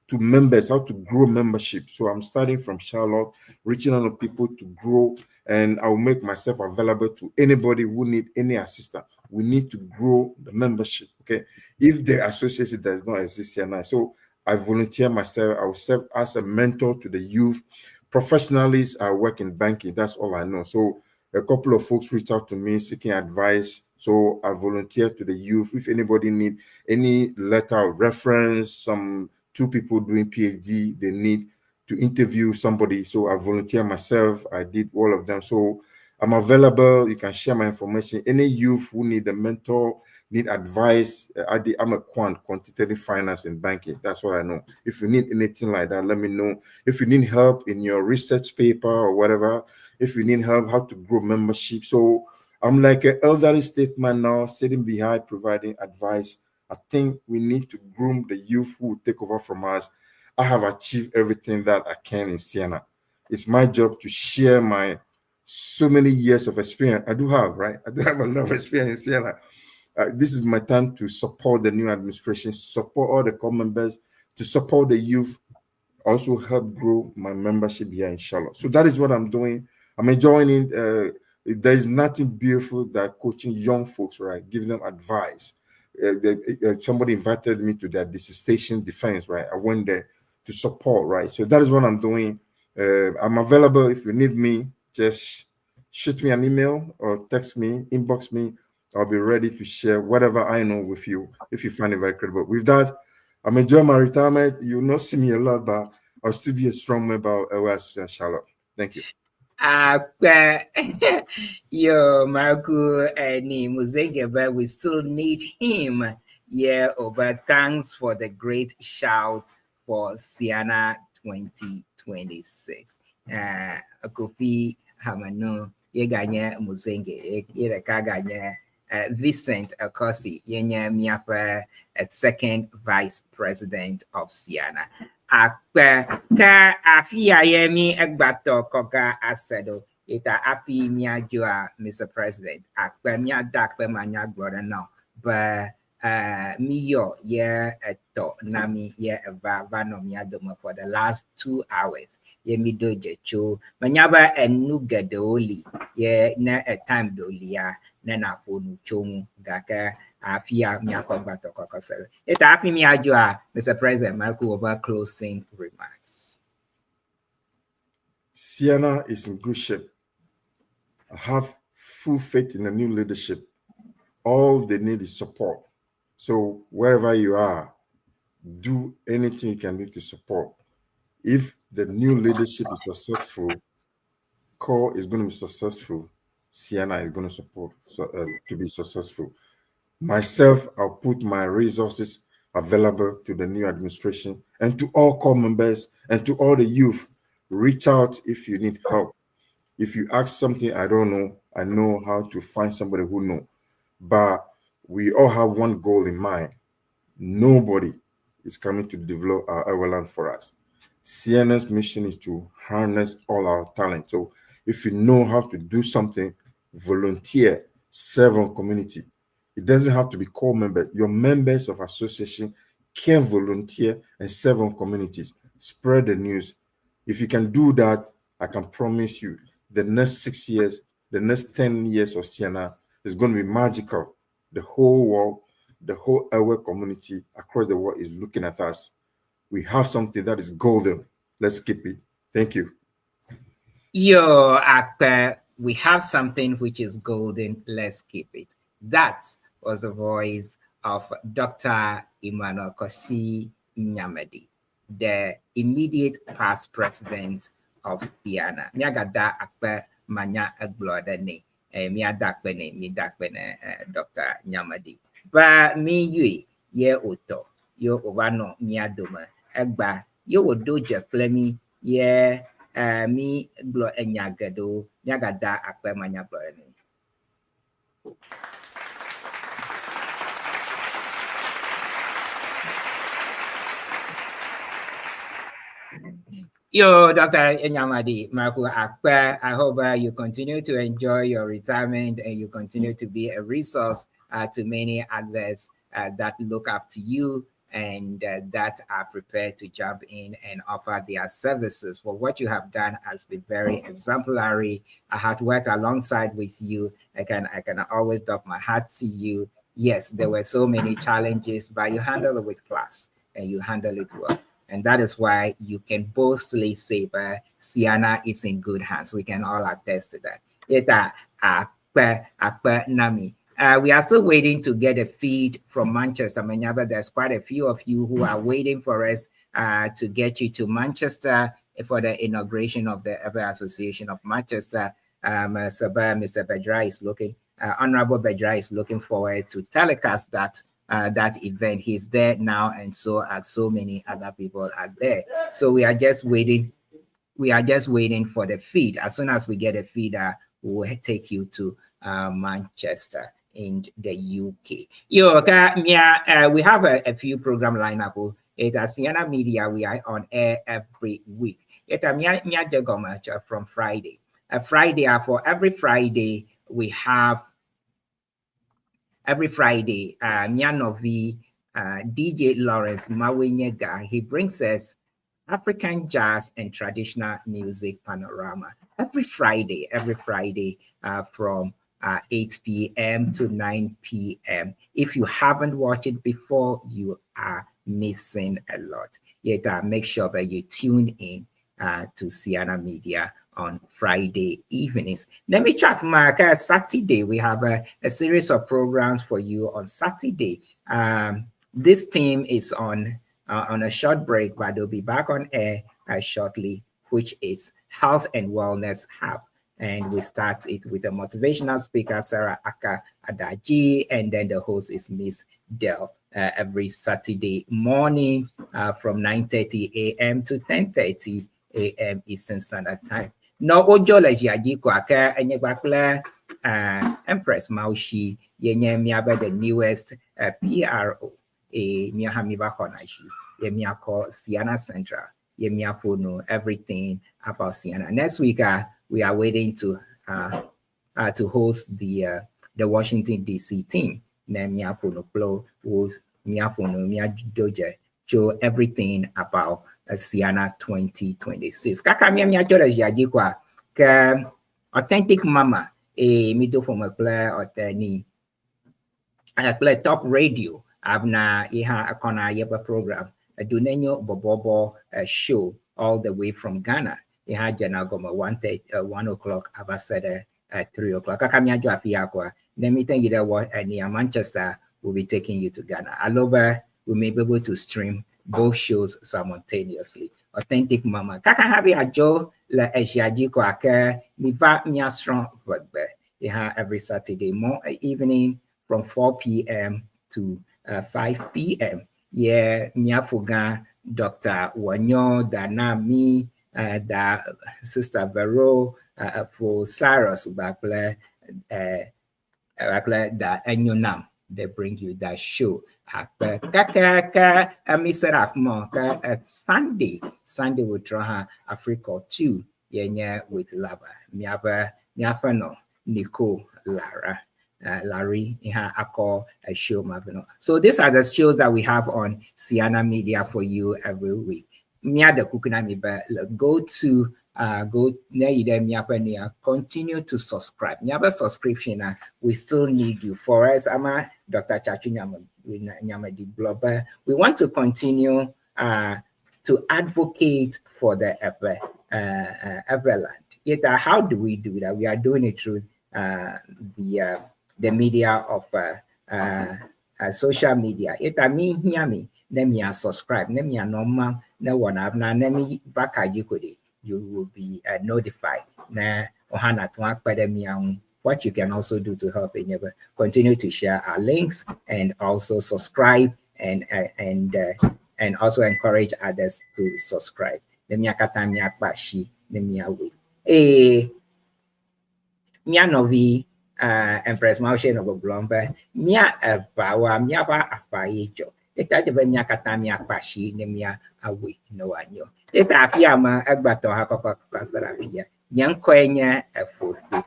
to members, how to grow membership. So I'm starting from Charlotte, reaching out to people to grow, and I'll make myself available to anybody who need any assistance. We need to grow the membership, okay? If the association does not exist here now, so I volunteer myself. I will serve as a mentor to the youth. Professionally, I work in banking. That's all I know. So a couple of folks reach out to me seeking advice. So I volunteer to the youth. If anybody need any letter of reference, some 2 people doing PhD, they need to interview somebody. So I volunteer myself. I did all of them. So I'm available. You can share my information. Any youth who need a mentor, need advice, I'm a quantitative finance and banking. That's what I know. If you need anything like that, let me know. If you need help in your research paper or whatever, if you need help how to grow membership. So I'm like an elderly statesman now, sitting behind providing advice. I think we need to groom the youth who will take over from us. I have achieved everything that I can in Ceana. It's my job to share my so many years of experience. I do have, right? I do have a lot of experience in Ceana. This is my time to support the new administration, support all the core members, to support the youth, also help grow my membership here in Charlotte. So that is what I'm doing. I'm enjoying it. There is nothing beautiful that coaching young folks, right? Giving them advice. Somebody invited me to their dissertation defense, right? I went there to support, right? So that is what I'm doing. I'm available if you need me. Just shoot me an email or text me, inbox me. I'll be ready to share whatever I know with you if you find it very credible. With that, I'm enjoying my retirement. You'll not see me a lot, but I'll still be a strong member of LS Charlotte. Thank you. Yo, Marco ni Muzenge, but we still need him. Yeah, but thanks for the great shout for Ceana 2026. Kofi Hamano, Yeganya Muzenge, Yerekaganya. Vincent Akosi, Yenya Miapa, second vice president of Ceana. Ka afia yemi egbato koka asedo. Ita api mia joa, Mr. President. Akpe mia dakpe manya gbora no. But mi yo ye eto nami ye eva vano mia domo for the last 2 hours. Ye mi doje cho. Manyaba enu gedoli. Ye na a time dolia. Nena ponu chomu gaka afia miakogbato kokosel. It happy me ajua, Mr. President, Marco over closing remarks. Ceana is in good shape. I have full faith in the new leadership. All they need is support. So wherever you are, do anything you can do to support. If the new leadership is successful, core is going to be successful. Ceana is going to support to be successful. Myself, I'll put my resources available to the new administration and to all core members and to all the youth. Reach out if you need help. If you ask something I don't know, I know how to find somebody who knows. But we all have one goal in mind. Nobody is coming to develop our land for us. Ceana's mission is to harness all our talent. So if you know how to do something, volunteer, serve on community. It doesn't have to be core members. Your members of association can volunteer and serve on communities. Spread the news. If you can do that, I can promise you the next 6 years, the next 10 years of Ceana is going to be magical. The whole world, the whole Ewe community across the world is looking at us. We have something that is golden. Let's keep it. Thank you. Yo, Akpe, we have something which is golden. Let's keep it. That was the voice of Dr. Emmanuel Kosi Nyamadi, the immediate past president of Ceana. Miagada Akpe Manya Aglodane, Miadakbene, Midakbene, Dr. Nyamadi. Ba mi yui ye oto, yo ovano miadoma, Egba, yo wodoja plemi, ye. Mi glo enyagado nyagada akpe manya bloni. Yo, Dr. Nyamadi, Marco Akpe, I hope you continue to enjoy your retirement and you continue to be a resource to many others that look up to you and that are prepared to jump in and offer their services. For what you have done has been very exemplary. I had worked alongside with you. I can always doff my hat to you. Yes, there were so many challenges, but you handle it with class and you handle it well. And that is why you can boastfully say that Ceana is in good hands. We can all attest to that. We are still waiting to get a feed from Manchester. But there's quite a few of you who are waiting for us to get you to Manchester for the inauguration of the Ever Association of Manchester. Mr. Bedra is looking, Honorable Bedra is looking forward to telecast that event. He's there now, and so are so many other people are there. So we are just waiting. We are just waiting for the feed. As soon as we get a feed, we'll take you to Manchester in the UK. We have a few program lineup. At Ceana Media, we are on air every week. From Friday. For every Friday, we have Nyanovi, DJ Lawrence Mawenyega. He brings us African jazz and traditional music panorama every Friday from 8 p.m. to 9 p.m. If you haven't watched it before, you are missing a lot. Yet make sure that you tune in to Ceana Media on Friday evenings. Let me check Mark. Saturday, we have a series of programs for you on Saturday. This team is on a short break, but they'll be back on air shortly, which is Health and Wellness Hub. And we start it with a motivational speaker, Sarah Aka Adaji, and then the host is Miss Dell. Every Saturday morning from 9:30 a.m. to 10:30 a.m. Eastern Standard Time. No ojola jiaji kwaka enyebakla Empress Mawusi yenyemiaba the newest PRO miahamiba honaji yemiako Ceana Central yemiapono everything about Ceana. Next week we are waiting to host the Washington DC team. Nemiapono Plo miapono miadoje show everything about Ceana 2026. Kaka mia chora jaji kwa ka authentic mama mito from a play otani I play top radio abna iha akona yeba program dunenyo bobobo show all the way from Ghana. Iha jana goma 1 o'clock abasada at 3 o'clock. Kaka mia jo afia kwa let me tell you that what near Manchester will be taking you to Ghana. Aloba we may be able to stream both shows simultaneously. Authentic mama. Kaka habi ajo la eshaji kwa ke miva mia strong rugby. Every Saturday evening from 4 p.m. to 5 p.m. Yeah, mia fuga Dr. Wanyo, Dana me, da Sister Vero, for Cyrus Bakle, da Enyonam. They bring you that show. Sunday will draw Africa 2 yenye with lava. Miafano Nico Lara. Larry Ako a show Mavino. So these are the shows that we have on Ceana Media for you every week. Go to go continue to subscribe. Nyaba subscription, we still need you. For us, I'm a Dr. Chachu Nyamadi Global. We want to continue to advocate for the Everland. Yet, how do we do that? We are doing it through the media of social media. Yet, I mean, hear me. Let me subscribe. Let me normal. No one have na. Let me back you will be notified. Na what you can also do to help Enable, continue to share our links and also subscribe and also encourage others to subscribe. Let me akatanya bashi. Let me away. Mia novi Empress Mawusi no blomba. Mia bawa mia ba afayejo. Eta jebe mia katamia bashi. Let me away. No anyo. Eta afia ma agbato hakoko kasarafia.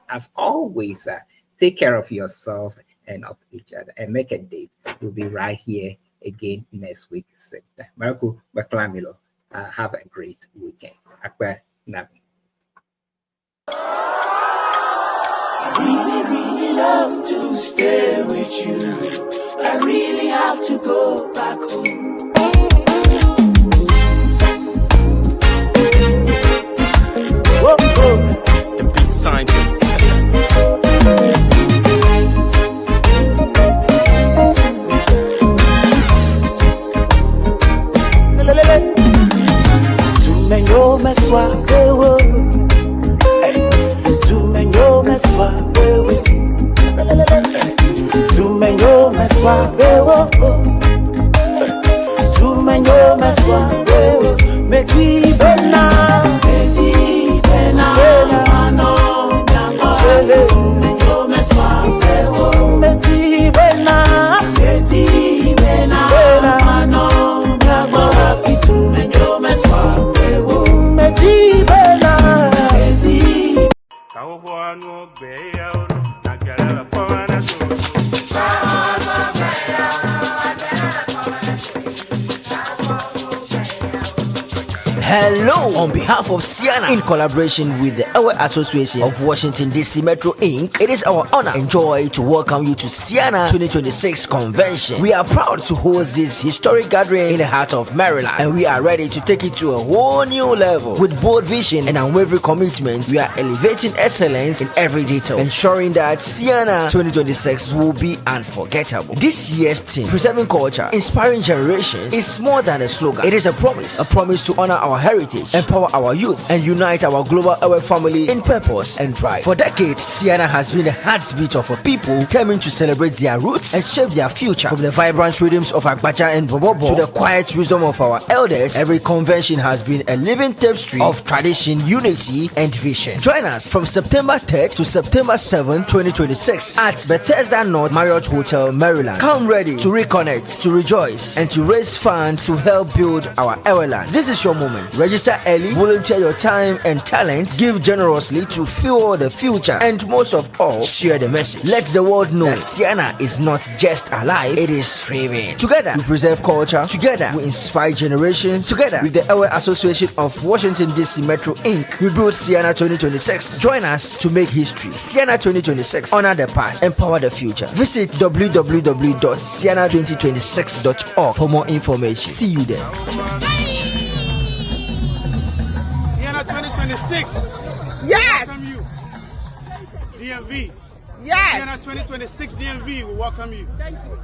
As always, take care of yourself and of each other and make a date. We'll be right here again next week. Marco Baklamilo, have a great weekend. Akwa Nami. I really love to stay with you. I really have to go back home. The beat scientist. Tumenyo meswa wewe. Tumenyo meswa wewe. Tumenyo meswa wewe. Tumenyo meswa wewe. Meti bena. Hello, on behalf of Ceana, in collaboration with the Our Association of Washington DC Metro Inc., it is our honor and joy to welcome you to Ceana 2026 convention. We are proud to host this historic gathering in the heart of Maryland, and we are ready to take it to a whole new level. With bold vision and unwavering commitment, we are elevating excellence in every detail, ensuring that Ceana 2026 will be unforgettable. This year's theme, preserving culture, inspiring generations, is more than a slogan. It is a promise to honor our heritage, empower our youth, and unite our global Ewe family in purpose and pride. For decades, Ceana has been the heartbeat of a people determined to celebrate their roots and shape their future. From the vibrant rhythms of Agbacha and Bobobo to the quiet wisdom of our elders, every convention has been a living tapestry of tradition, unity, and vision. Join us from September 3rd to September 7th, 2026 at Bethesda North Marriott Hotel, Maryland. Come ready to reconnect, to rejoice, and to raise funds to help build our Ewe land. This is your moment. Register early, volunteer your time and talents, give generously to fuel the future, and most of all, share the message. Let the world know that Ceana is not just alive, it is thriving. Together, we preserve culture. Together, we inspire generations. Together, with the Our Association of Washington DC Metro Inc., we build Ceana 2026. Join us to make history. Ceana 2026. Honor the past. Empower the future. Visit www.ceana2026.org for more information. See you there. 2026. Yes. Welcome you. DMV. Yes. Ceana 2026 DMV will welcome you. Thank you.